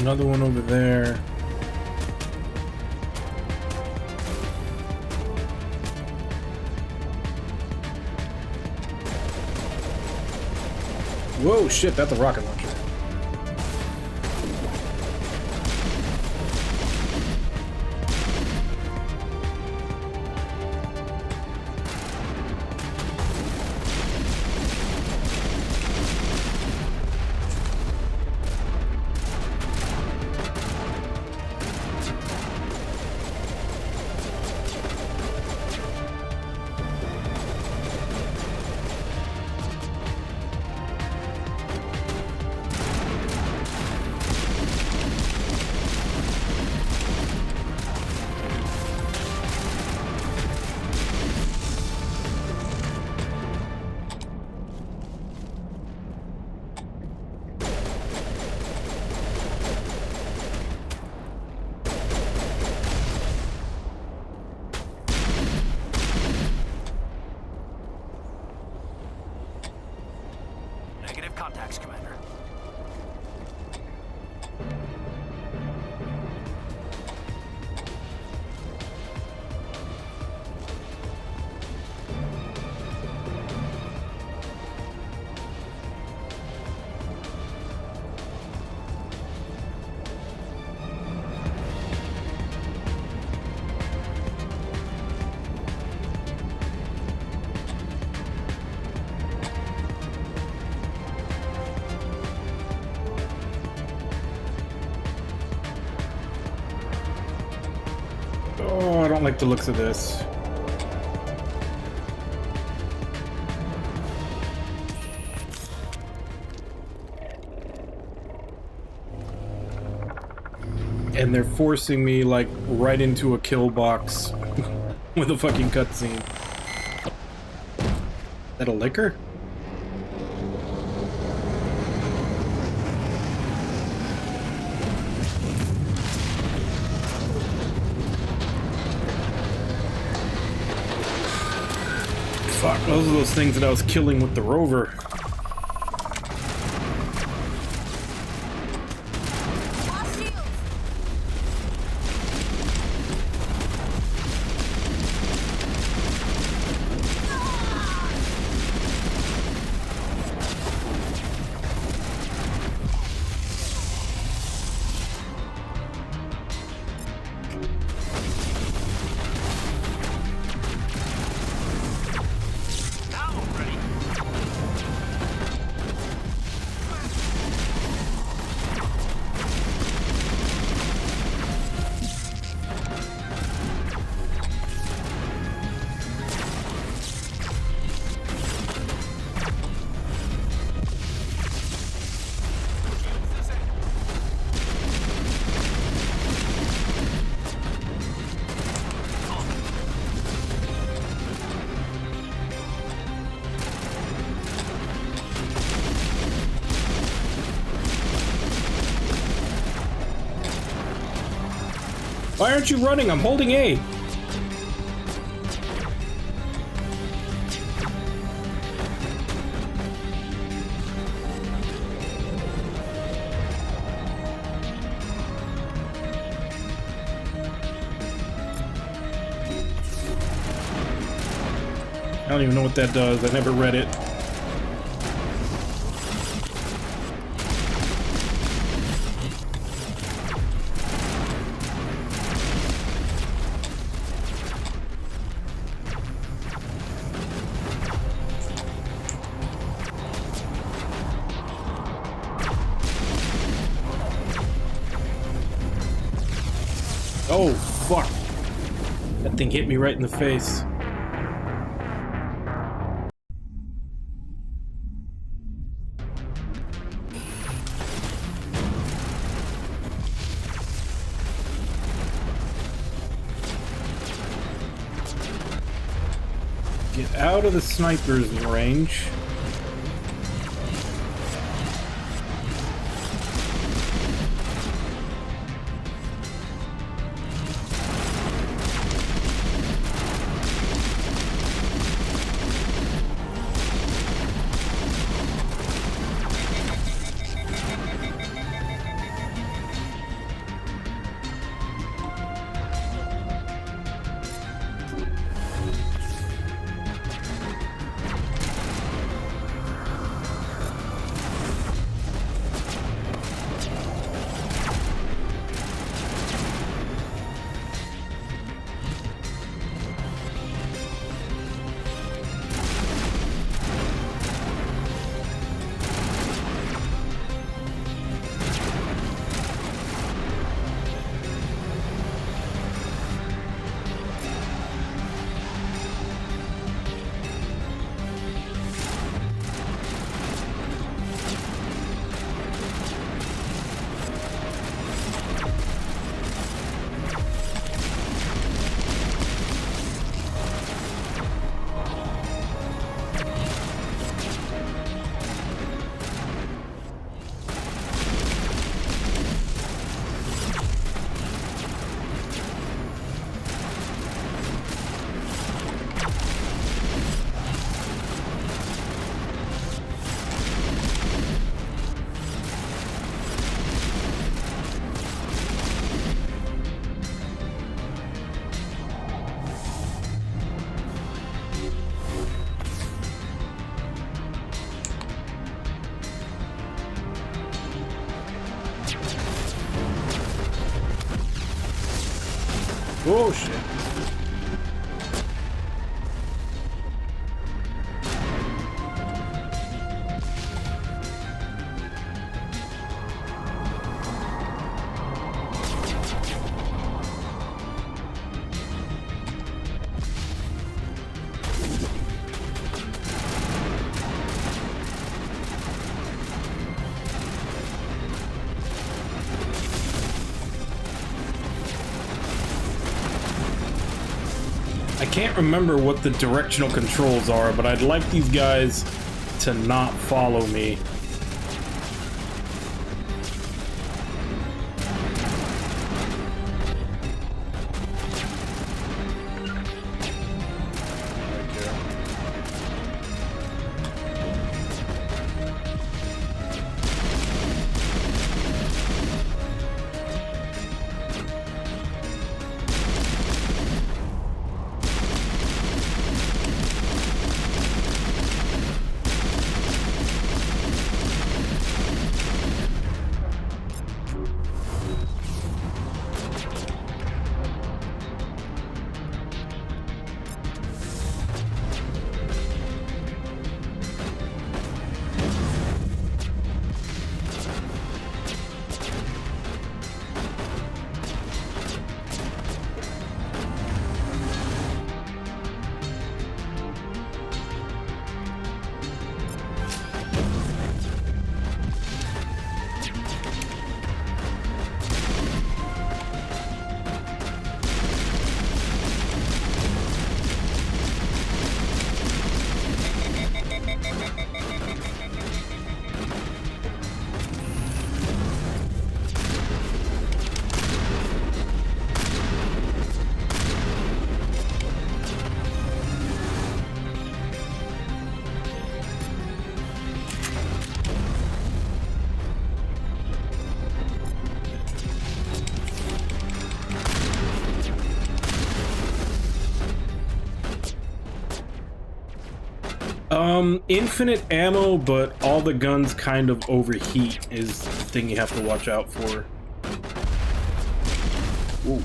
Another one over there. Whoa, shit, that's a rocket launcher. Contacts, Commander. Oh, I don't like the looks of this. And they're forcing me, like, right into a kill box with a fucking cutscene. Is that a liquor? Fuck, those are those things that I was killing with the rover. Why aren't you running? I'm holding A. I don't even know what that does. I never read it. Oh, fuck. That thing hit me right in the face. Get out of the sniper's range. Oh shit. I can't remember what the directional controls are, but I'd like these guys to not follow me. Infinite ammo, but all the guns kind of overheat is the thing you have to watch out for. Ooh.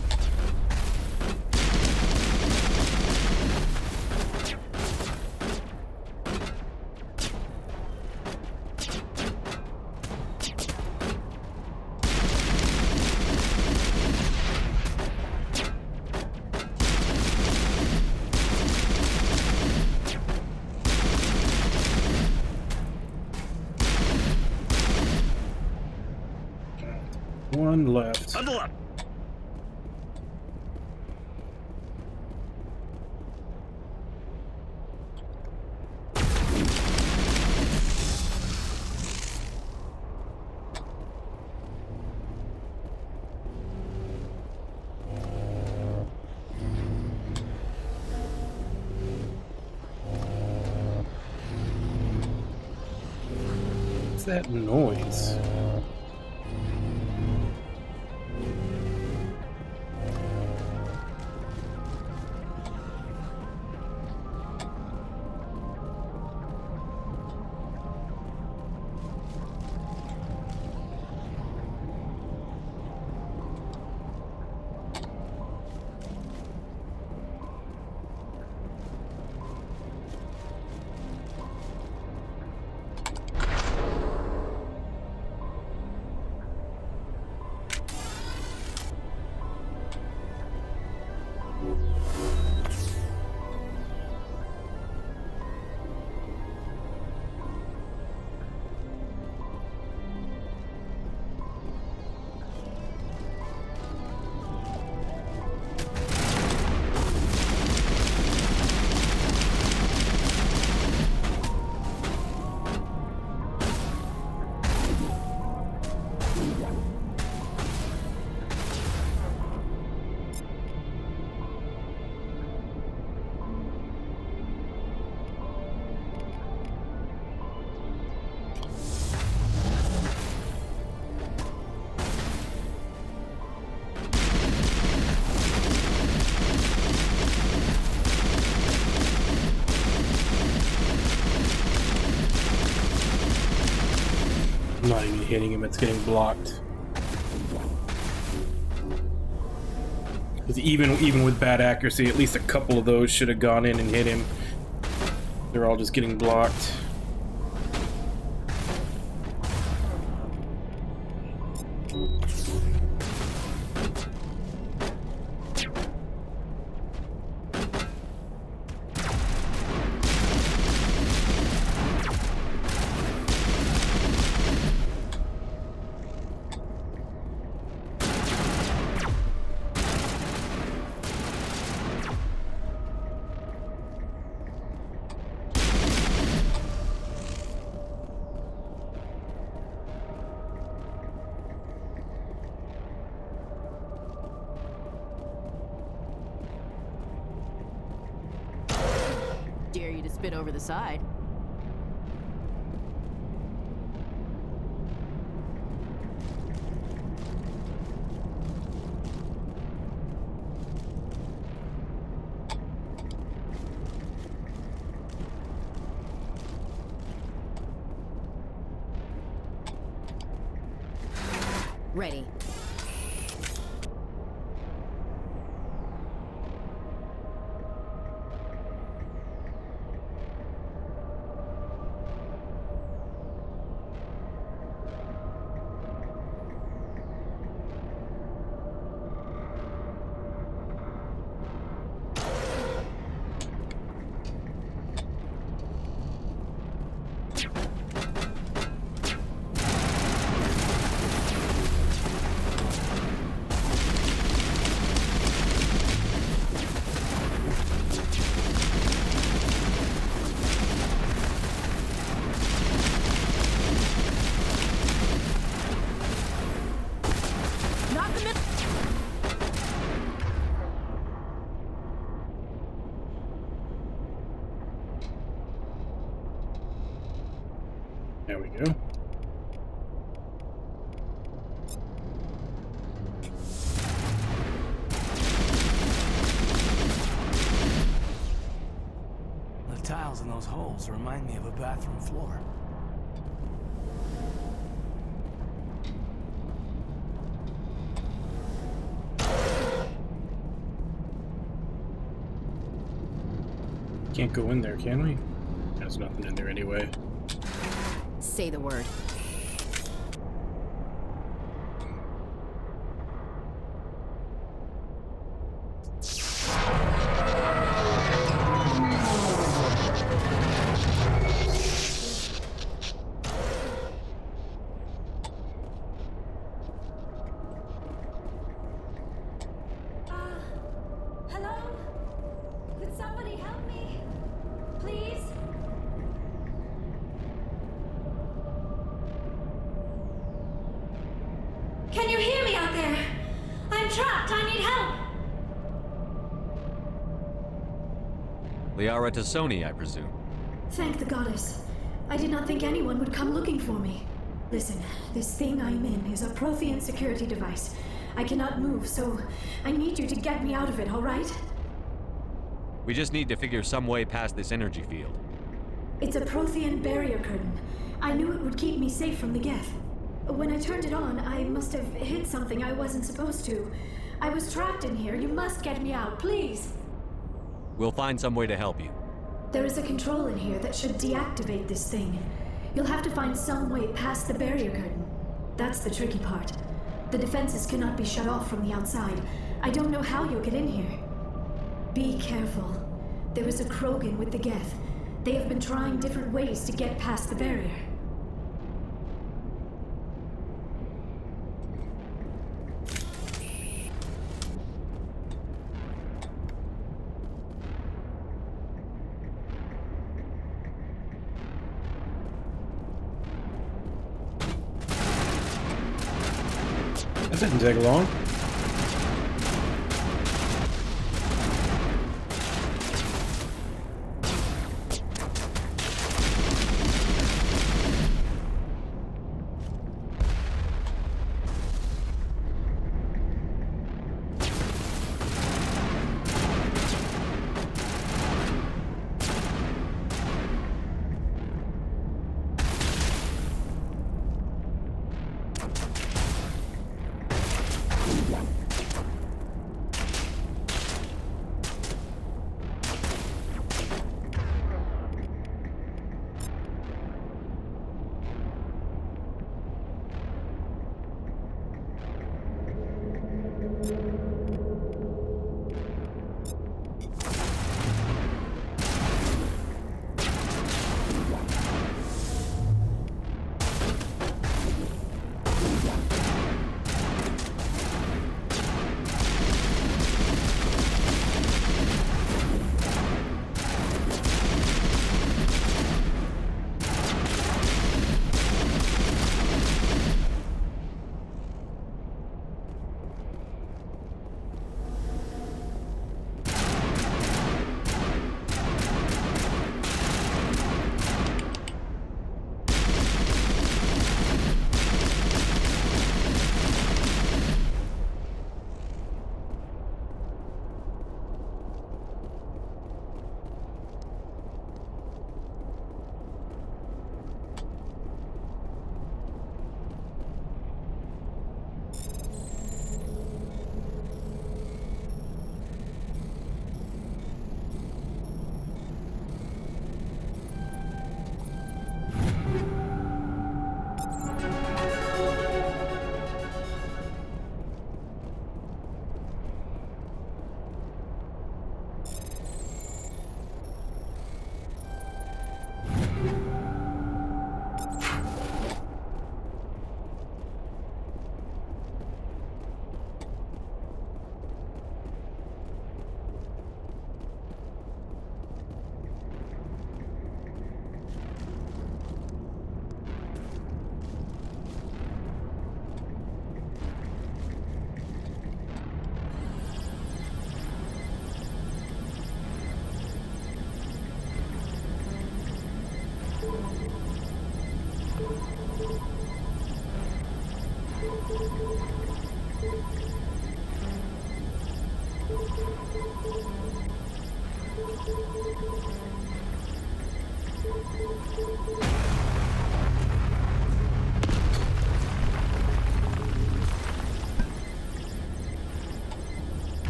One left. Bundle up. What's that noise? I'm not even hitting him, it's getting blocked. Because even with bad accuracy, at least a couple of those should have gone in and hit him. They're all just getting blocked. Dare you to spit over the side. Ready. There we go. The tiles in those holes remind me of a bathroom floor. Can't go in there, can we? There's nothing in there anyway. Say the word. Hello? Could somebody help me? Please? Can you hear me out there? I'm trapped. I need help. Liara Tassoni, I presume. Thank the goddess. I did not think anyone would come looking for me. Listen, this thing I'm in is a Prothean security device. I cannot move, so I need you to get me out of it, all right? We just need to figure some way past this energy field. It's a Prothean barrier curtain. I knew it would keep me safe from the Geth. When I turned it on, I must have hit something I wasn't supposed to. I was trapped in here. You must get me out, please. We'll find some way to help you. There is a control in here that should deactivate this thing. You'll have to find some way past the barrier curtain. That's the tricky part. The defenses cannot be shut off from the outside. I don't know how you'll get in here. Be careful. There is a Krogan with the Geth. They have been trying different ways to get past the barrier. That didn't take long.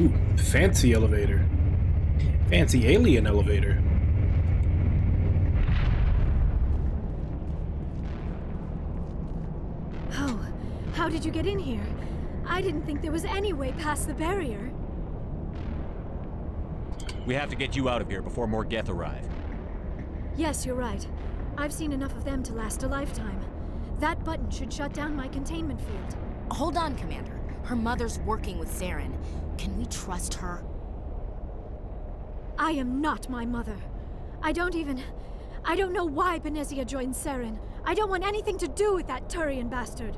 Ooh, fancy elevator. Fancy alien elevator. Oh, how did you get in here? I didn't think there was any way past the barrier. We have to get you out of here before more Geth arrive. Yes, you're right. I've seen enough of them to last a lifetime. That button should shut down my containment field. Hold on, Commander. Her mother's working with Saren. Can we trust her? I am not my mother. I don't know why Benezia joined Saren. I don't want anything to do with that Turian bastard.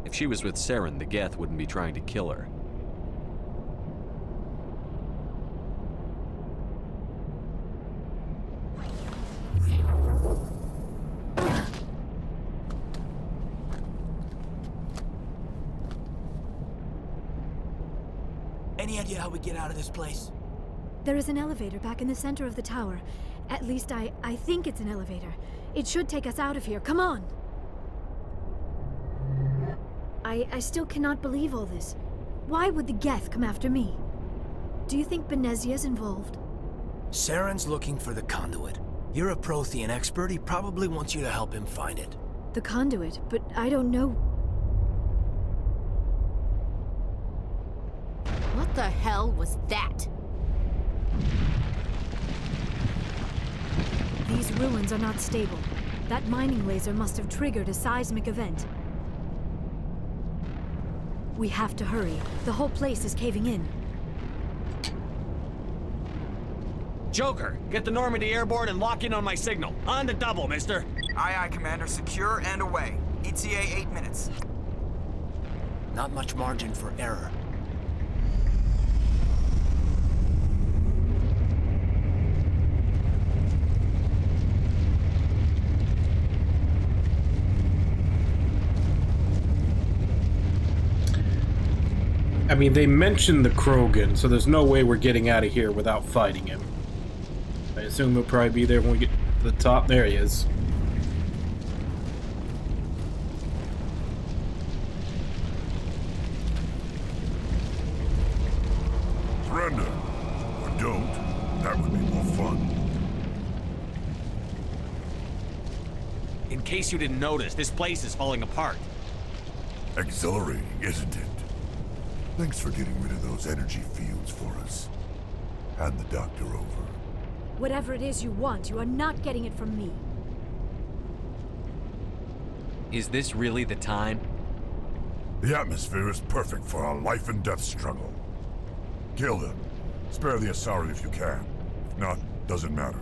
If she was with Saren, the Geth wouldn't be trying to kill her. Any idea how we get out of this place? There is an elevator back in the center of the tower. At least I think it's an elevator. It should take us out of here. Come on! I still cannot believe all this. Why would the Geth come after me? Do you think Benezia's involved? Saren's looking for the conduit. You're a Prothean expert. He probably wants you to help him find it. The conduit, but I don't know. What the hell was that? These ruins are not stable. That mining laser must have triggered a seismic event. We have to hurry. The whole place is caving in. Joker, get the Normandy airborne and lock in on my signal. On the double, mister. Aye, aye, Commander. Secure and away. ETA 8 minutes. Not much margin for error. I mean, they mentioned the Krogan, so there's no way we're getting out of here without fighting him. I assume he'll probably be there when we get to the top. There he is. Surrender. Or don't. That would be more fun. In case you didn't notice, this place is falling apart. Exhilarating, isn't it? Thanks for getting rid of those energy fields for us. Hand the doctor over. Whatever it is you want, you are not getting it from me. Is this really the time? The atmosphere is perfect for a life and death struggle. Kill them. Spare the Asari if you can. If not, doesn't matter.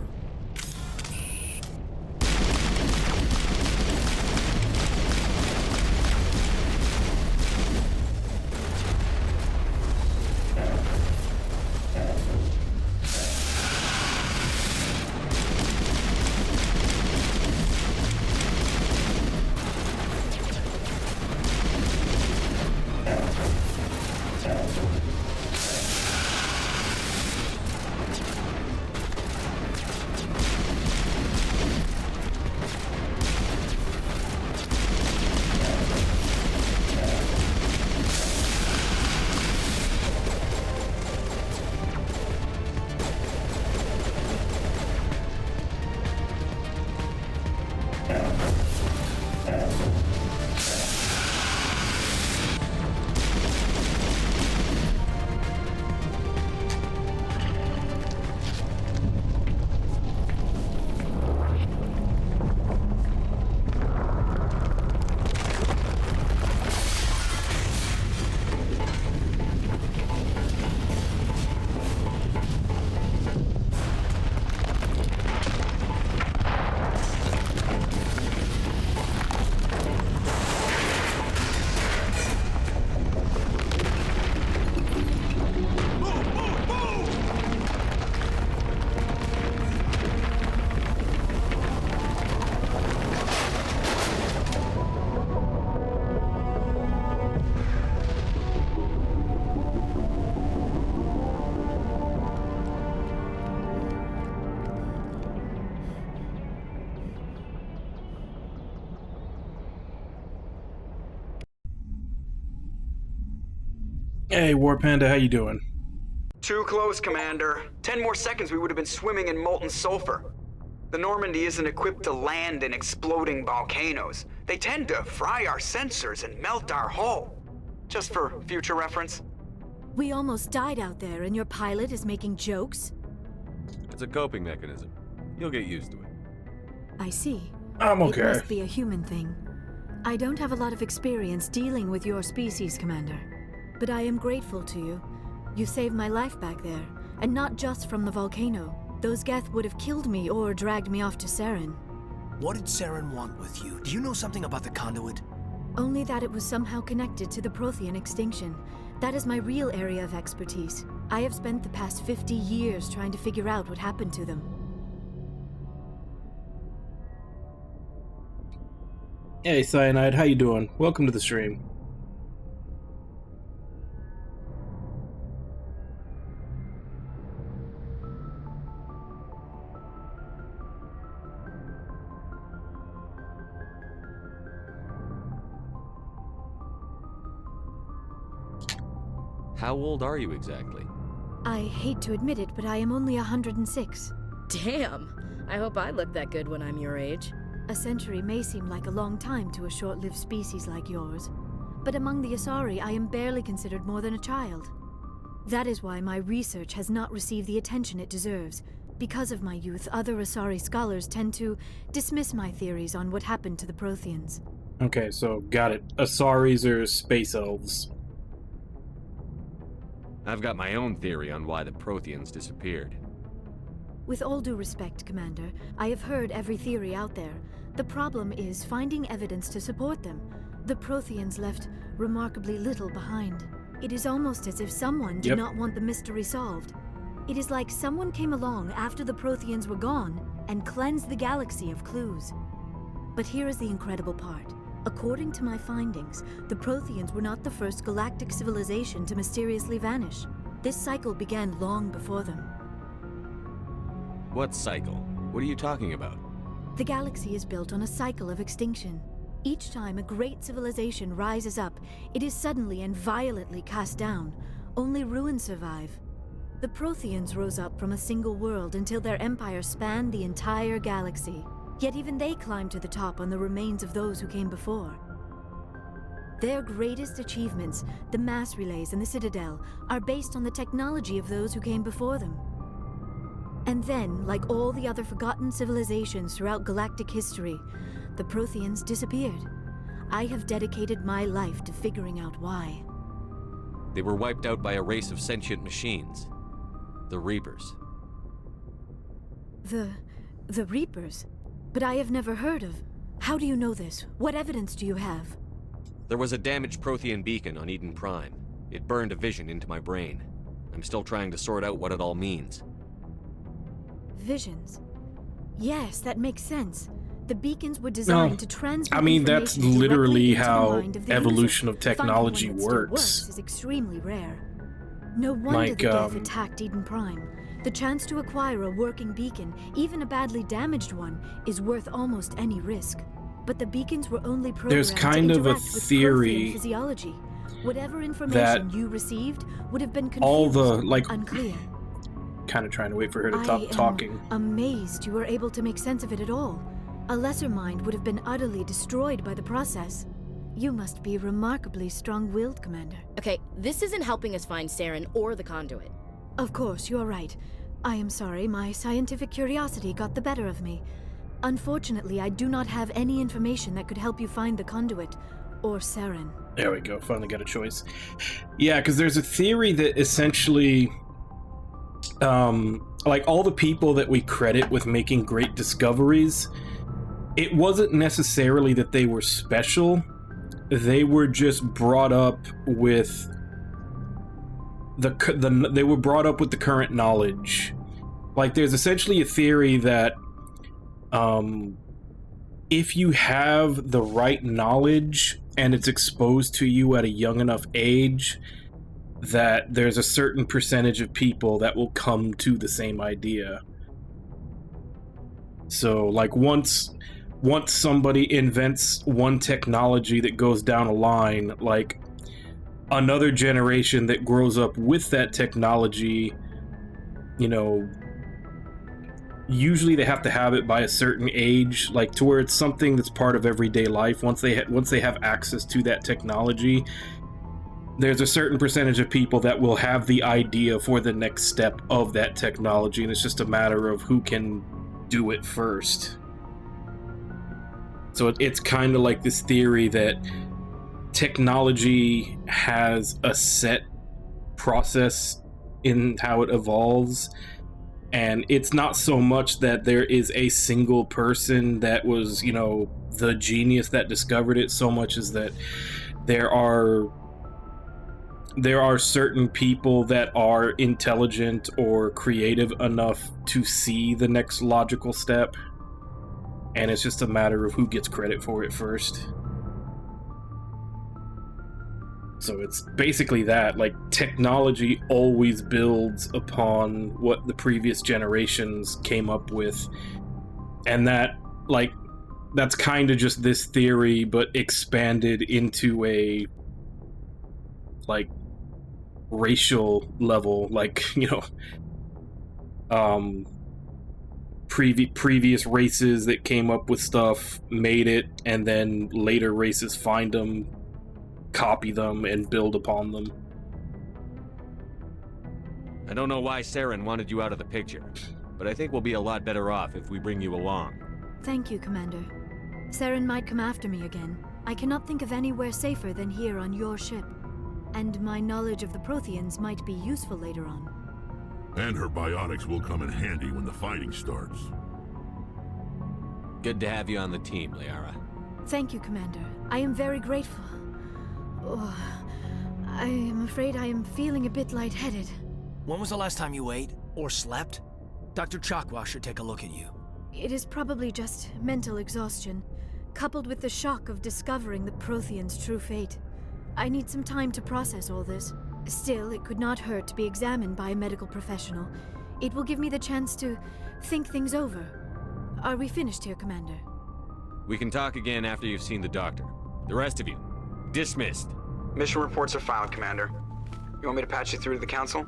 Hey, War Panda, how you doing? Too close, Commander. 10 more seconds we would have been swimming in molten sulfur. The Normandy isn't equipped to land in exploding volcanoes. They tend to fry our sensors and melt our hull. Just for future reference. We almost died out there, and your pilot is making jokes? It's a coping mechanism. You'll get used to it. I see. I'm okay. It must be a human thing. I don't have a lot of experience dealing with your species, Commander. But I am grateful to you. You saved my life back there, and not just from the volcano. Those Geth would have killed me or dragged me off to Saren. What did Saren want with you? Do you know something about the conduit? Only that it was somehow connected to the Prothean extinction. That is my real area of expertise. I have spent the past 50 years trying to figure out what happened to them. Hey, Cyanide, how you doing? Welcome to the stream. How old are you exactly? I hate to admit it, but I am only 106. Damn! I hope I look that good when I'm your age. A century may seem like a long time to a short-lived species like yours, but among the Asari, I am barely considered more than a child. That is why my research has not received the attention it deserves. Because of my youth, other Asari scholars tend to dismiss my theories on what happened to the Protheans. Okay, so got it. Asaris are space elves. I've got my own theory on why the Protheans disappeared. With all due respect, Commander, I have heard every theory out there. The problem is finding evidence to support them. The Protheans left remarkably little behind. It is almost as if someone did not want the mystery solved. It is like someone came along after the Protheans were gone and cleansed the galaxy of clues. But here is the incredible part. According to my findings, the Protheans were not the first galactic civilization to mysteriously vanish. This cycle began long before them. What cycle? What are you talking about? The galaxy is built on a cycle of extinction. Each time a great civilization rises up, it is suddenly and violently cast down. Only ruins survive. The Protheans rose up from a single world until their empire spanned the entire galaxy. Yet even they climbed to the top on the remains of those who came before. Their greatest achievements, the mass relays and the Citadel, are based on the technology of those who came before them. And then, like all the other forgotten civilizations throughout galactic history, the Protheans disappeared. I have dedicated my life to figuring out why. They were wiped out by a race of sentient machines. The Reapers. The Reapers? But I have never heard of. How do you know this? What evidence do you have? There was a damaged Prothean beacon on Eden Prime. It burned a vision into my brain. I'm still trying to sort out what it all means. Visions. Yes, that makes sense. The beacons were designed to transmit I mean, that's information literally directly into the how mind of the evolution user. of technology Finding one that still works. Is extremely rare. No wonder Like, the Geth attacked Eden Prime. The chance to acquire a working beacon, even a badly damaged one, is worth almost any risk. But the beacons were only programmed There's kind to of a interact with theory Prothean physiology. Whatever that information you received would have been confused, all the, like, unclear. Kind of trying to wait for her to I stop am talking. amazed you were able to make sense of it at all. A lesser mind would have been utterly destroyed by the process. You must be remarkably strong-willed, Commander. Okay, this isn't helping us find Saren or the conduit. Of course, you are right. I am sorry, my scientific curiosity got the better of me. Unfortunately, I do not have any information that could help you find the conduit, or Saren. There we go, finally got a choice. Yeah, because there's a theory that essentially, like all the people that we credit with making great discoveries, it wasn't necessarily that they were special, they were just brought up with they were brought up with the current knowledge. Like, there's essentially a theory that if you have the right knowledge and it's exposed to you at a young enough age, that there's a certain percentage of people that will come to the same idea. So, like, once somebody invents one technology that goes down a line, like, another generation that grows up with that technology, you know, usually they have to have it by a certain age, like to where it's something that's part of everyday life. Once they have access to that technology, there's a certain percentage of people that will have the idea for the next step of that technology, and it's just a matter of who can do it first. So it's kind of like this theory that technology has a set process in how it evolves, And it's not so much that there is a single person that was, you know, the genius that discovered it, so much as that there are certain people that are intelligent or creative enough to see the next logical step, and it's just a matter of who gets credit for it first. So it's basically that, like, technology always builds upon what the previous generations came up with, and that, like, that's kind of just this theory, but expanded into a, like, racial level, like, you know, previous races that came up with stuff made it, and then later races find them, copy them, and build upon them. I don't know why Saren wanted you out of the picture, but I think we'll be a lot better off if we bring you along. Thank you, Commander. Saren might come after me again. I cannot think of anywhere safer than here on your ship. And my knowledge of the Protheans might be useful later on. And her biotics will come in handy when the fighting starts. Good to have you on the team, Liara. Thank you, Commander. I am very grateful. Oh, I am afraid I am feeling a bit lightheaded. When was the last time you ate or slept? Dr. Chakwa should take a look at you. It is probably just mental exhaustion, coupled with the shock of discovering the Protheans' true fate. I need some time to process all this. Still, it could not hurt to be examined by a medical professional. It will give me the chance to think things over. Are we finished here, Commander? We can talk again after you've seen the doctor. The rest of you, dismissed. Mission reports are filed, Commander. You want me to patch you through to the Council?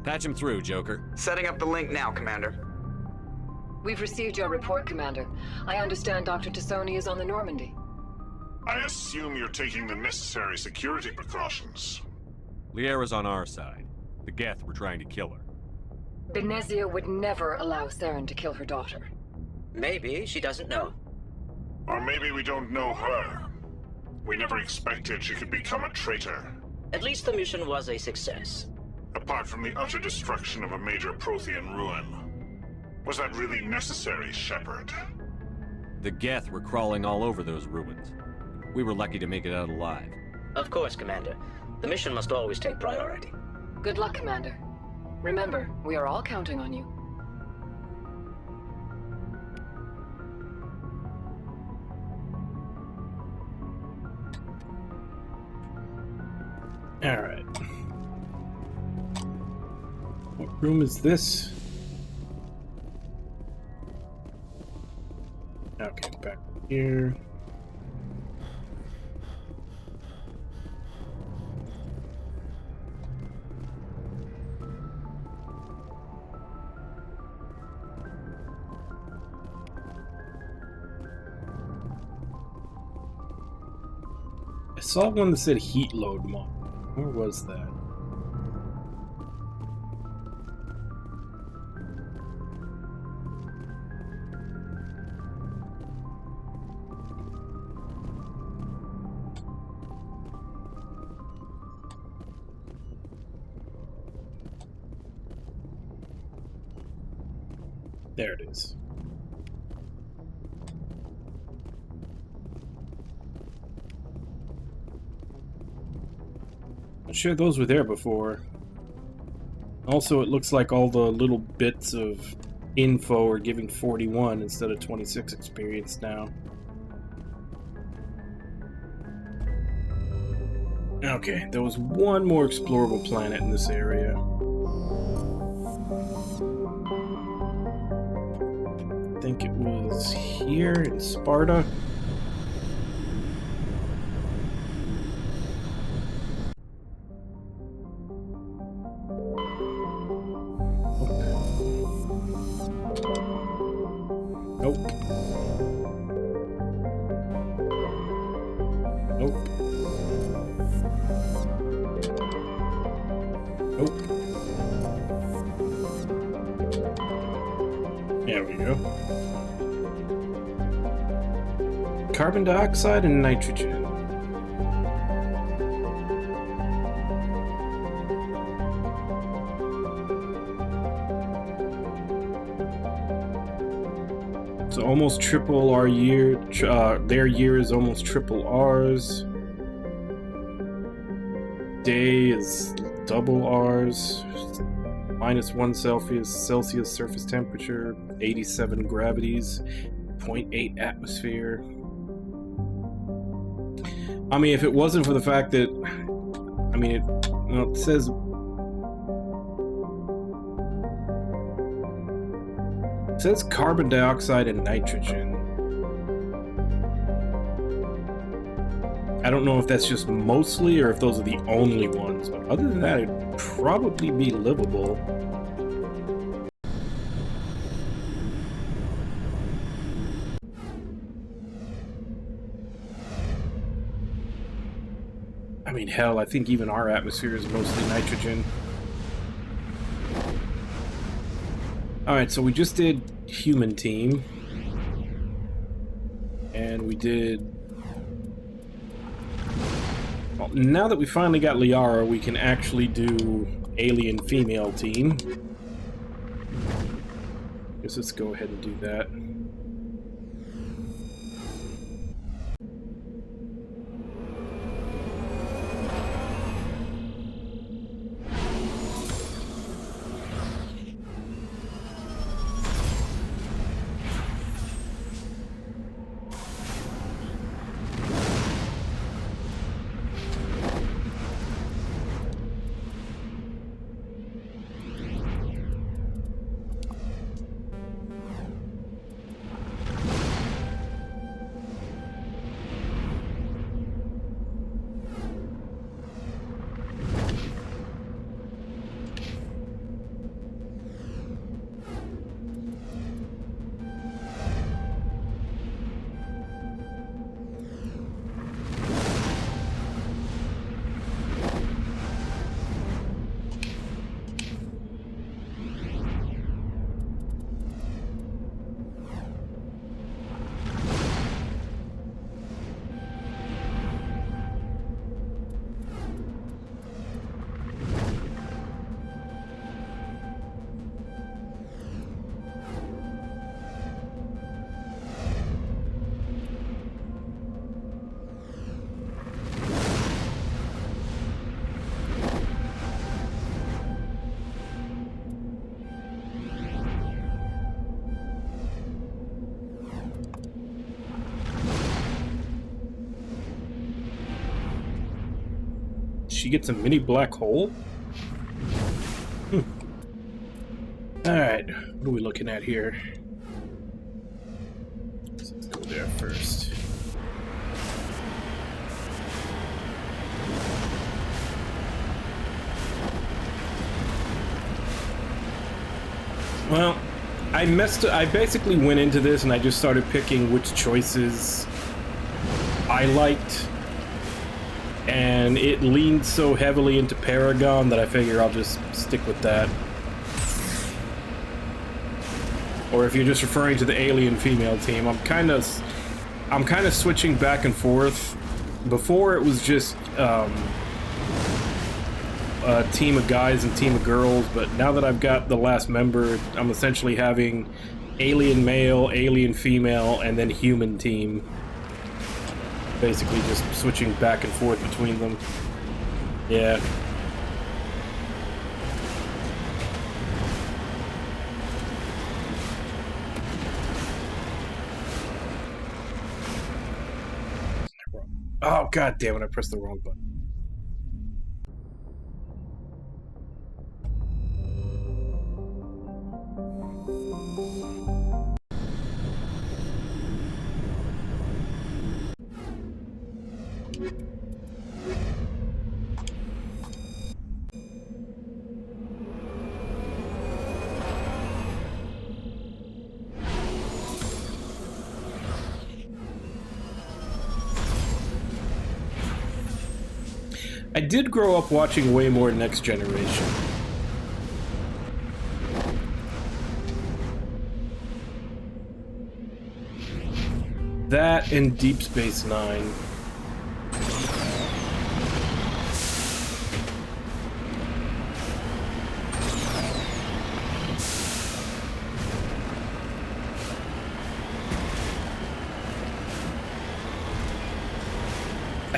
Patch him through, Joker. Setting up the link now, Commander. We've received your report, Commander. I understand Dr. Tassoni is on the Normandy. I assume you're taking the necessary security precautions. Liara's on our side. The Geth were trying to kill her. Benezia would never allow Saren to kill her daughter. Maybe she doesn't know. Or maybe we don't know her. We never expected she could become a traitor. At least the mission was a success. Apart from the utter destruction of a major Prothean ruin. Was that really necessary, Shepard? The Geth were crawling all over those ruins. We were lucky to make it out alive. Of course, Commander. The mission must always take priority. Good luck, Commander. Remember, we are all counting on you. Alright. What room is this? Okay, back here. I saw one that said heat load mod. Where was that? There it is. I'm sure those were there before. Also, it looks like all the little bits of info are giving 41 instead of 26 experience now. Okay, there was one more explorable planet in this area. I think it was here in Sparta. Nope. Nope. Nope. There we go. Carbon dioxide and nitrogen. So almost triple our year. Their year is almost triple ours. Day is double ours. -1 Celsius surface temperature, 87 gravities, 0.8 atmosphere. I mean, if it wasn't for the fact that, I mean, it says carbon dioxide and nitrogen. I don't know if that's just mostly or if those are the only ones, but other than that, it'd probably be livable. I mean, hell, I think even our atmosphere is mostly nitrogen. Alright, so we just did human team. And we did... Well, now that we finally got Liara, we can actually do alien female team. Guess let's go ahead and do that. She gets a mini black hole? Alright, what are we looking at here? Let's go there first. Well, I basically went into this and I just started picking which choices I liked. And it leaned so heavily into Paragon that I figure I'll just stick with that. Or if you're just referring to the alien female team, I'm kind of switching back and forth. Before it was just a team of guys and team of girls, but now that I've got the last member, I'm essentially having alien male, alien female, and then human team. Basically just switching back and forth between them. Yeah. Oh, god damn it, I pressed the wrong button. I did grow up watching way more Next Generation. That and Deep Space Nine.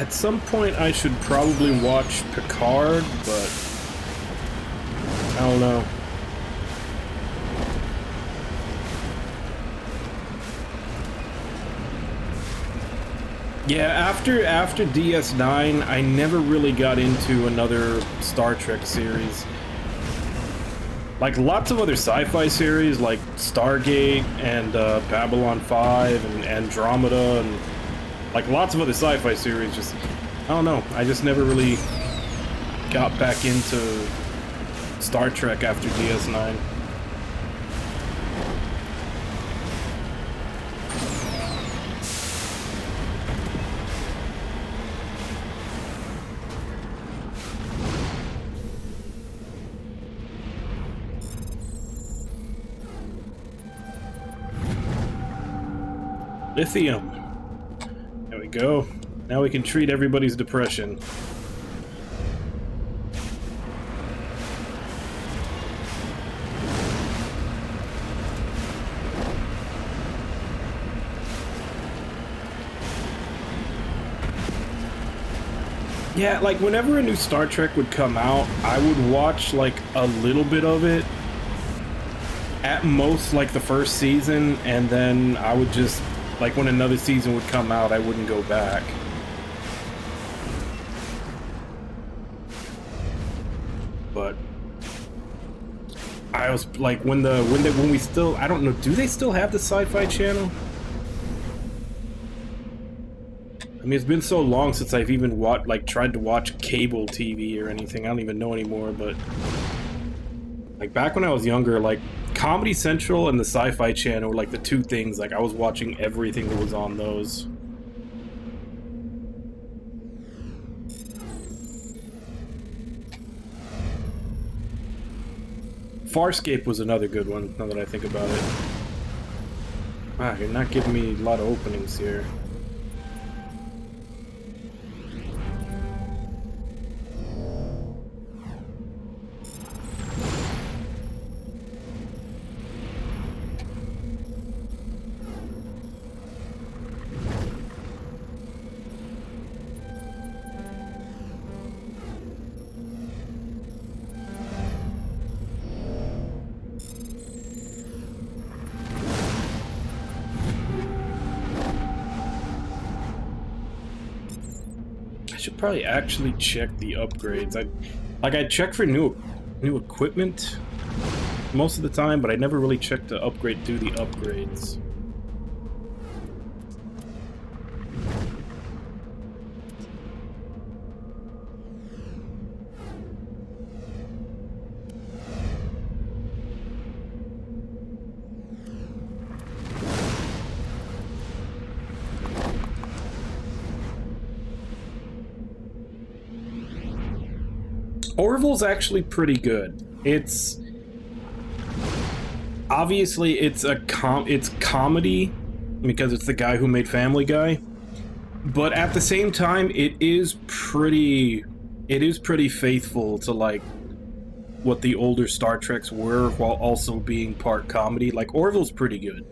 At some point, I should probably watch Picard, but I don't know. Yeah, after DS9, I never really got into another Star Trek series. Like, lots of other sci-fi series, like Stargate and Babylon 5 and Andromeda, and like lots of other sci-fi series, just, I don't know, I just never really got back into Star Trek after DS9. Lithium. There we go. Now we can treat everybody's depression. Yeah, like whenever a new Star Trek would come out, I would watch like a little bit of it. At most like the first season, and then I would just, like when another season would come out, I wouldn't go back. But I was like, when we still, I don't know, do they still have the Sci-Fi Channel? I mean, it's been so long since I've even tried to watch cable TV or anything. I don't even know anymore, but like back when I was younger, like Comedy Central and the Sci-Fi Channel were like the two things, like I was watching everything that was on those. Farscape was another good one, now that I think about it. Wow, you're not giving me a lot of openings here. Probably actually check the upgrades. I check for new equipment most of the time, but I never really check to do the upgrades. Orville's actually pretty good. It's obviously it's comedy because it's the guy who made Family Guy, but at the same time it is pretty faithful to like what the older Star Treks were, while also being part comedy. Like Orville's pretty good.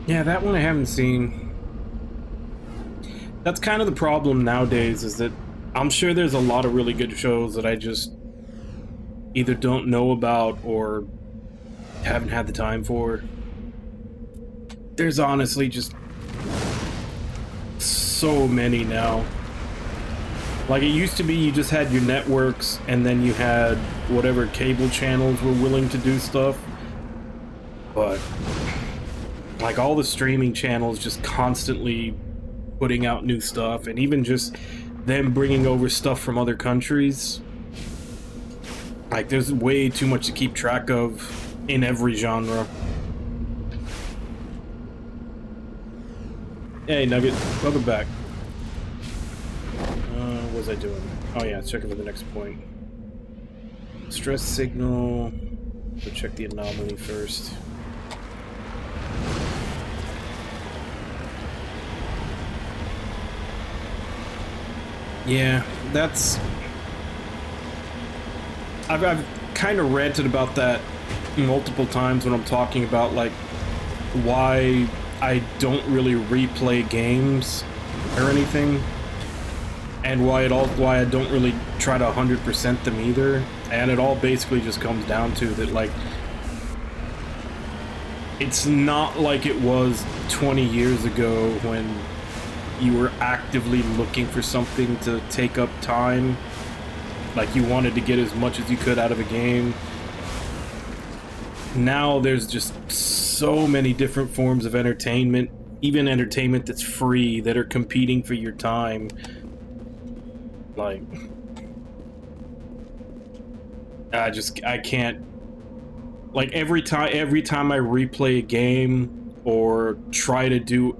Yeah, that one I haven't seen. That's kind of the problem nowadays, is that I'm sure there's a lot of really good shows that I just either don't know about or haven't had the time for. There's honestly just so many now. Like, it used to be you just had your networks and then you had whatever cable channels were willing to do stuff. But like, all the streaming channels just constantly putting out new stuff, and even just them bringing over stuff from other countries. Like, there's way too much to keep track of in every genre. Hey, Nugget, welcome back. What was I doing? Oh yeah, checking for the next point. Stress signal. We'll check the anomaly first. Yeah, that's... I've kind of ranted about that multiple times when I'm talking about, like, why I don't really replay games or anything, and why I don't really try to 100% them either. And it all basically just comes down to that, like, it's not like it was 20 years ago when you were actively looking for something to take up time. Like, you wanted to get as much as you could out of a game. Now there's just so many different forms of entertainment, even entertainment that's free, that are competing for your time. Like, I can't. Like, every time I replay a game or try to do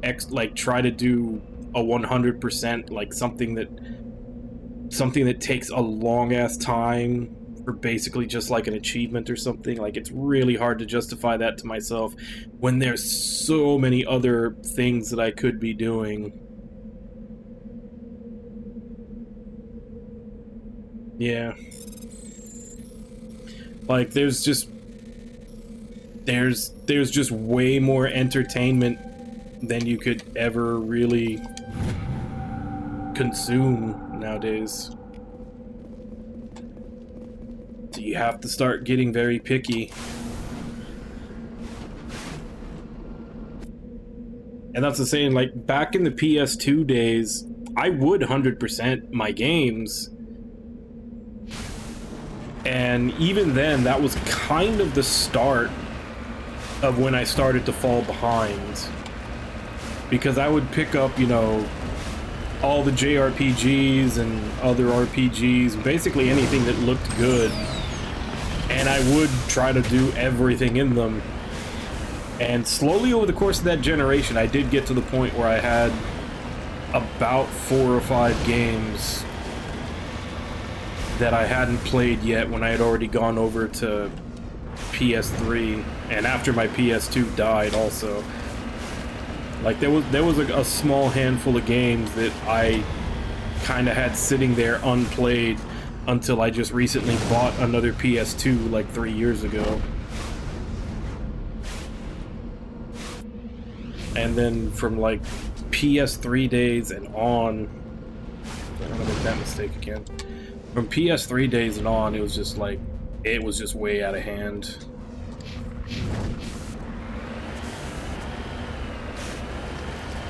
a 100%, like something that takes a long ass time for basically just like an achievement or something, like, it's really hard to justify that to myself when there's so many other things that I could be doing. Yeah. Like, there's just way more entertainment than you could ever really consume nowadays. So you have to start getting very picky. And that's the saying, like, back in the PS2 days, I would 100% my games. And even then, that was kind of the start of when I started to fall behind. Because I would pick up, you know, all the JRPGs and other RPGs, basically anything that looked good, and I would try to do everything in them. And slowly over the course of that generation, I did get to the point where I had about 4 or 5 games that I hadn't played yet when I had already gone over to PS3, and after my PS2 died also. Like, there was a small handful of games that I kind of had sitting there unplayed until I just recently bought another PS2 like 3 years ago. And then from like PS3 days and on, I don't want to make that mistake again. From PS3 days and on, it was just like, it was just way out of hand.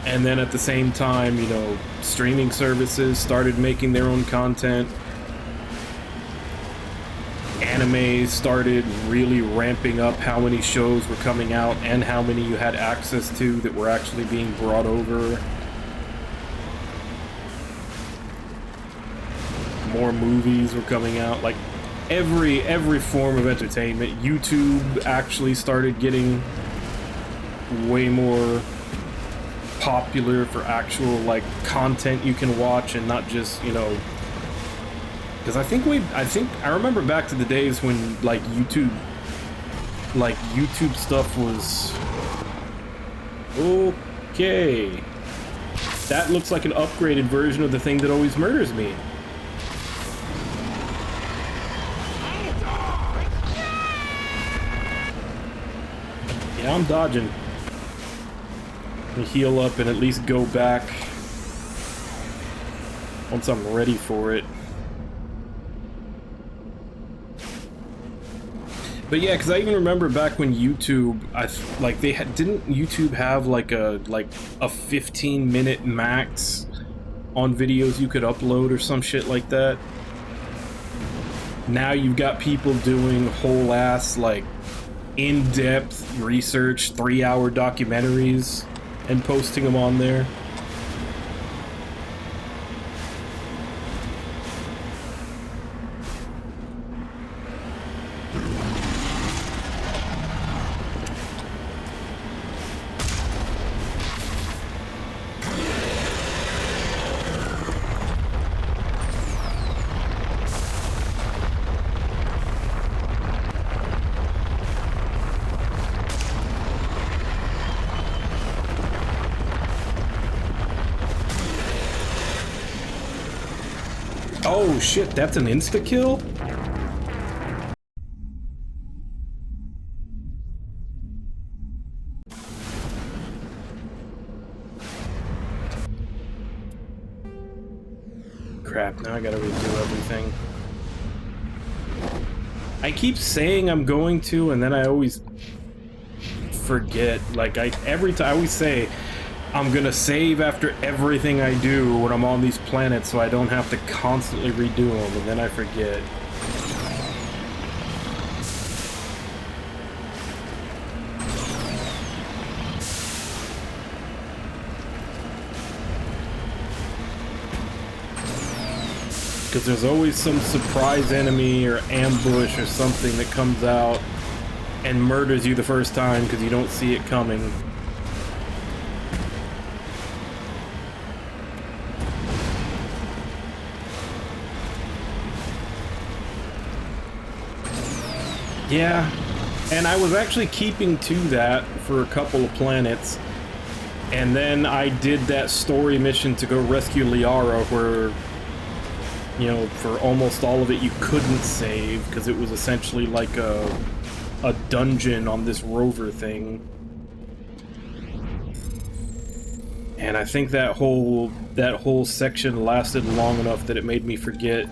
And then at the same time, you know, streaming services started making their own content. Anime started really ramping up how many shows were coming out and how many you had access to that were actually being brought over. More movies were coming out. Like, every form of entertainment. YouTube actually started getting way more popular for actual, like, content you can watch, and not just, you know, Because I think I remember back to the days when like YouTube stuff was okay. That looks like an upgraded version of the thing that always murders me. Yeah, I'm dodging. Let me heal up and at least go back once I'm ready for it. But yeah, because I even remember back when YouTube, didn't YouTube have like a 15-minute max on videos you could upload or some shit like that? Now you've got people doing whole ass like in-depth research, 3-hour documentaries and posting them on there. Oh shit, that's an insta-kill? Crap, now I gotta redo everything. I keep saying I'm going to, and then I always forget. Like, every time I always say I'm gonna save after everything I do when I'm on these planets so I don't have to constantly redo them, and then I forget. Because there's always some surprise enemy or ambush or something that comes out and murders you the first time because you don't see it coming. Yeah, and I was actually keeping to that for a couple of planets, and then I did that story mission to go rescue Liara where, you know, for almost all of it you couldn't save because it was essentially like a dungeon on this rover thing. And I think that whole section lasted long enough that it made me forget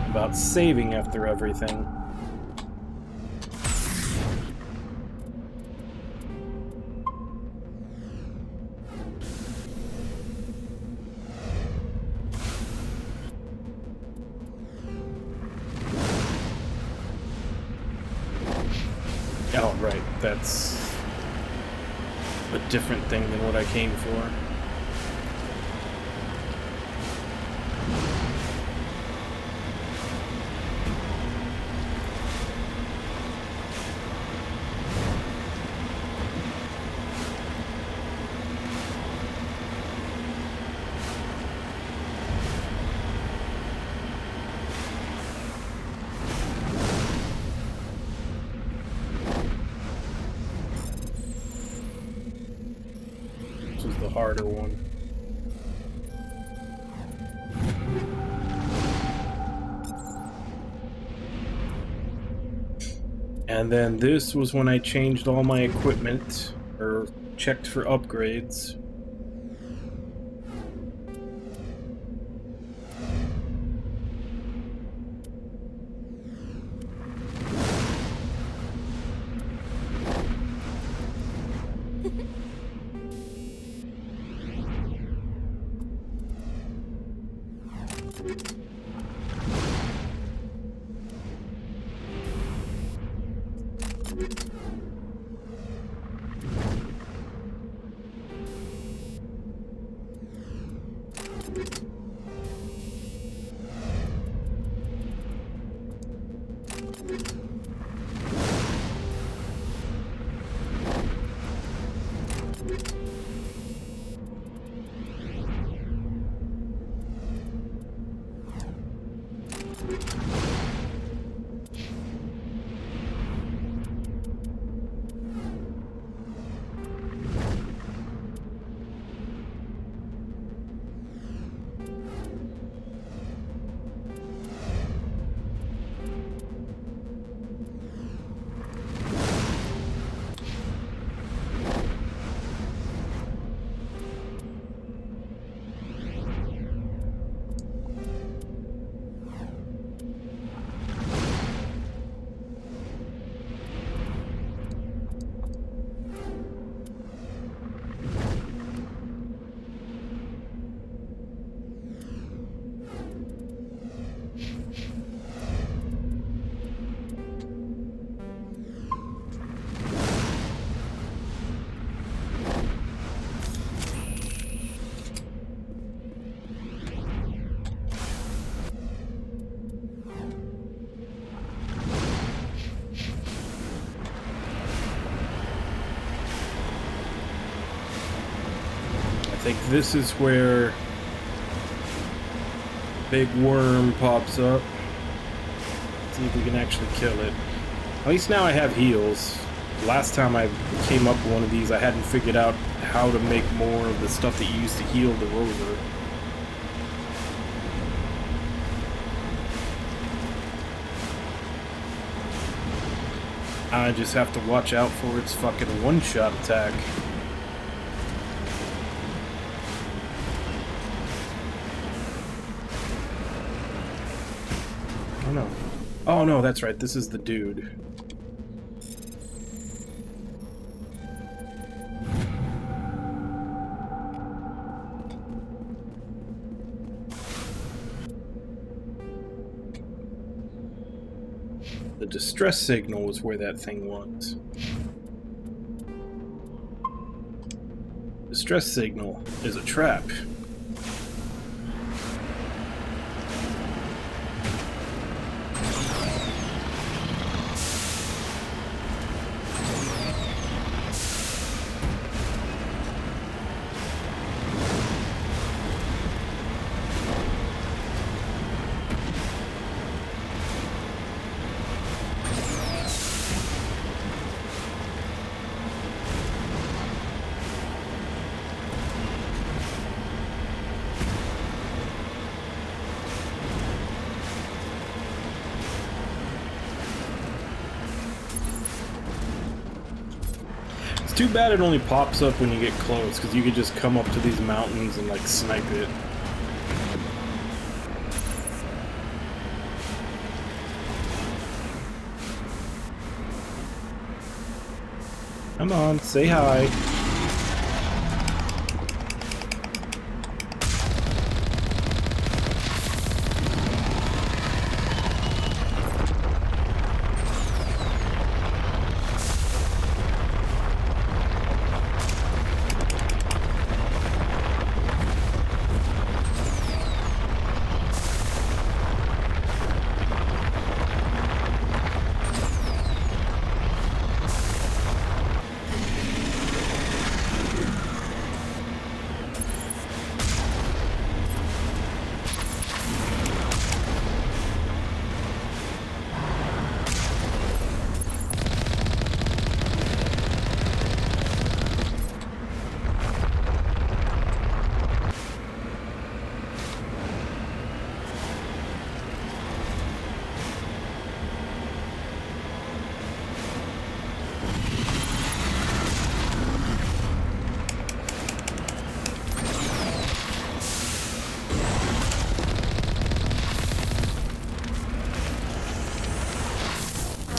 about saving after everything. Oh, right, that's a different thing than what I came for. Harder one. And then this was when I changed all my equipment, or checked for upgrades. I think this is where big worm pops up. Let's see if we can actually kill it. At least now I have heals. Last time I came up with one of these, I hadn't figured out how to make more of the stuff that you used to heal the rover. I just have to watch out for its fucking one-shot attack. Oh no. Oh no, that's right, this is the dude. The distress signal was where that thing was. Distress signal is a trap. Too bad it only pops up when you get close, because you could just come up to these mountains and like snipe it. Come on, say hi.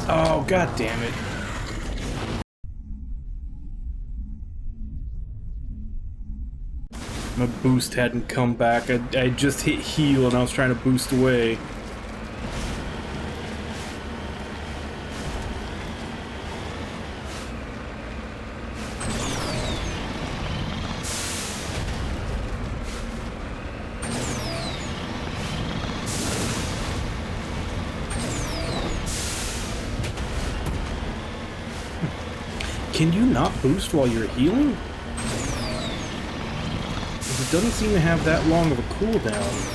Oh, god damn it. My boost hadn't come back. I just hit heal and I was trying to boost away. Can you not boost while you're healing? It doesn't seem to have that long of a cooldown.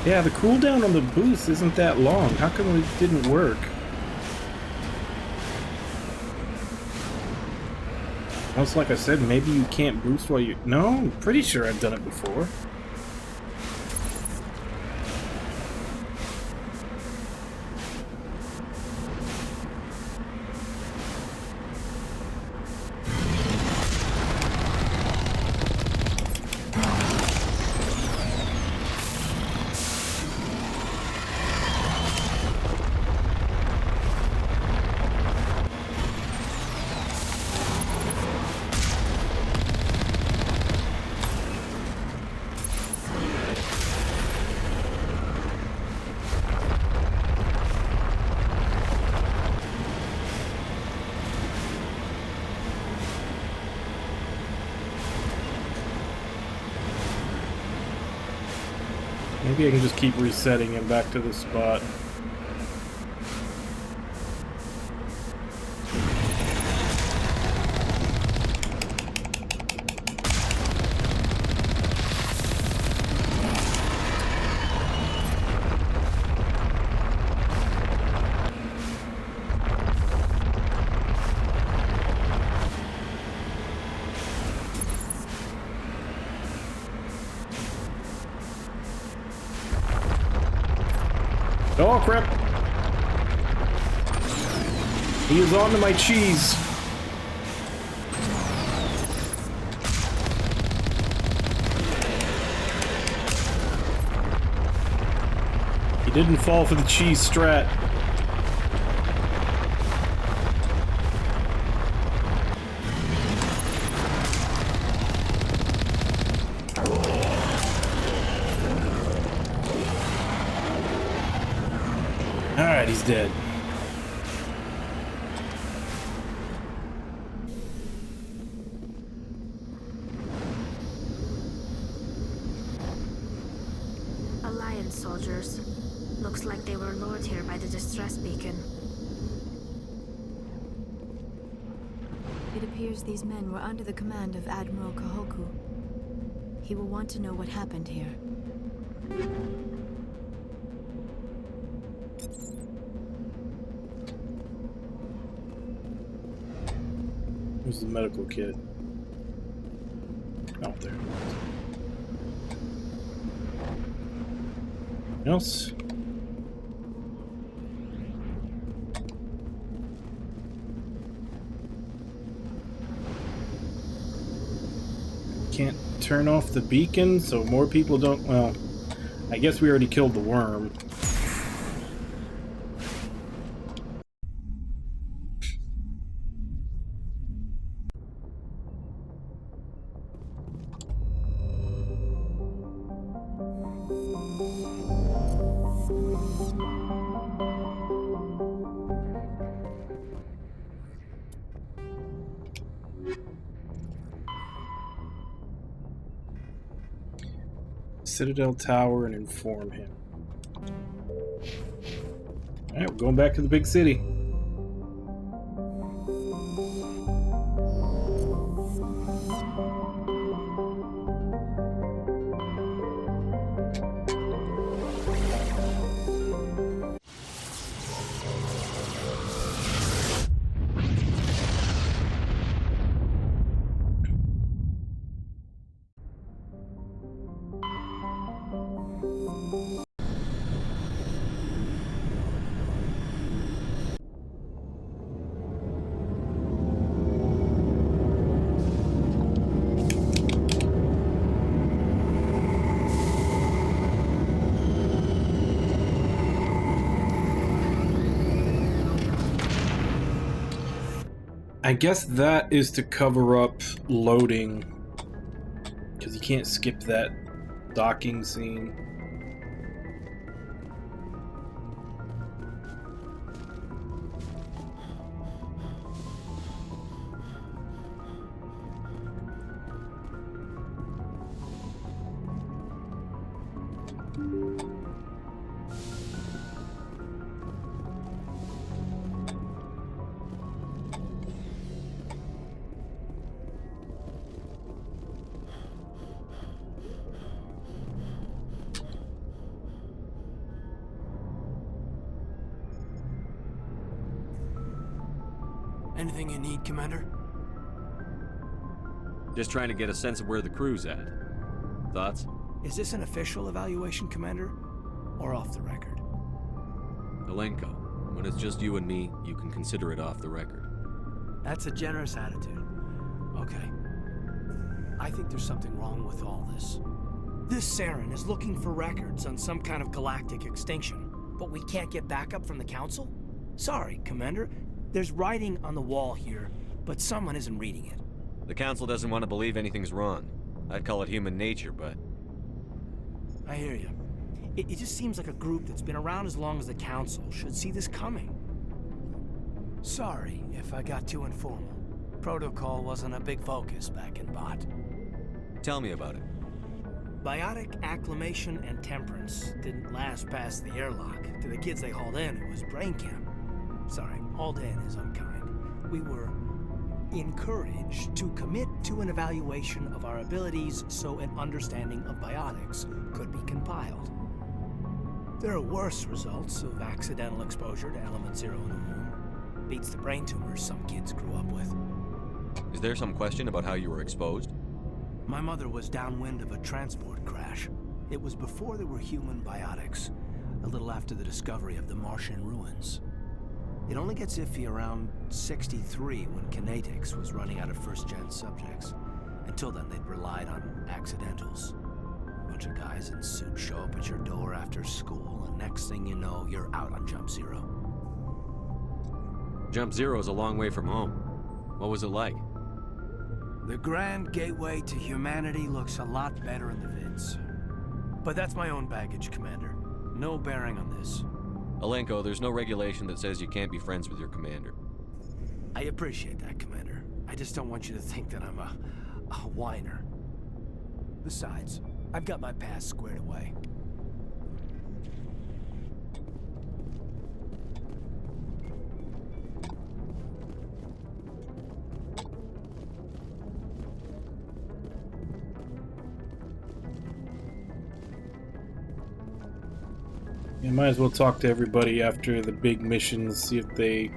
Yeah, the cooldown on the boost isn't that long. How come it didn't work? Almost like I said, maybe you can't boost while you... No, I'm pretty sure I've done it before. Maybe I can just keep resetting him back to the spot. Oh crap! He is onto my cheese. He didn't fall for the cheese strat. Alright, he's dead. Alliance soldiers. Looks like they were lured here by the distress beacon. It appears these men were under the command of Admiral Kahoku. He will want to know what happened here. Who's the medical kit? Out there. Else? Can't turn off the beacon, so more people don't. Well, I guess we already killed the worm. Citadel Tower and inform him. Alright, we're going back to the big city. I guess that is to cover up loading, because you can't skip that docking scene. Anything you need, Commander? Just trying to get a sense of where the crew's at. Thoughts? Is this an official evaluation, Commander? Or off the record? Alenko, when it's just you and me, you can consider it off the record. That's a generous attitude. Okay. I think there's something wrong with all this. This Saren is looking for records on some kind of galactic extinction, but we can't get backup from the Council? Sorry, Commander. There's writing on the wall here, but someone isn't reading it. The Council doesn't want to believe anything's wrong. I'd call it human nature, but... I hear you. It just seems like a group that's been around as long as the Council should see this coming. Sorry if I got too informal. Protocol wasn't a big focus back in Bot. Tell me about it. Biotic acclimation and temperance didn't last past the airlock. To the kids they hauled in, it was brain camp. Sorry, hauled in is unkind. We were encouraged to commit to an evaluation of our abilities so an understanding of biotics could be compiled. There are worse results of accidental exposure to Element Zero in the womb. Beats the brain tumors some kids grew up with. Is there some question about how you were exposed? My mother was downwind of a transport crash. It was before there were human biotics, a little after the discovery of the Martian ruins. It only gets iffy around 63 when Kinetics was running out of first-gen subjects. Until then, they'd relied on accidentals. A bunch of guys in suits show up at your door after school, and next thing you know, you're out on Jump Zero. Jump Zero is a long way from home. What was it like? The grand gateway to humanity looks a lot better in the vids. But that's my own baggage, Commander. No bearing on this. Alenko, there's no regulation that says you can't be friends with your commander. I appreciate that, Commander. I just don't want you to think that I'm a whiner. Besides, I've got my past squared away. You might as well talk to everybody after the big missions, see if they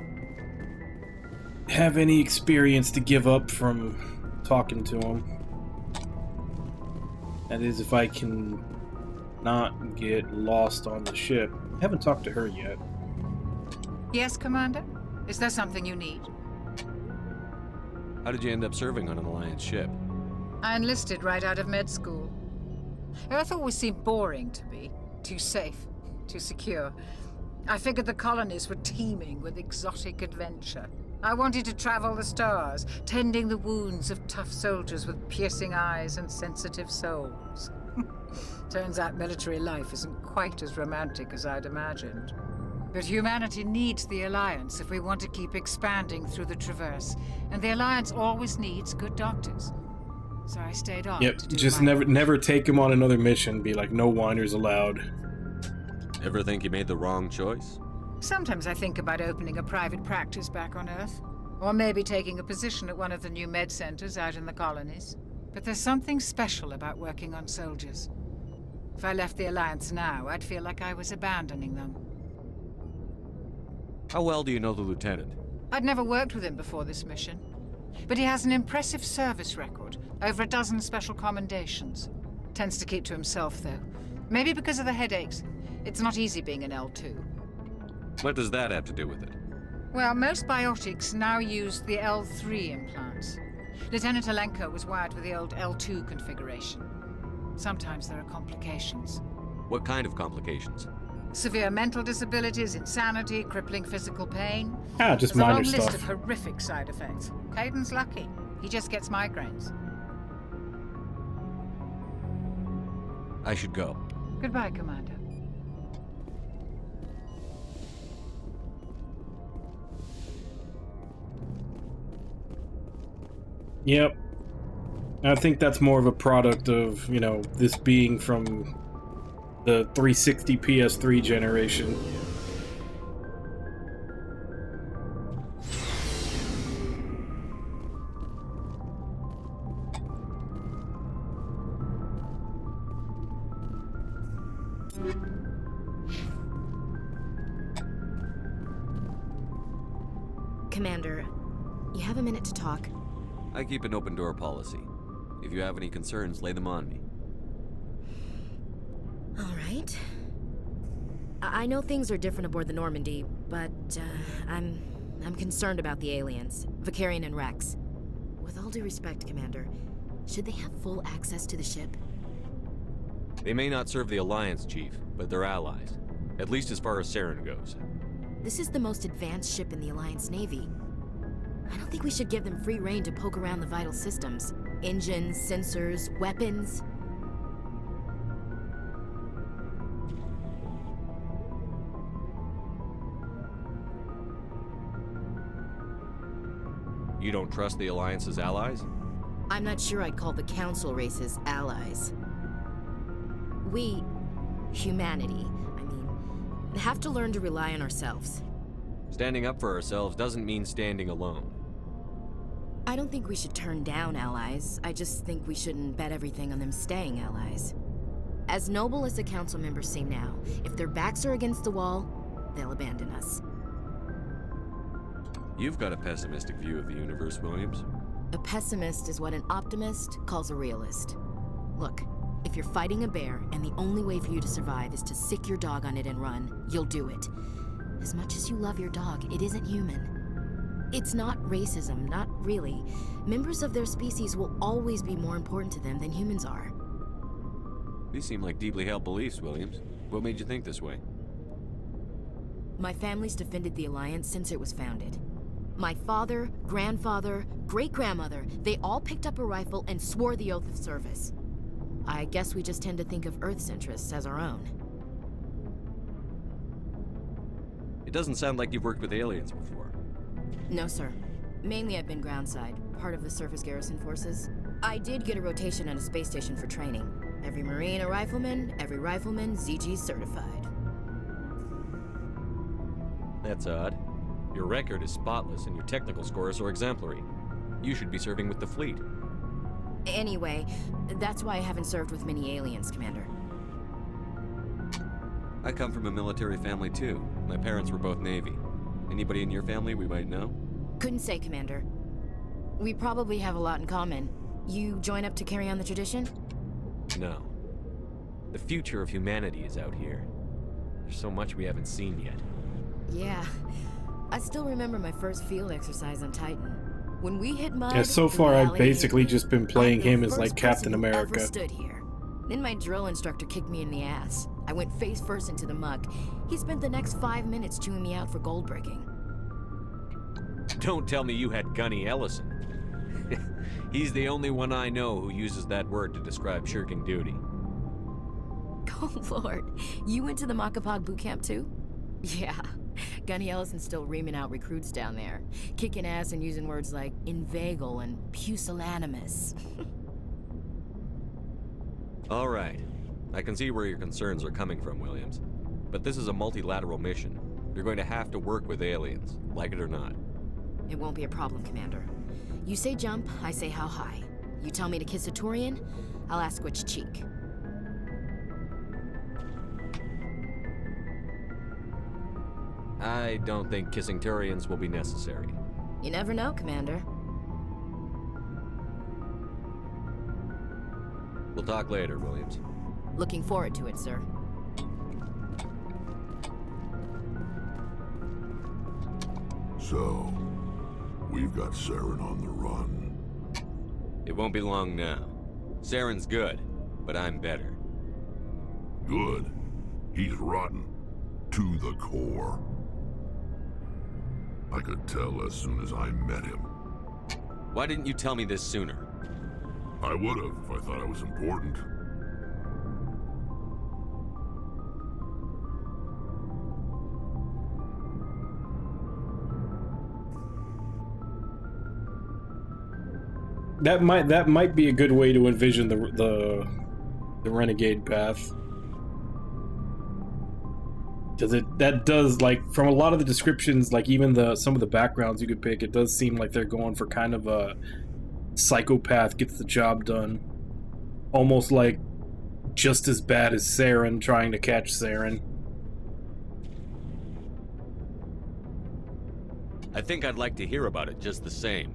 have any experience to give up from talking to them. That is, if I can not get lost on the ship. I haven't talked to her yet. Yes, Commander? Is there something you need? How did you end up serving on an Alliance ship? I enlisted right out of med school. Earth always seemed boring to me. Too safe. Too secure. I figured the colonies were teeming with exotic adventure. I wanted to travel the stars, tending the wounds of tough soldiers with piercing eyes and sensitive souls. Turns out military life isn't quite as romantic as I'd imagined. But humanity needs the Alliance if we want to keep expanding through the Traverse, and the Alliance always needs good doctors. So I stayed on. Yep, just never take him on another mission. Be like, no whiners allowed. Ever think you made the wrong choice? Sometimes I think about opening a private practice back on Earth. Or maybe taking a position at one of the new med centers out in the colonies. But there's something special about working on soldiers. If I left the Alliance now, I'd feel like I was abandoning them. How well do you know the Lieutenant? I'd never worked with him before this mission. But he has an impressive service record. Over a dozen special commendations. Tends to keep to himself, though. Maybe because of the headaches. It's not easy being an L2. What does that have to do with it? Well, most biotics now use the L3 implants. Lieutenant Alenko was wired with the old L2 configuration. Sometimes there are complications. What kind of complications? Severe mental disabilities, insanity, crippling physical pain. Just minor stuff. There's a long list of horrific side effects. Caden's lucky. He just gets migraines. I should go. Goodbye, Commander. Yep. I think that's more of a product of, you know, this being from the 360 PS3 generation. Commander, You have a minute to talk. I keep an open door policy. If you have any concerns, lay them on me. All right. I know things are different aboard the Normandy, but I'm concerned about the aliens, Vicarian and Rex. With all due respect, Commander, should they have full access to the ship? They may not serve the Alliance, Chief, but they're allies. At least as far as Saren goes. This is the most advanced ship in the Alliance Navy. I don't think we should give them free rein to poke around the vital systems. Engines, sensors, weapons. You don't trust the Alliance's allies? I'm not sure I'd call the Council races allies. We, humanity, have to learn to rely on ourselves. Standing up for ourselves doesn't mean standing alone. I don't think we should turn down allies. I just think we shouldn't bet everything on them staying allies. As noble as the Council members seem now, if their backs are against the wall, they'll abandon us. You've got a pessimistic view of the universe, Williams. A pessimist is what an optimist calls a realist. Look, if you're fighting a bear and the only way for you to survive is to sick your dog on it and run, you'll do it. As much as you love your dog, it isn't human. It's not racism, not really. Members of their species will always be more important to them than humans are. These seem like deeply held beliefs, Williams. What made you think this way? My family's defended the Alliance since it was founded. My father, grandfather, great-grandmother, they all picked up a rifle and swore the oath of service. I guess we just tend to think of Earth's interests as our own. It doesn't sound like you've worked with aliens before. No, sir. Mainly I've been groundside, part of the surface garrison forces. I did get a rotation on a space station for training. Every Marine a rifleman, every rifleman ZG certified. That's odd. Your record is spotless and your technical scores are exemplary. You should be serving with the fleet. Anyway, that's why I haven't served with many aliens, Commander. I come from a military family too. My parents were both Navy. Anybody in your family we might know? Couldn't say, Commander. We probably have a lot in common. You join up to carry on the tradition? No. The future of humanity is out here. There's so much we haven't seen yet. Yeah. I still remember my first field exercise on Titan. When we hit mud, Yeah, so far I've basically just been playing him as like Captain America. Ever stood here. Then my drill instructor kicked me in the ass. I went face first into the muck. He spent the next 5 minutes chewing me out for gold bricking. Don't tell me you had Gunny Ellison. He's the only one I know who uses that word to describe shirking duty. Oh lord, you went to the Makapog boot camp too? Yeah. Gunny Ellison's still reaming out recruits down there, kicking ass and using words like inveigle and pusillanimous. All right. I can see where your concerns are coming from, Williams. But this is a multilateral mission. You're going to have to work with aliens, like it or not. It won't be a problem, Commander. You say jump, I say how high. You tell me to kiss a Turian, I'll ask which cheek. I don't think kissing Turians will be necessary. You never know, Commander. We'll talk later, Williams. Looking forward to it, sir. So, we've got Saren on the run. It won't be long now. Saren's good, but I'm better. Good. He's rotten. To the core. I could tell as soon as I met him. Why didn't you tell me this sooner? I would have if I thought I was important. That might be a good way to envision the renegade path. Because that does, like, from a lot of the descriptions, like even some of the backgrounds you could pick, it does seem like they're going for kind of a psychopath gets the job done. Almost like just as bad as Saren trying to catch Saren. I think I'd like to hear about it just the same.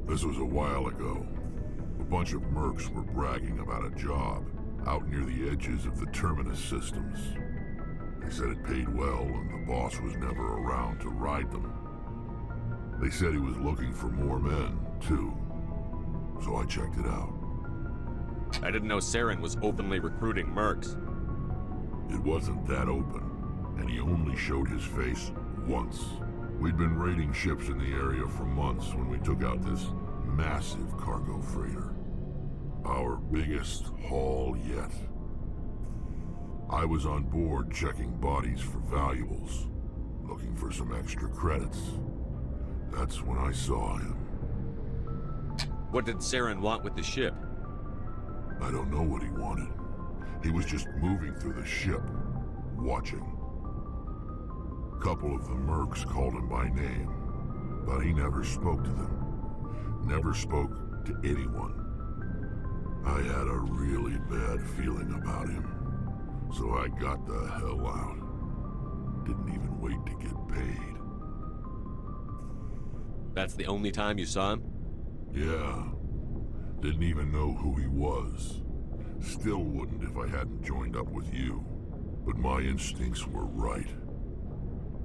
This was a while ago. A bunch of mercs were bragging about a job out near the edges of the Terminus systems. They said it paid well and the boss was never around to ride them. They said he was looking for more men, too. So I checked it out. I didn't know Saren was openly recruiting mercs. It wasn't that open, and he only showed his face once. We'd been raiding ships in the area for months when we took out this massive cargo freighter. Our biggest haul yet. I was on board checking bodies for valuables, looking for some extra credits. That's when I saw him. What did Saren want with the ship? I don't know what he wanted. He was just moving through the ship, watching. A couple of the mercs called him by name, but he never spoke to them. Never spoke to anyone. I had a really bad feeling about him, so I got the hell out. Didn't even wait to get paid. That's the only time you saw him? Yeah. Didn't even know who he was. Still wouldn't if I hadn't joined up with you. But my instincts were right.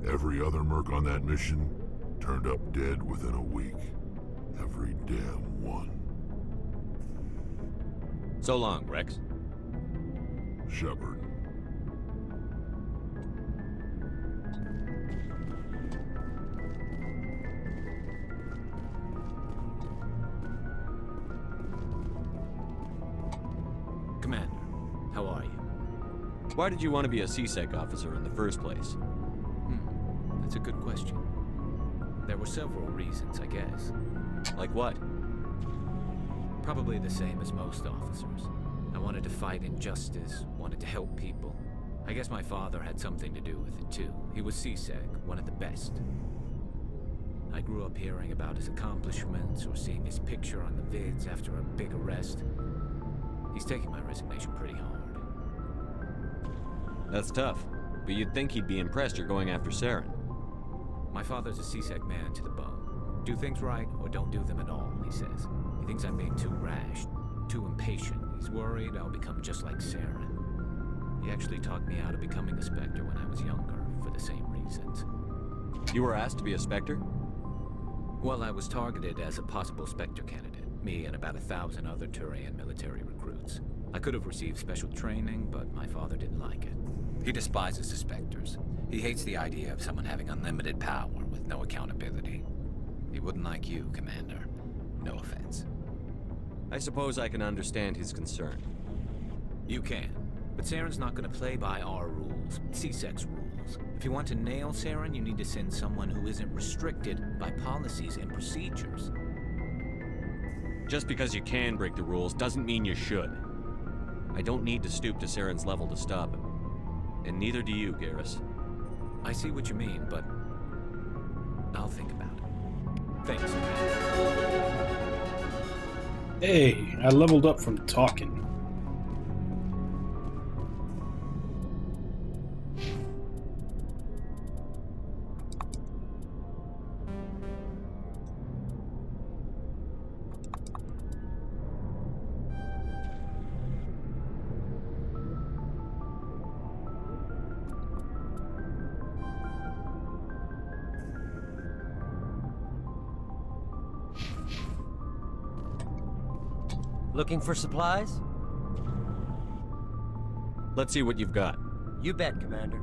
Every other merc on that mission turned up dead within a week. Every damn one. So long, Rex. Shepard. Commander, how are you? Why did you want to be a CSEC officer in the first place? That's a good question. There were several reasons, I guess. Like what? Probably the same as most officers. I wanted to fight injustice, wanted to help people. I guess my father had something to do with it too. He was CSEC, one of the best. I grew up hearing about his accomplishments or seeing his picture on the vids after a big arrest. He's taking my resignation pretty hard. That's tough, but you'd think he'd be impressed you're going after Saren. My father's a CSEC man to the bone. Do things right or don't do them at all, he says. He thinks I'm being too rash, too impatient. He's worried I'll become just like Saren. He actually talked me out of becoming a Spectre when I was younger, for the same reasons. You were asked to be a Spectre? Well, I was targeted as a possible Spectre candidate. Me and about 1,000 other Turian military recruits. I could have received special training, but my father didn't like it. He despises the Spectres. He hates the idea of someone having unlimited power with no accountability. He wouldn't like you, Commander. No offense. I suppose I can understand his concern. You can. But Saren's not going to play by our rules, CSEC's rules. If you want to nail Saren, you need to send someone who isn't restricted by policies and procedures. Just because you can break the rules doesn't mean you should. I don't need to stoop to Saren's level to stop him. And neither do you, Garrus. I see what you mean, but I'll think about it. Thanks. Hey, I leveled up from talking. Looking for supplies? Let's see what you've got. You bet, Commander.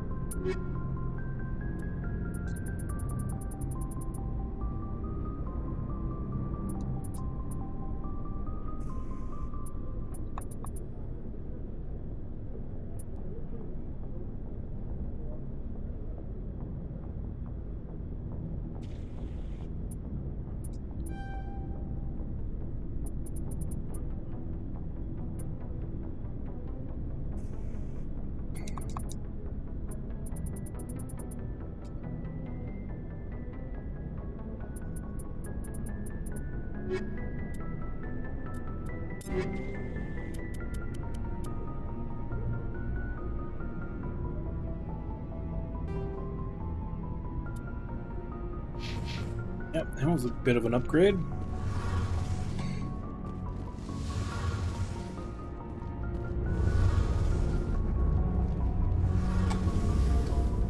Yep, that was a bit of an upgrade.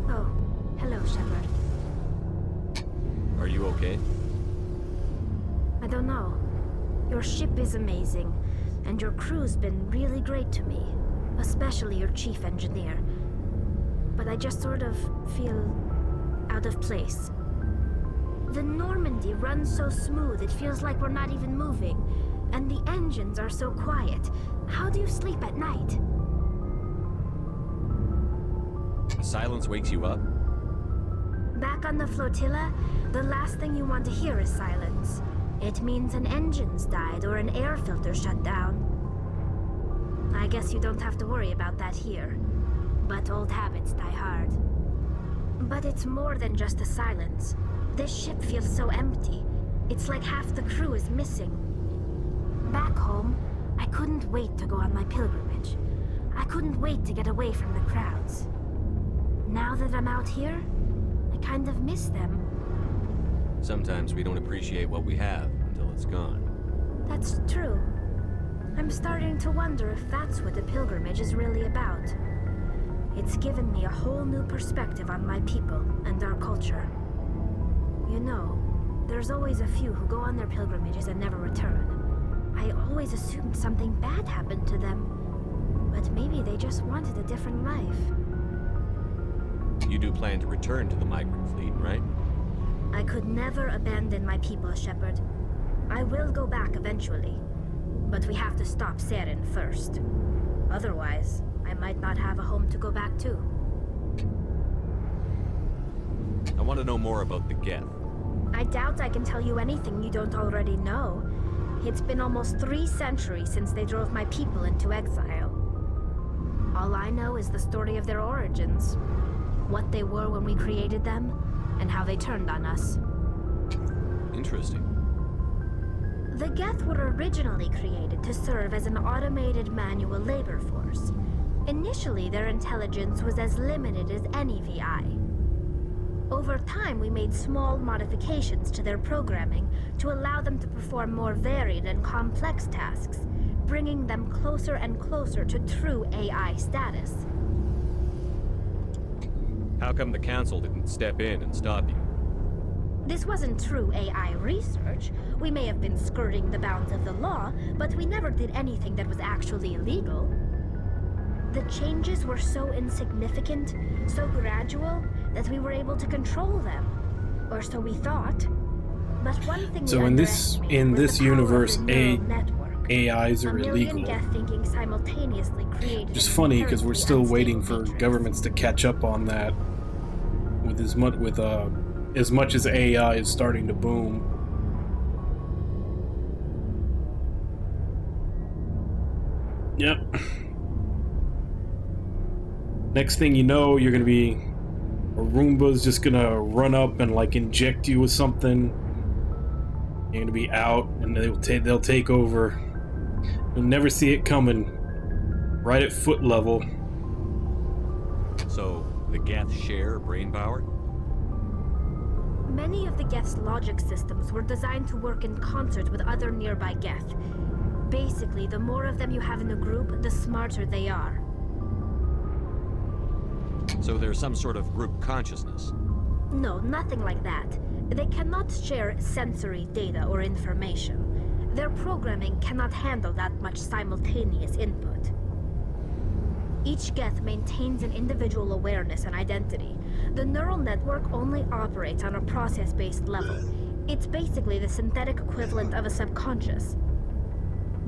Oh, hello, Shepard. Are you okay? I don't know. Your ship is amazing, and your crew's been really great to me, especially your chief engineer. But I just sort of feel out of place. The Normandy runs so smooth it feels like we're not even moving, and the engines are so quiet. How do you sleep at night? Silence wakes you up? Back on the flotilla, the last thing you want to hear is silence. It means an engine's died or an air filter shut down. I guess you don't have to worry about that here. But old habits die hard. But it's more than just the silence. This ship feels so empty. It's like half the crew is missing. Back home, I couldn't wait to go on my pilgrimage. I couldn't wait to get away from the crowds. Now that I'm out here, I kind of miss them. Sometimes we don't appreciate what we have until it's gone. That's true. I'm starting to wonder if that's what the pilgrimage is really about. It's given me a whole new perspective on my people and our culture. You know, there's always a few who go on their pilgrimages and never return. I always assumed something bad happened to them. But maybe they just wanted a different life. You do plan to return to the migrant fleet, right? I could never abandon my people, Shepard. I will go back eventually. But we have to stop Saren first. Otherwise, I might not have a home to go back to. I want to know more about the Geth. I doubt I can tell you anything you don't already know. It's been almost 3 centuries since they drove my people into exile. All I know is the story of their origins. What they were when we created them, and how they turned on us. Interesting. The Geth were originally created to serve as an automated manual labor force. Initially, their intelligence was as limited as any VI. Over time, we made small modifications to their programming to allow them to perform more varied and complex tasks, bringing them closer and closer to true AI status. How come the Council didn't step in and stop you? This wasn't true AI research. We may have been skirting the bounds of the law, but we never did anything that was actually illegal. The changes were so insignificant, so gradual, that we were able to control them. Or so we thought. But one thing So in this universe, AIs are illegal. Which is funny because we're still waiting for governments to catch up on that. With as much as AI is starting to boom. Yep. Next thing you know, you're gonna be a Roomba's just gonna run up and like inject you with something. You're gonna be out, and they'll take over. You'll never see it coming. Right at foot level. So the Geth share brain power? Many of the Geth's logic systems were designed to work in concert with other nearby Geth. Basically, the more of them you have in a group, the smarter they are. So there's some sort of group consciousness? No, nothing like that. They cannot share sensory data or information. Their programming cannot handle that much simultaneous input. Each Geth maintains an individual awareness and identity. The neural network only operates on a process-based level. It's basically the synthetic equivalent of a subconscious.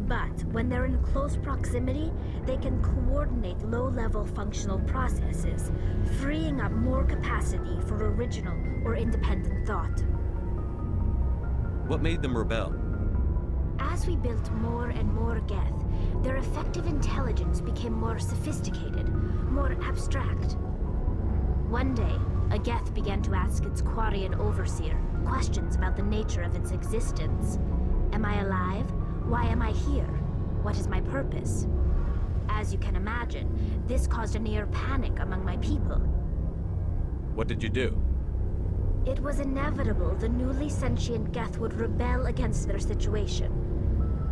But when they're in close proximity, they can coordinate low-level functional processes, freeing up more capacity for original or independent thought. What made them rebel? As we built more and more Geth, their effective intelligence became more sophisticated, more abstract. One day, a Geth began to ask its Quarian overseer questions about the nature of its existence. Am I alive? Why am I here? What is my purpose? As you can imagine, this caused a near panic among my people. What did you do? It was inevitable the newly sentient Geth would rebel against their situation.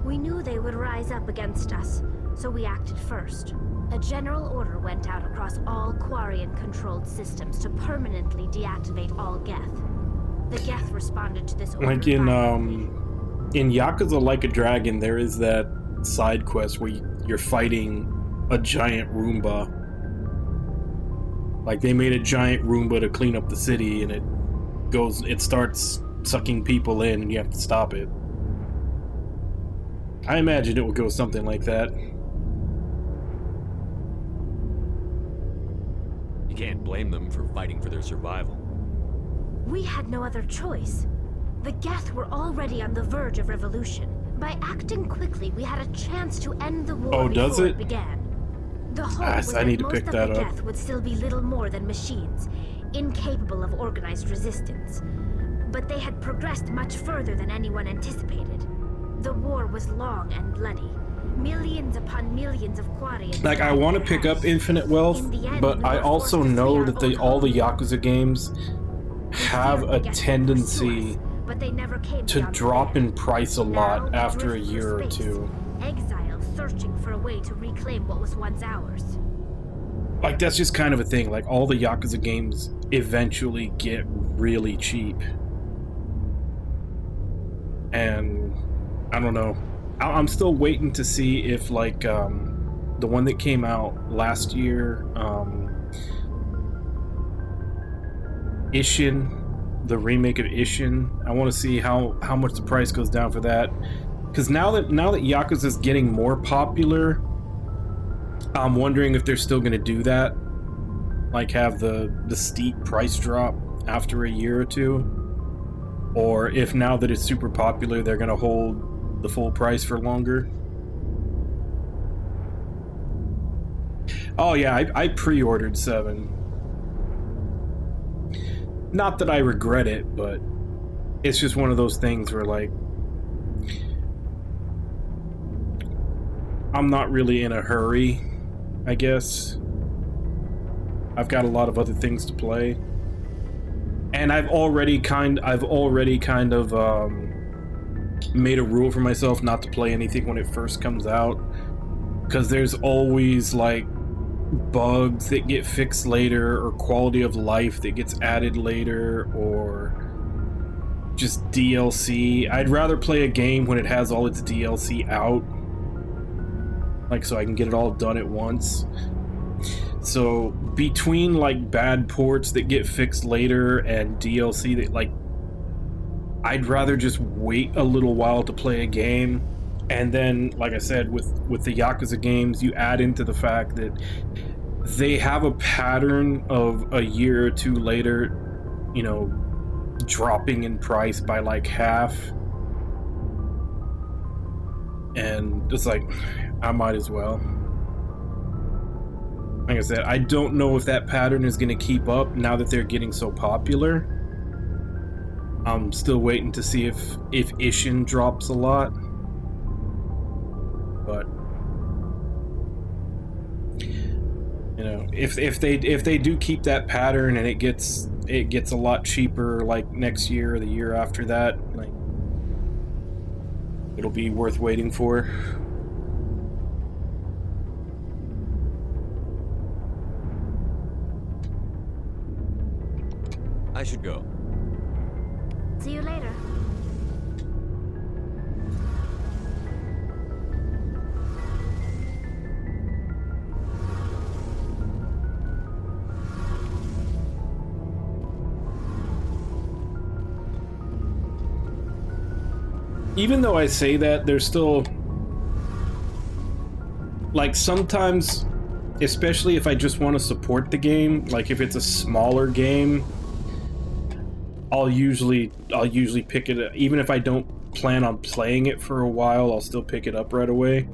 We knew they would rise up against us, so we acted first. A general order went out across all Quarian-controlled systems to permanently deactivate all Geth. The Geth responded to this order. Like in Yakuza Like a Dragon, there is that side quest where you're fighting a giant Roomba. Like, they made a giant Roomba to clean up the city, and it starts sucking people in, and you have to stop it. I imagine it will go something like that. You can't blame them for fighting for their survival. We had no other choice. The Geth were already on the verge of revolution. By acting quickly, we had a chance to end the war before it began. The hope was that most of the Geth would still be little more than machines, incapable of organized resistance. But they had progressed much further than anyone anticipated. The war was long and bloody. Millions upon millions of Quarians. Like, I want to pick up Infinite Wealth, but I also know that all the Yakuza games have a tendency to drop in price a lot after a year or two. Exiles searching for a way to reclaim what was once ours. Like, that's just kind of a thing. Like, all the Yakuza games eventually get really cheap. And I don't know. I'm still waiting to see if, like, the one that came out last year, Ishin, the remake of Ishin. I want to see how much the price goes down for that. Because now that Yakuza is getting more popular, I'm wondering if they're still going to do that. Like, have the steep price drop after a year or two. Or if now that it's super popular, they're going to hold the full price for longer. Oh yeah, I pre-ordered 7. Not that I regret it, but it's just one of those things where, like, I'm not really in a hurry, I guess. I've got a lot of other things to play. And I've already kind of made a rule for myself not to play anything when it first comes out, because there's always, like, bugs that get fixed later, or quality of life that gets added later, or just DLC. I'd rather play a game when it has all its DLC out, like, so I can get it all done at once. So between, like, bad ports that get fixed later and DLC that, like, I'd rather just wait a little while to play a game. And then, like I said, with the Yakuza games, you add into the fact that they have a pattern of a year or two later, you know, dropping in price by like half. And it's like, I might as well. Like I said, I don't know if that pattern is going to keep up now that they're getting so popular. I'm still waiting to see if Ishin drops a lot. But you know, if they do keep that pattern and it gets a lot cheaper, like next year or the year after that, like, it'll be worth waiting for. I should go. See you later. Even though I say that, there's still, like, sometimes, especially if I just want to support the game, like if it's a smaller game, I'll usually pick it up. Even if I don't plan on playing it for a while, I'll still pick it up right away.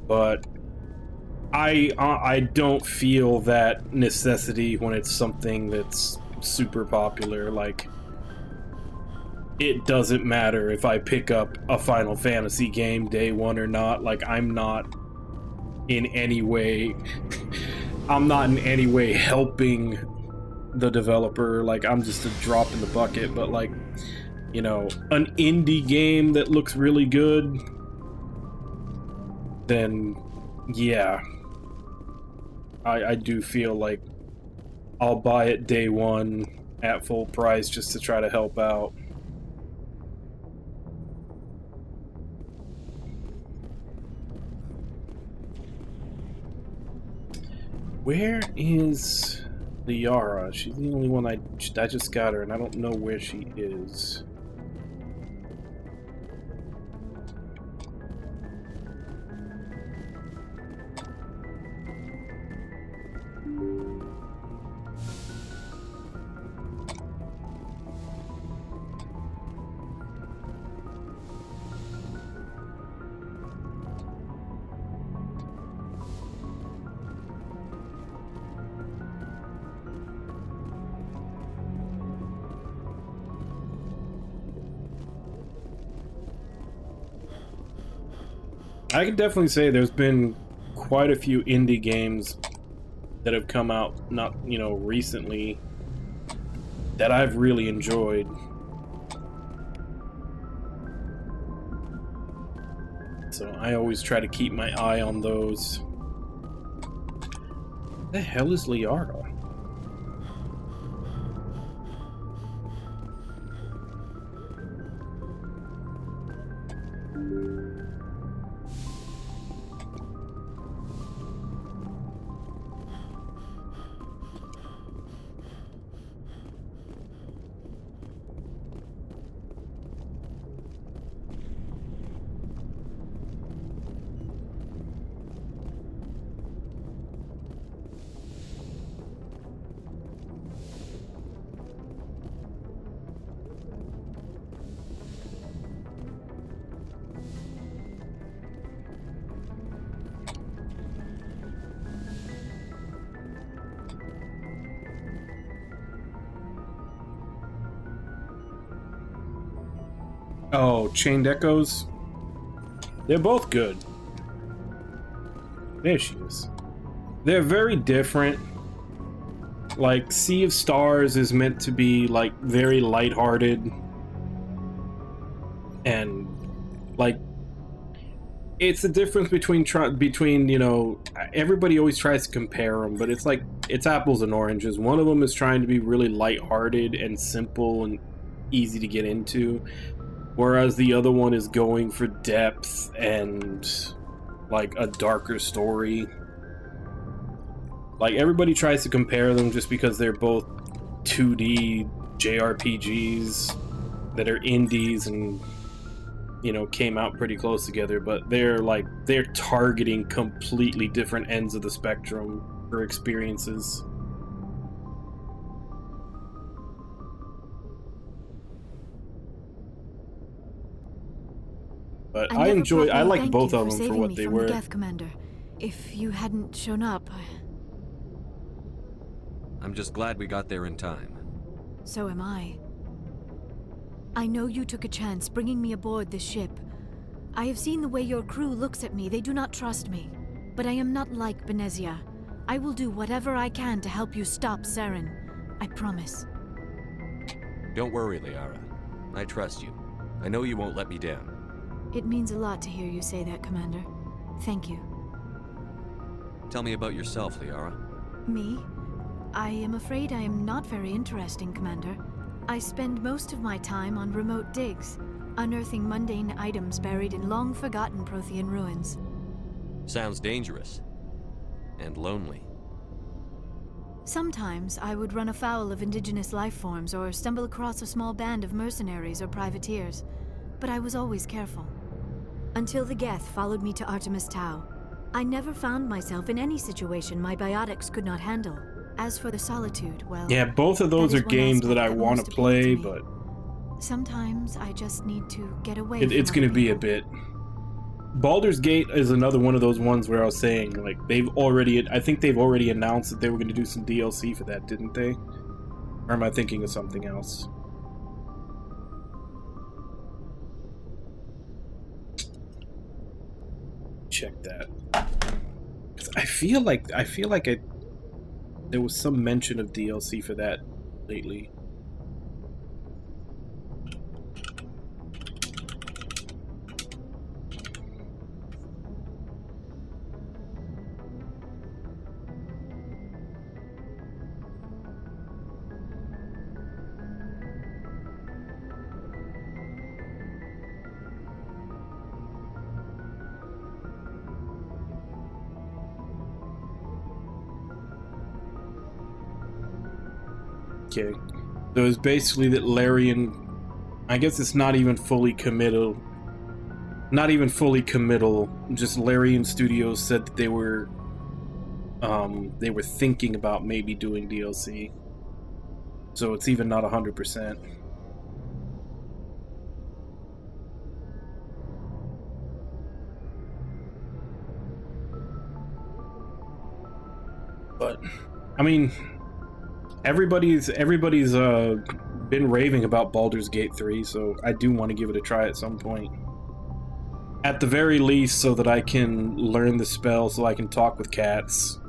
But I don't feel that necessity when it's something that's super popular. Like, it doesn't matter if I pick up a Final Fantasy game day one or not. Like, I'm not in any way helping the developer, like I'm just a drop in the bucket, but like, you know, an indie game that looks really good, then yeah, I do feel like I'll buy it day one at full price just to try to help out. Where is Liara? She's the only one I just got her, and I don't know where she is. I can definitely say there's been quite a few indie games that have come out, not, you know, recently, that I've really enjoyed. So I always try to keep my eye on those. What the hell is Liara? Oh, Chained Echoes? They're both good. There she is. They're very different. Like, Sea of Stars is meant to be, like, very lighthearted. And, like, it's the difference between, you know, everybody always tries to compare them, but it's like, it's apples and oranges. One of them is trying to be really lighthearted and simple and easy to get into, whereas the other one is going for depth and like a darker story. Like, everybody tries to compare them just because they're both 2D JRPGs that are indies and, you know, came out pretty close together, but they're targeting completely different ends of the spectrum for experiences. But I like both of them for what they were. Geth, Commander. If you hadn't shown up... I'm just glad we got there in time. So am I. I know you took a chance bringing me aboard this ship. I have seen the way your crew looks at me. They do not trust me. But I am not like Benezia. I will do whatever I can to help you stop Saren. I promise. Don't worry, Liara. I trust you. I know you won't let me down. It means a lot to hear you say that, Commander. Thank you. Tell me about yourself, Liara. Me? I am afraid I am not very interesting, Commander. I spend most of my time on remote digs, unearthing mundane items buried in long-forgotten Prothean ruins. Sounds dangerous. And lonely. Sometimes I would run afoul of indigenous life forms or stumble across a small band of mercenaries or privateers, but I was always careful. Until the Geth followed me to Artemis Tau. I never found myself in any situation my biotics could not handle. As for the Solitude, well... Yeah, both of those are games that I want to play, but... Sometimes I just need to get away from it's going to be a bit... Baldur's Gate is another one of those ones where I was saying, like, I think they've already announced that they were going to do some DLC for that, didn't they? Or am I thinking of something else? Check that. I feel like There was some mention of DLC for that lately. Okay, so it's basically that Larian, I guess it's not even fully committal. Not even fully committal. Just Larian Studios said that they were thinking about maybe doing DLC. So it's even not 100%. But I mean, everybody's been raving about Baldur's Gate 3, so I do want to give it a try at some point. At the very least, so that I can learn the spell, so I can talk with cats.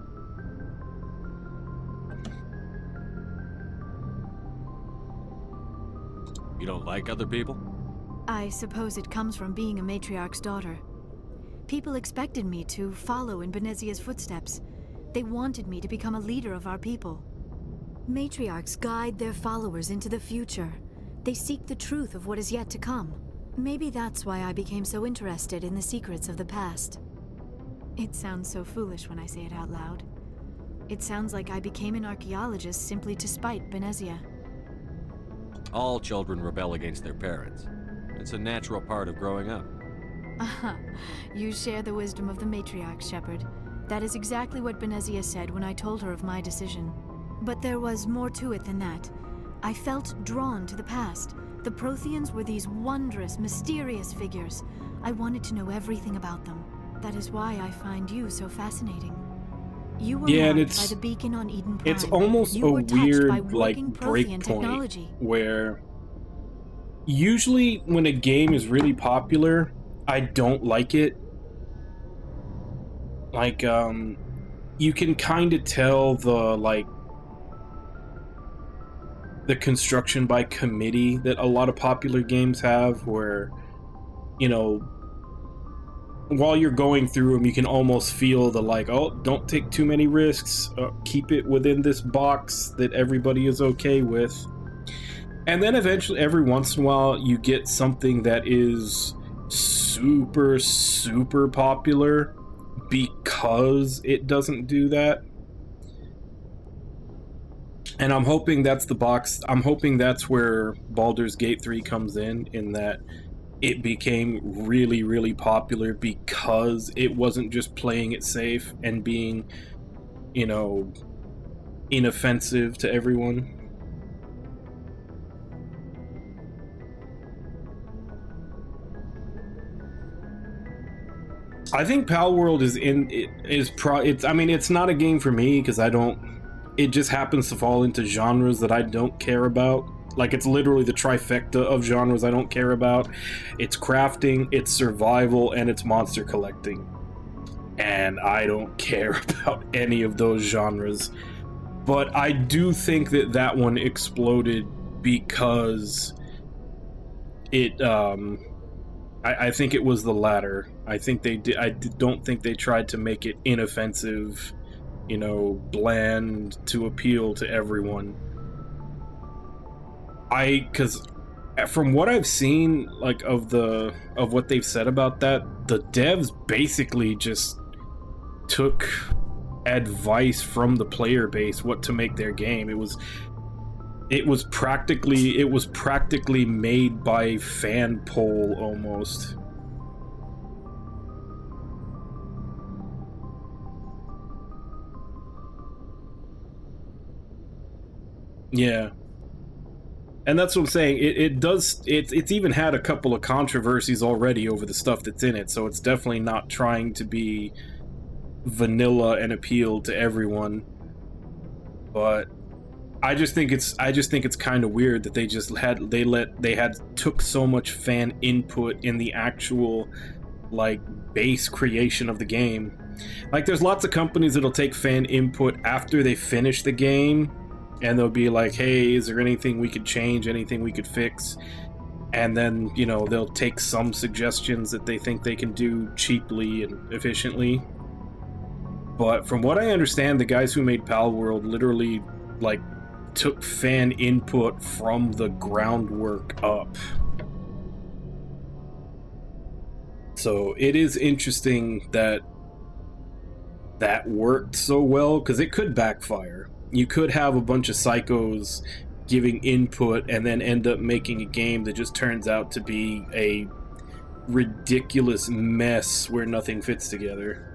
You don't like other people? I suppose it comes from being a matriarch's daughter. People expected me to follow in Benezia's footsteps. They wanted me to become a leader of our people. Matriarchs guide their followers into the future. They seek the truth of what is yet to come. Maybe that's why I became so interested in the secrets of the past. It sounds so foolish when I say it out loud. It sounds like I became an archaeologist simply to spite Benezia. All children rebel against their parents. It's a natural part of growing up. You share the wisdom of the matriarch, Shepard. That is exactly what Benezia said when I told her of my decision. But there was more to it than that. I felt drawn to the past. The Protheans were these wondrous, mysterious figures. I wanted to know everything about them. That is why I find you so fascinating. You were marked by the beacon on Eden Prime. It's almost a weird, like, break point where usually when a game is really popular, I don't like it. Like, you can kind of tell the construction by committee that a lot of popular games have, where, you know, while you're going through them, you can almost feel the oh, don't take too many risks, keep it within this box that everybody is okay with. And then eventually, every once in a while, you get something that is super, super popular because it doesn't do that. And I'm hoping that's the box. I'm hoping that's where Baldur's Gate 3 comes in that it became really, really popular because it wasn't just playing it safe and being, you know, inoffensive to everyone. I think Palworld I mean, it's not a game for me because it just happens to fall into genres that I don't care about. Like, it's literally the trifecta of genres I don't care about. It's crafting, it's survival, and it's monster collecting. And I don't care about any of those genres. But I do think that one exploded because it, I think it was the latter. I don't think they tried to make it inoffensive, you know, bland to appeal to everyone. Because from what I've seen, like, of what they've said about that, the devs basically just took advice from the player base what to make their game. It was practically made by fan poll almost. Yeah. And that's what I'm saying. It's even had a couple of controversies already over the stuff that's in it, so it's definitely not trying to be vanilla and appeal to everyone. But I just think it's kind of weird that they took so much fan input in the actual, like, base creation of the game, Like, there's lots of companies that'll take fan input after they finish the game, and they'll be like, hey, is there anything we could change, anything we could fix? And then, you know, they'll take some suggestions that they think they can do cheaply and efficiently. But from what I understand, the guys who made Palworld literally, like, took fan input from the groundwork up. So it is interesting that that worked so well, because it could backfire. You could have a bunch of psychos giving input and then end up making a game that just turns out to be a ridiculous mess where nothing fits together.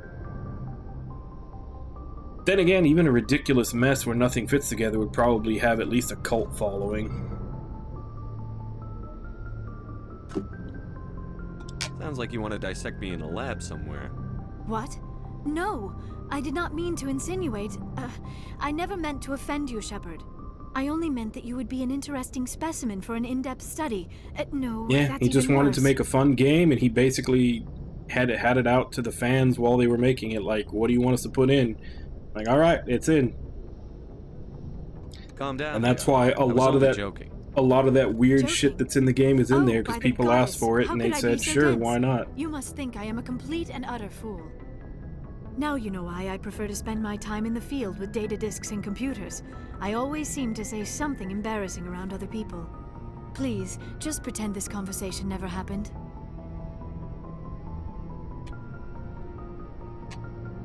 Then again, even a ridiculous mess where nothing fits together would probably have at least a cult following. Sounds like you want to dissect me in a lab somewhere. What? No, I did not mean to insinuate. I never meant to offend you, Shepard. I only meant that you would be an interesting specimen for an in-depth study. No, yeah, that's he just even wanted worse. to make a fun game, and he basically had it out to the fans while they were making it. Like, what do you want us to put in? Like, all right, it's in. Calm down. And that's why a lot of that weird shit that's in the game is in there, because people asked for it and they said, sure, why not? You must think I am a complete and utter fool. Now you know why I prefer to spend my time in the field with data disks and computers. I always seem to say something embarrassing around other people. Please, just pretend this conversation never happened.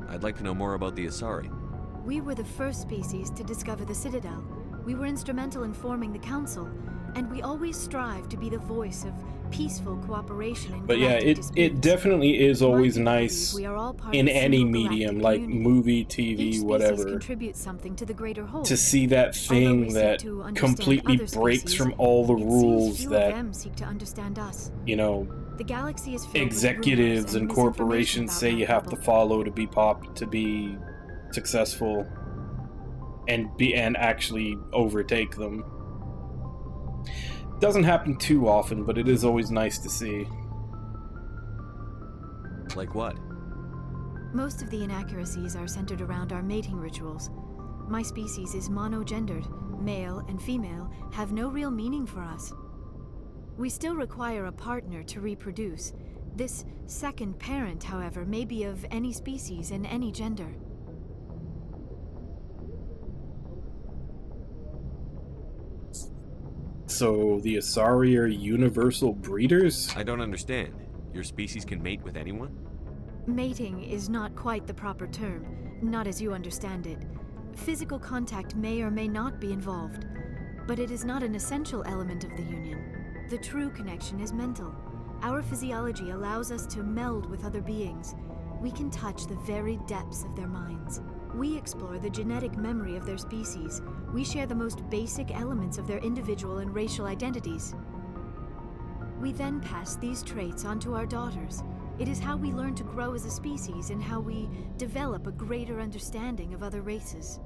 I'd like to know more about the Asari. We were the first species to discover the Citadel. We were instrumental in forming the Council, and we always strive to be the voice of peaceful cooperation and But yeah, it definitely is always nice in any medium, like movie, TV, whatever, contributes something to the greater whole. to see that thing that completely breaks from all the rules that, seek to understand us. you know, The galaxy is filled executives with and corporations say you have to follow to be successful and actually overtake them. Doesn't happen too often, but it is always nice to see. Like what? Most of the inaccuracies are centered around our mating rituals. My species is monogendered. Male and female have no real meaning for us. We still require a partner to reproduce. This second parent, however, may be of any species and any gender. So the Asari are universal breeders? I don't understand. Your species can mate with anyone? Mating is not quite the proper term, not as you understand it. Physical contact may or may not be involved, but it is not an essential element of the union. The true connection is mental. Our physiology allows us to meld with other beings. We can touch the very depths of their minds. We explore the genetic memory of their species. We share the most basic elements of their individual and racial identities. We then pass these traits on to our daughters. It is how we learn to grow as a species and how we develop a greater understanding of other races.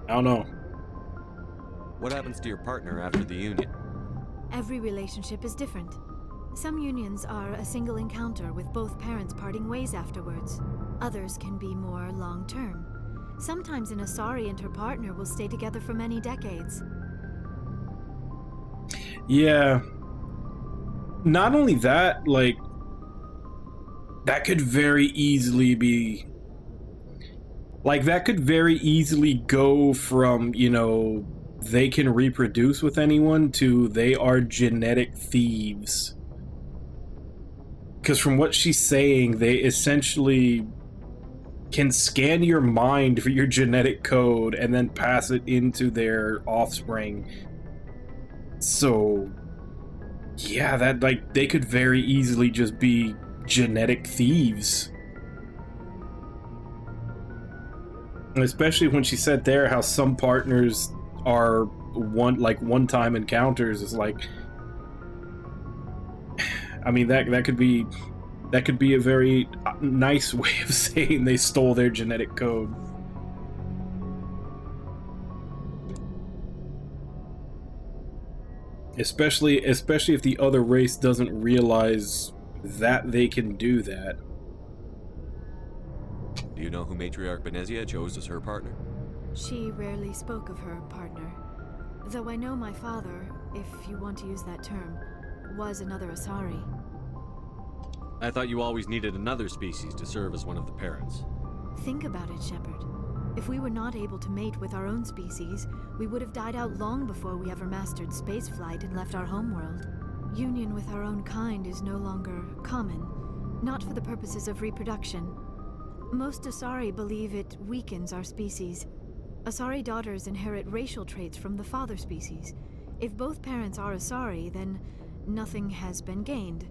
I don't know. What happens to your partner after the union? Every relationship is different. Some unions are a single encounter with both parents parting ways afterwards. Others can be more long-term. Sometimes an Asari and her partner will stay together for many decades. Yeah. Not only that, like, that could very easily be... Like, that could very easily go from, you know, they can reproduce with anyone to they are genetic thieves. Because from what she's saying, they essentially can scan your mind for your genetic code and then pass it into their offspring. So, yeah, that, like, they could very easily just be genetic thieves. Especially when she said there how some partners are one-time encounters. Is like, I mean, that could be a very nice way of saying they stole their genetic code. Especially if the other race doesn't realize that they can do that. Do you know who Matriarch Benezia chose as her partner? She rarely spoke of her partner. Though I know my father, if you want to use that term, was another Asari. I thought you always needed another species to serve as one of the parents. Think about it, Shepard. If we were not able to mate with our own species, we would have died out long before we ever mastered spaceflight and left our homeworld. Union with our own kind is no longer common, not for the purposes of reproduction. Most Asari believe it weakens our species. Asari daughters inherit racial traits from the father species. If both parents are Asari, then nothing has been gained,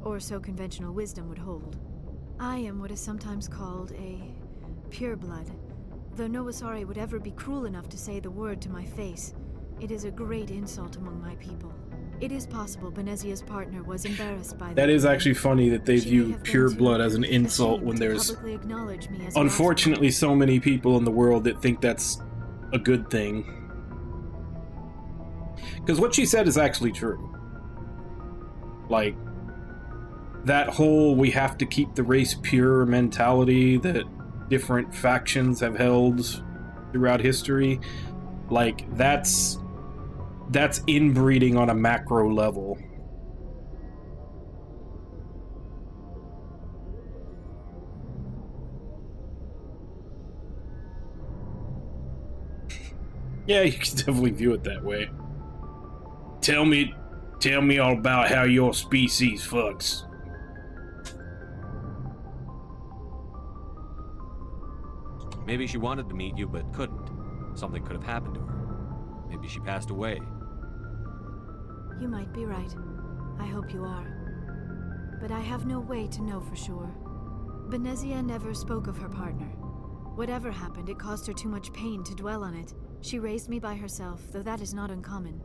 or so conventional wisdom would hold. I am what is sometimes called a pureblood. Though no Asari would ever be cruel enough to say the word to my face, it is a great insult among my people. It is possible Benezia's partner was embarrassed by that. Is actually funny that they view pureblood as an insult when there's unfortunately so many people in the world that think that's a good thing. Because what she said is actually true. Like, that whole we have to keep the race pure mentality that different factions have held throughout history, like, that's inbreeding on a macro level. Yeah, you can definitely view it that way. Tell me all about how your species fucks. Maybe she wanted to meet you, but couldn't. Something could have happened to her. Maybe she passed away. You might be right. I hope you are. But I have no way to know for sure. Benezia never spoke of her partner. Whatever happened, it caused her too much pain to dwell on it. She raised me by herself, though that is not uncommon.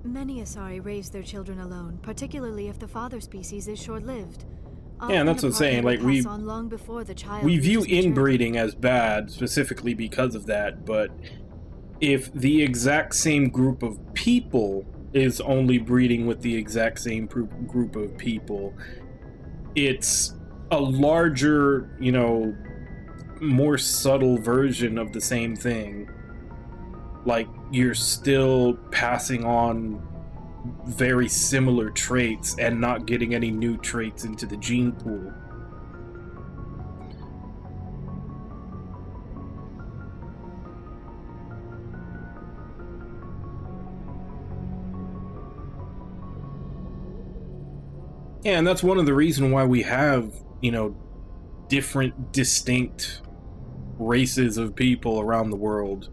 Many Asari raise their children alone, particularly if the father species is short-lived. Yeah, and that's what I'm saying, like, we view inbreeding as bad, specifically because of that, but if the exact same group of people is only breeding with the exact same group of people, it's a larger, you know, more subtle version of the same thing. Like, you're still passing on very similar traits and not getting any new traits into the gene pool. Yeah, and that's one of the reasons why we have, you know, different distinct races of people around the world.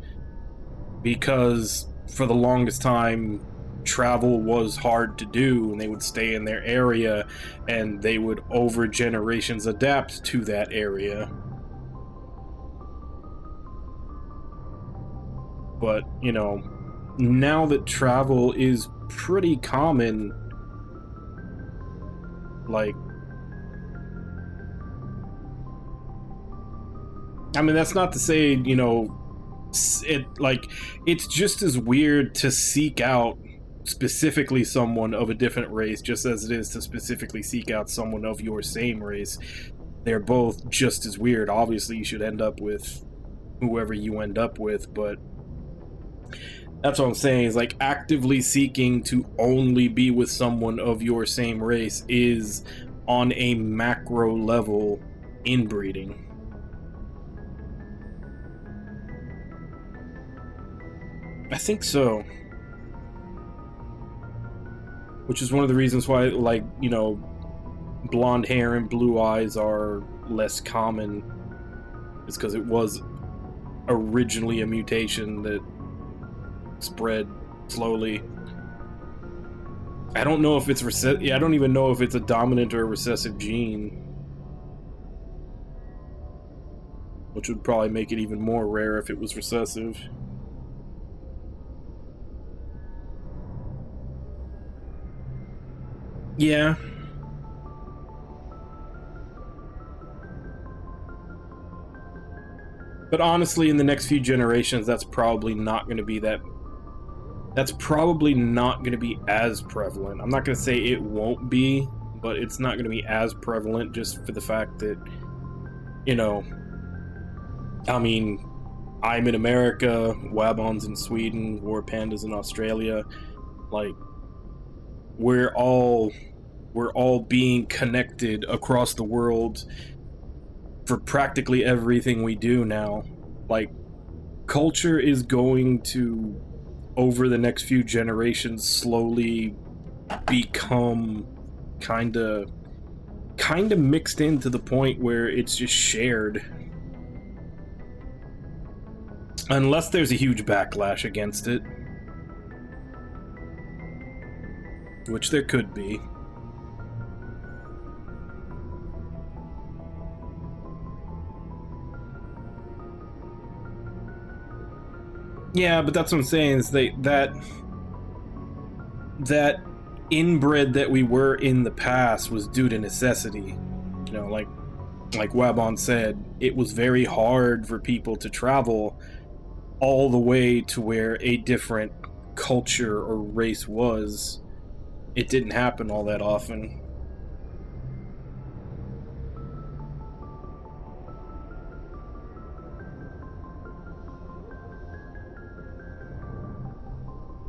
Because for the longest time, travel was hard to do, and they would stay in their area, and they would over generations adapt to that area. But, you know, now that travel is pretty common, like, I mean, that's not to say, you know, it's just as weird to seek out specifically someone of a different race just as it is to specifically seek out someone of your same race. They're both just as weird. Obviously, you should end up with whoever you end up with, but that's what I'm saying, is like actively seeking to only be with someone of your same race is on a macro level inbreeding. I think so. Which is one of the reasons why, like, you know, blonde hair and blue eyes are less common. It's because it was originally a mutation that spread slowly. I don't know if it's I don't even know if it's a dominant or a recessive gene. Which would probably make it even more rare if it was recessive. Yeah. But honestly, in the next few generations, that's probably not going to be that that's probably not going to be as prevalent. I'm not going to say it won't be, but it's not going to be as prevalent just for the fact that, you know, I mean, I'm in America, Wabon's in Sweden, War Panda's in Australia. Like, we're all being connected across the world for practically everything we do now. Like, culture is going to, over the next few generations, slowly become kind of mixed in to the point where it's just shared. Unless there's a huge backlash against it. Which there could be. Yeah, but that's what I'm saying, is that inbred that we were in the past was due to necessity. You know, like Wabon said, it was very hard for people to travel all the way to where a different culture or race was. It didn't happen all that often.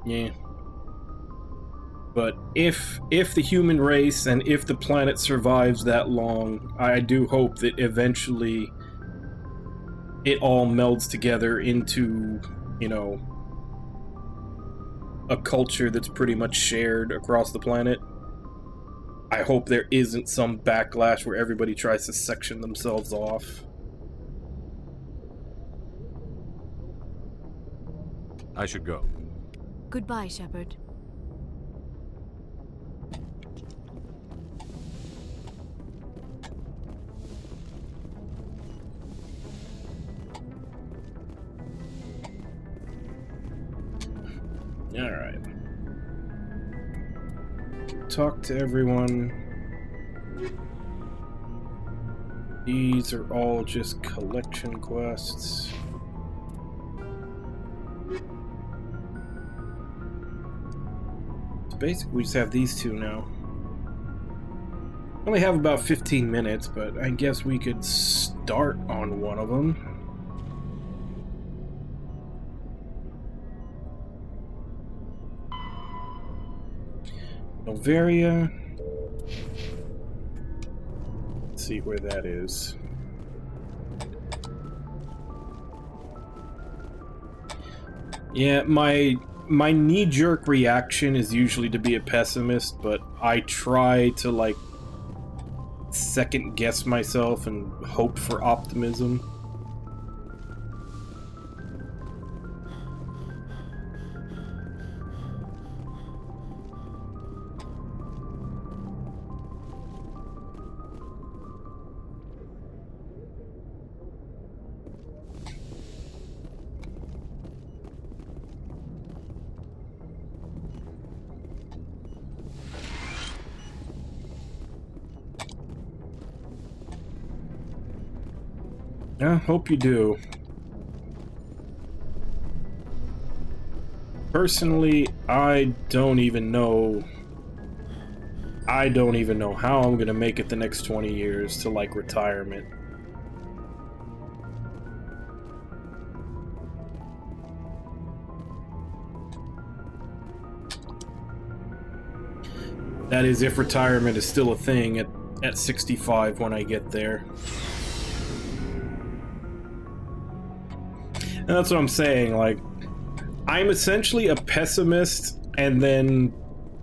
Yeah. But if the human race and if the planet survives that long, I do hope that eventually it all melds together into, you know, a culture that's pretty much shared across the planet. I hope there isn't some backlash where everybody tries to section themselves off. I should go. Goodbye, Shepard. Alright. Talk to everyone. These are all just collection quests. So basically we just have these two now. Only have about 15 minutes, but I guess we could start on one of them. Novaria. Let's see where that is. Yeah, my knee-jerk reaction is usually to be a pessimist, but I try to, like, second-guess myself and hope for optimism. I hope you do. Personally, I don't even know how I'm gonna make it the next 20 years to, like, retirement. That is, if retirement is still a thing at 65 when I get there. And that's what I'm saying, like, I'm essentially a pessimist, and then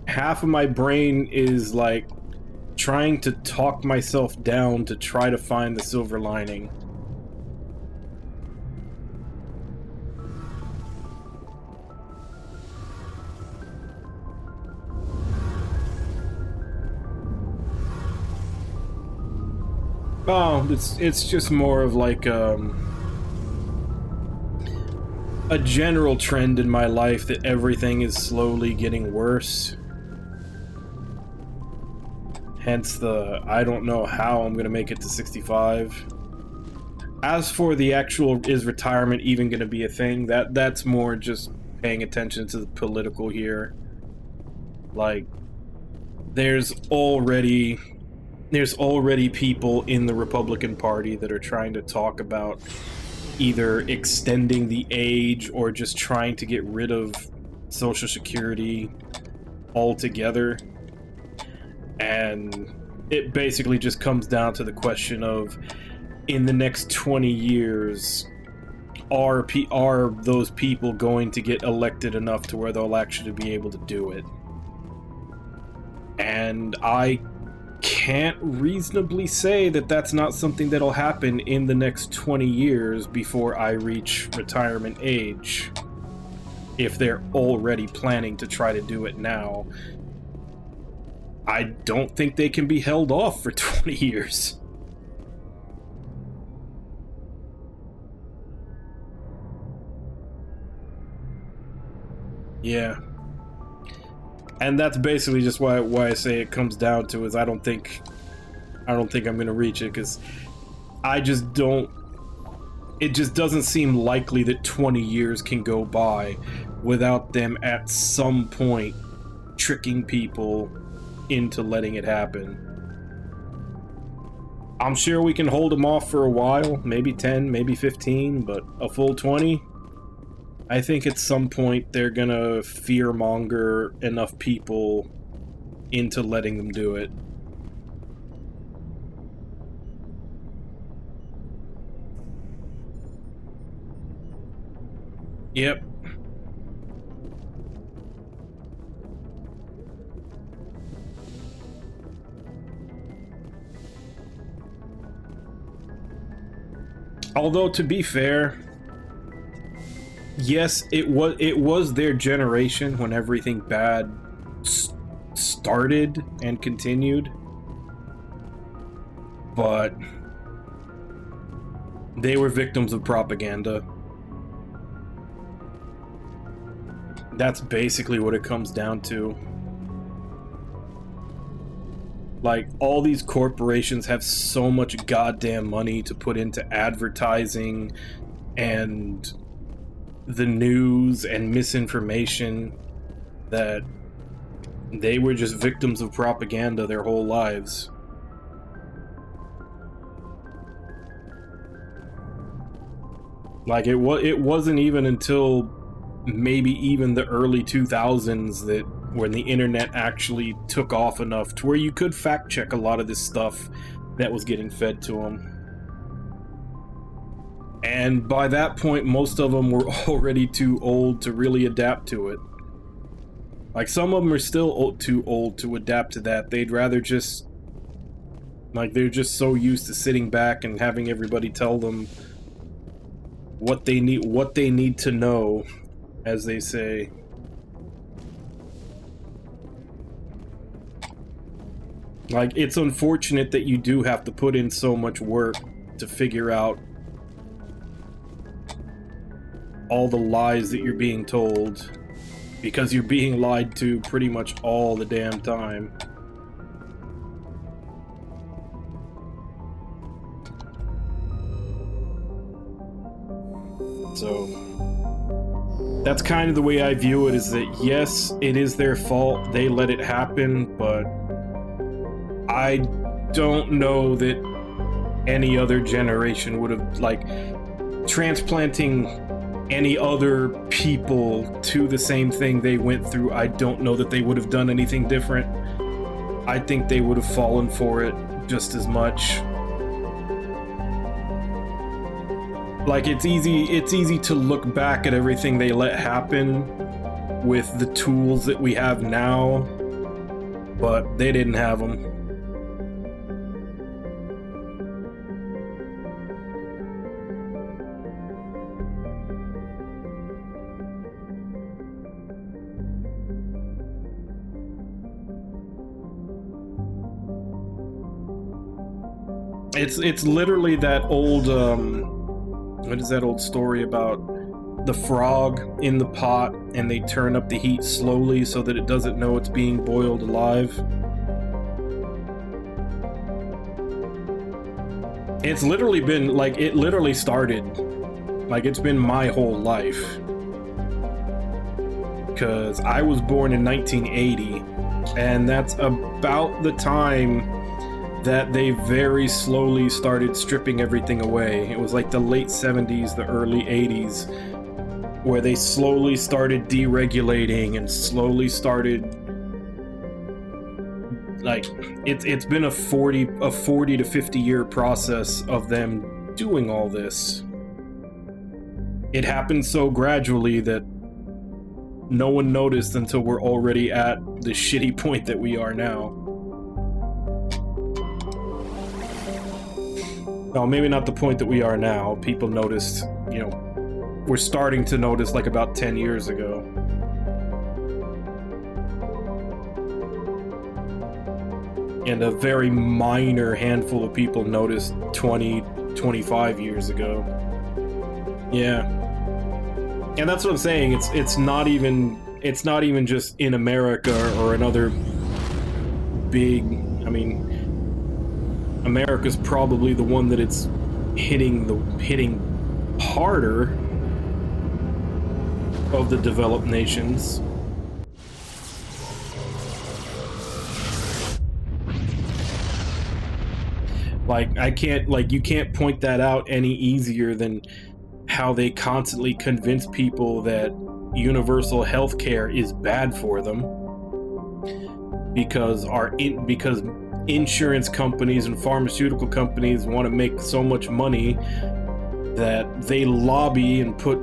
half of my brain is, like, trying to talk myself down to try to find the silver lining. Oh, it's just more of, like, a general trend in my life that everything is slowly getting worse. Hence the, I don't know how I'm gonna make it to 65. As for the actual, is retirement even gonna be a thing, that's more just paying attention to the political here. Like, there's already people in the Republican Party that are trying to talk about either extending the age or just trying to get rid of Social Security altogether. And it basically just comes down to the question of, in the next 20 years, are those people going to get elected enough to where they'll actually be able to do it? And I can't reasonably say that that's not something that'll happen in the next 20 years before I reach retirement age, if they're already planning to try to do it now. I don't think they can be held off for 20 years. Yeah. And that's basically just why I say it comes down to is I don't think I'm gonna reach it, because I just don't. It just doesn't seem likely that 20 years can go by without them at some point tricking people into letting it happen. I'm sure we can hold them off for a while, maybe 10, maybe 15, but a full 20? I think at some point they're gonna fearmonger enough people into letting them do it. Yep. Although, to be fair, yes, it was their generation when everything bad started and continued, but they were victims of propaganda. That's basically what it comes down to. Like, all these corporations have so much goddamn money to put into advertising and the news and misinformation that they were just victims of propaganda their whole lives. Like, it wasn't even until maybe even the early 2000s that when the internet actually took off enough to where you could fact check a lot of this stuff that was getting fed to them. And by that point, most of them were already too old to really adapt to it. Like, some of them are still too old to adapt to that. They'd rather just, like, they're just so used to sitting back and having everybody tell them what they need to know, as they say. Like, it's unfortunate that you do have to put in so much work to figure out all the lies that you're being told, because you're being lied to pretty much all the damn time. So that's kind of the way I view it, is that yes, it is their fault, they let it happen, but I don't know that any other generation would have, like, transplanting any other people to the same thing they went through. I don't know that they would have done anything different. I think they would have fallen for it just as much. Like, it's easy to look back at everything they let happen with the tools that we have now, but they didn't have them. It's literally that old, what is that old story about the frog in the pot and they turn up the heat slowly so that it doesn't know it's being boiled alive? It's literally been, like, it literally started, like, it's been my whole life. because I was born in 1980, and that's about the time that they very slowly started stripping everything away. It was like the late 70s, the early 80s, where they slowly started deregulating and slowly started, like, it's been a 40 to 50 year process of them doing all this. It happened so gradually that no one noticed until we're already at the shitty point that we are now. No, maybe not the point that we are now. People noticed, you know, we're starting to notice like about 10 years ago. And a very minor handful of people noticed 20, 25 years ago. Yeah. And that's what I'm saying. It's not even just in America or another big, I mean, America's probably the one that it's hitting harder of the developed nations. Like, you can't point that out any easier than how they constantly convince people that universal health care is bad for them because insurance companies and pharmaceutical companies want to make so much money that they lobby and put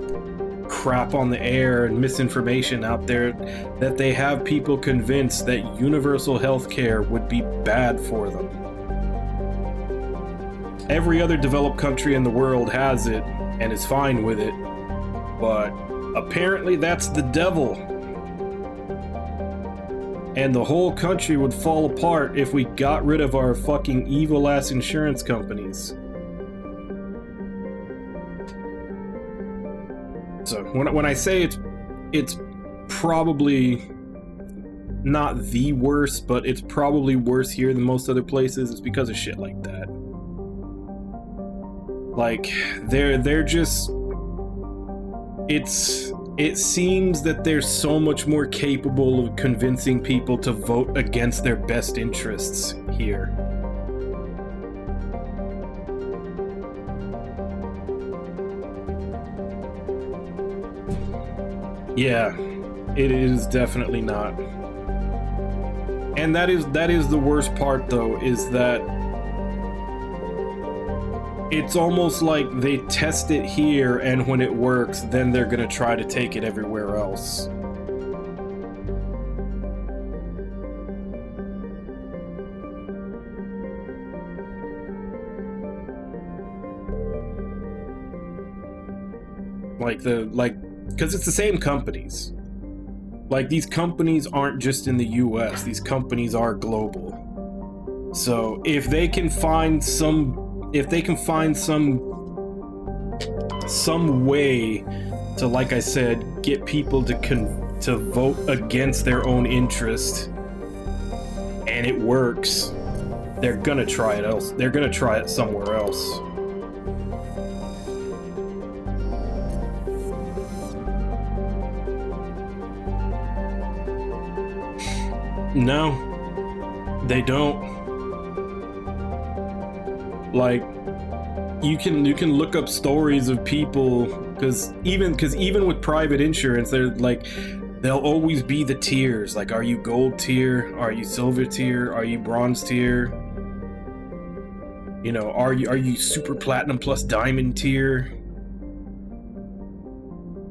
crap on the air and misinformation out there that they have people convinced that universal health care would be bad for them. Every other developed country in the world has it and is fine with it, but apparently that's the devil. And the whole country would fall apart if we got rid of our fucking evil ass insurance companies. So when I say it's probably not the worst, but it's probably worse here than most other places, it's because of shit like that. Like, they're just, it seems that they're so much more capable of convincing people to vote against their best interests here. Yeah, it is definitely not. And that is the worst part, though, is that it's almost like they test it here, and when it works, then they're gonna try to take it everywhere else. Because it's the same companies. Like, these companies aren't just in the US, these companies are global. So if they can find some way to, like I said, get people to vote against their own interest, and it works, they're gonna try it else. They're gonna try it somewhere else. No, they don't. Like, you can look up stories of people, because even with private insurance, they're like, there'll always be the tiers. Like, are you gold tier? Are you silver tier? Are you bronze tier? You know, are you super platinum plus diamond tier?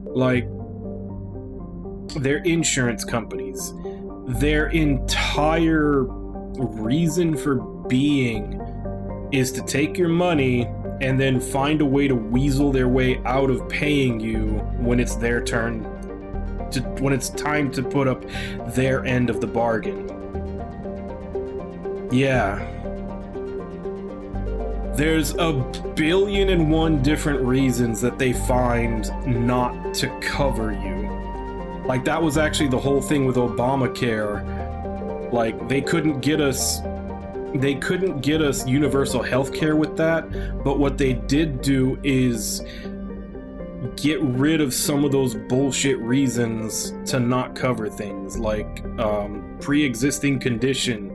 Like, they're insurance companies. Their entire reason for being is to take your money and then find a way to weasel their way out of paying you when it's their turn, when it's time to put up their end of the bargain. Yeah. There's 1,000,000,001 different reasons that they find not to cover you. Like, that was actually the whole thing with Obamacare. Like, they couldn't get us universal health care with that, but what they did do is get rid of some of those bullshit reasons to not cover things, like pre-existing condition.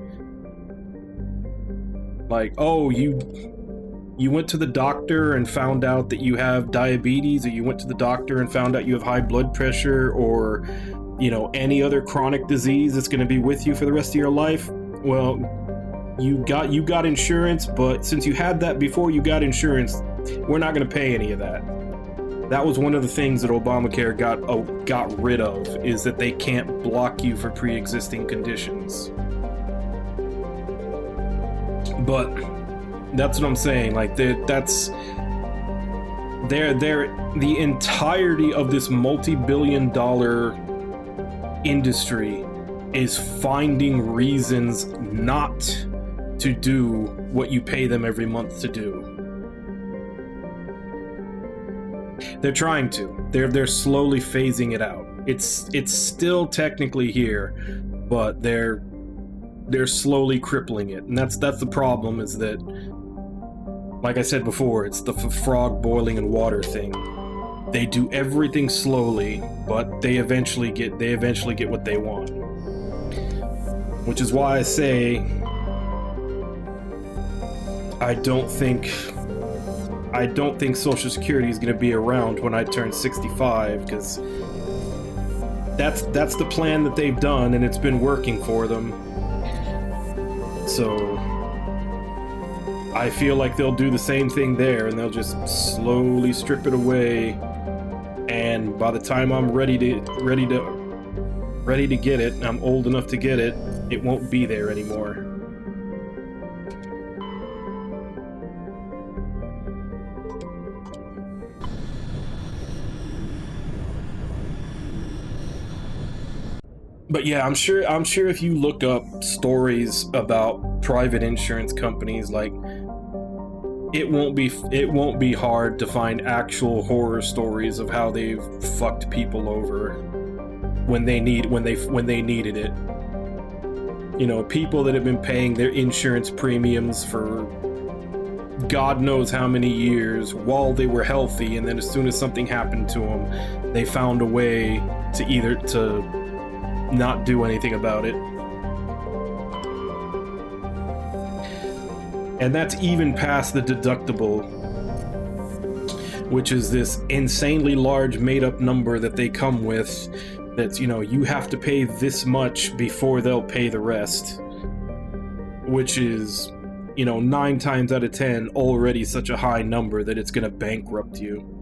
Like, oh, you went to the doctor and found out that you have diabetes, or you went to the doctor and found out you have high blood pressure, or, you know, any other chronic disease that's going to be with you for the rest of your life. Well, you got insurance, but since you had that before you got insurance, we're not going to pay any of that. That was one of the things that Obamacare got rid of, is that they can't block you for pre-existing conditions. But that's what I'm saying. Like, the entirety of this multi-billion-dollar industry is finding reasons not to do what you pay them every month to do. They're trying to. They're slowly phasing it out. It's still technically here, but they're slowly crippling it, and that's the problem. Is that, like I said before, it's the frog boiling in water thing. They do everything slowly, but they eventually get what they want. Which is why I say I don't think Social Security is going to be around when I turn 65, because that's the plan that they've done, and it's been working for them. So I feel like they'll do the same thing there, and they'll just slowly strip it away. And by the time I'm ready to get it, I'm old enough to get it, it won't be there anymore. But yeah, I'm sure if you look up stories about private insurance companies, like, it won't be hard to find actual horror stories of how they've fucked people over when they needed it. You know, people that have been paying their insurance premiums for God knows how many years while they were healthy, and then as soon as something happened to them, they found a way to not do anything about it. And that's even past the deductible, which is this insanely large made-up number that they come with, that's, you know, you have to pay this much before they'll pay the rest, which is, you know, 9 times out of 10 already such a high number that it's gonna bankrupt you.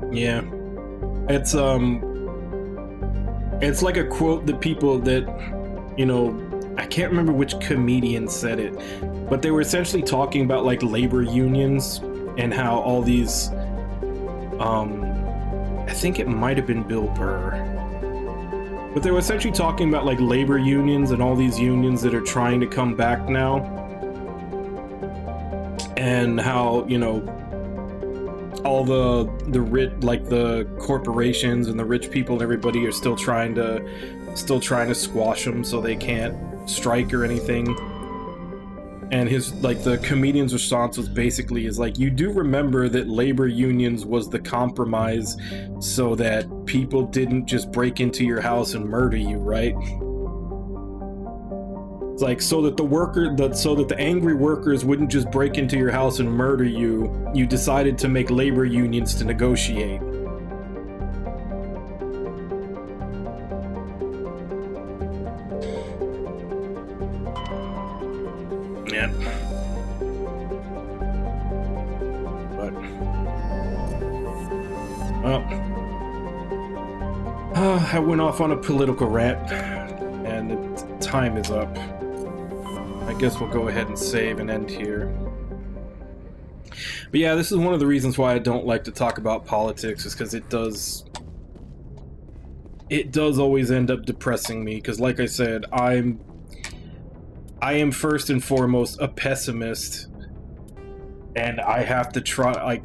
Yeah, it's like a quote that people that, you know, I can't remember which comedian said it, but they were essentially talking about, like, labor unions and how all these, I think it might have been Bill Burr, but they were essentially talking about, like, labor unions and all these unions that are trying to come back now, and how, you know, all the rich, like the corporations and the rich people and everybody are still trying to squash them so they can't strike or anything. And the comedian's response was basically is like, you do remember that labor unions was the compromise so that people didn't just break into your house and murder you, right? It's like, so that the angry workers wouldn't just break into your house and murder you, you decided to make labor unions to negotiate. Yeah. But, well, I went off on a political rant, and the time is up. I guess we'll go ahead and save and end here. But yeah, this is one of the reasons why I don't like to talk about politics, is because it does always end up depressing me, because like I said, I am first and foremost a pessimist, and I have to try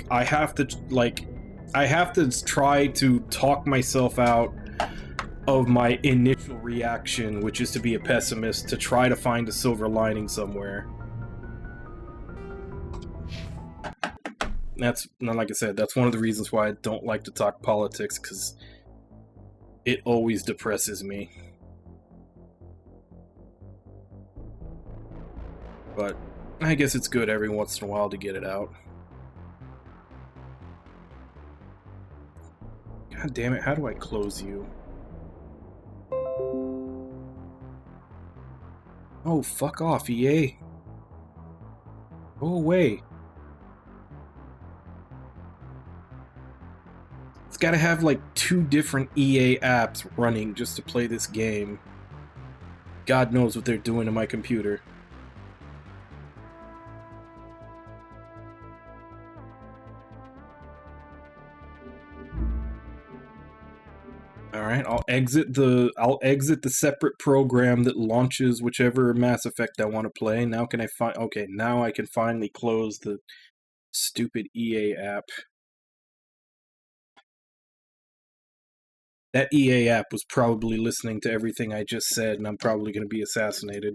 to talk myself out of my initial reaction, which is to be a pessimist, to try to find a silver lining somewhere. That's, like I said, that's one of the reasons why I don't like to talk politics, because it always depresses me. But I guess it's good every once in a while to get it out. God damn it, how do I close you? Oh, fuck off, EA. Go away. It's gotta have like 2 different EA apps running just to play this game. God knows what they're doing to my computer. Alright, I'll exit the separate program that launches whichever Mass Effect I want to play. Now can I find... Okay, now I can finally close the stupid EA app. That EA app was probably listening to everything I just said, and I'm probably going to be assassinated.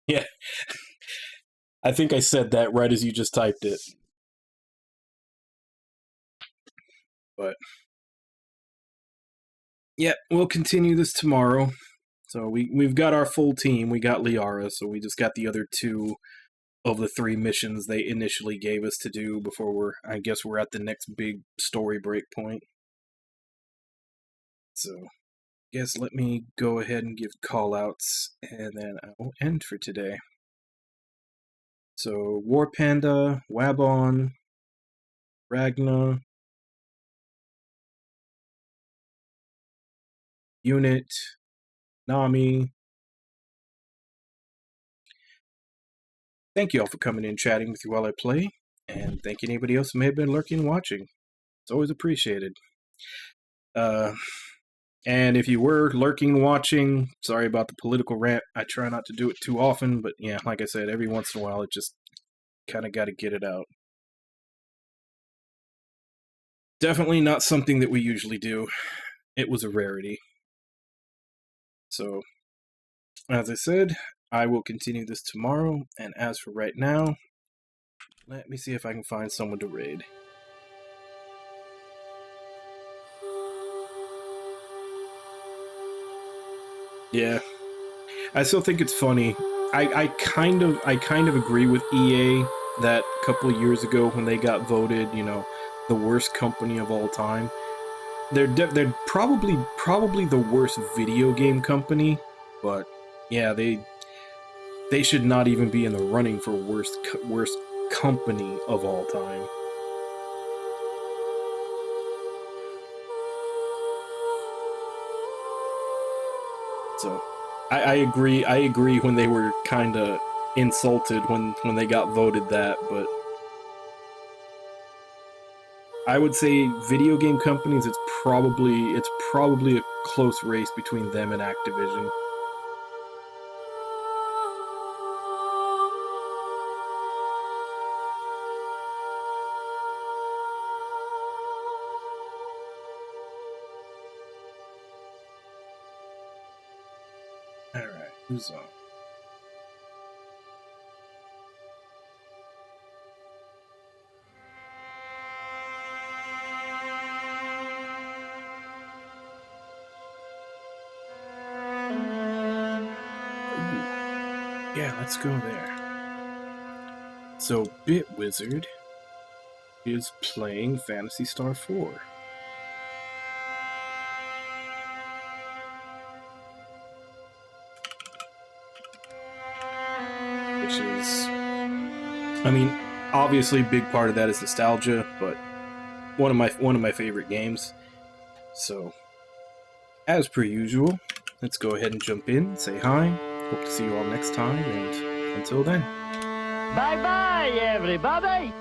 Yeah. I think I said that right as you just typed it. But yeah, we'll continue this tomorrow. So we've got our full team. We got Liara, so we just got the other 2 of the 3 missions they initially gave us to do before I guess we're at the next big story break point. So I guess let me go ahead and give callouts, and then I will end for today. So War Panda, Wabon, Ragna, Unit, Nami. Thank you all for coming in, chatting with you while I play, and thank you anybody else who may have been lurking and watching. It's always appreciated. And if you were lurking and watching, sorry about the political rant. I try not to do it too often, but yeah, like I said, every once in a while, it just kind of got to get it out. Definitely not something that we usually do. It was a rarity. So, as I said, I will continue this tomorrow, and as for right now, let me see if I can find someone to raid. Yeah, I still think it's funny. I kind of agree with EA that a couple of years ago when they got voted, you know, the worst company of all time. They're probably the worst video game company, but yeah, they should not even be in the running for worst company of all time. So I agree when they were kind of insulted when they got voted that, but I would say video game companies, it's probably a close race between them and Activision. Alright, who's on? Yeah, let's go there. So, BitWizard is playing Phantasy Star 4. Which is... I mean, obviously a big part of that is nostalgia, but one of my favorite games. So, as per usual, let's go ahead and jump in, say hi. Hope to see you all next time, and until then. Bye-bye, everybody!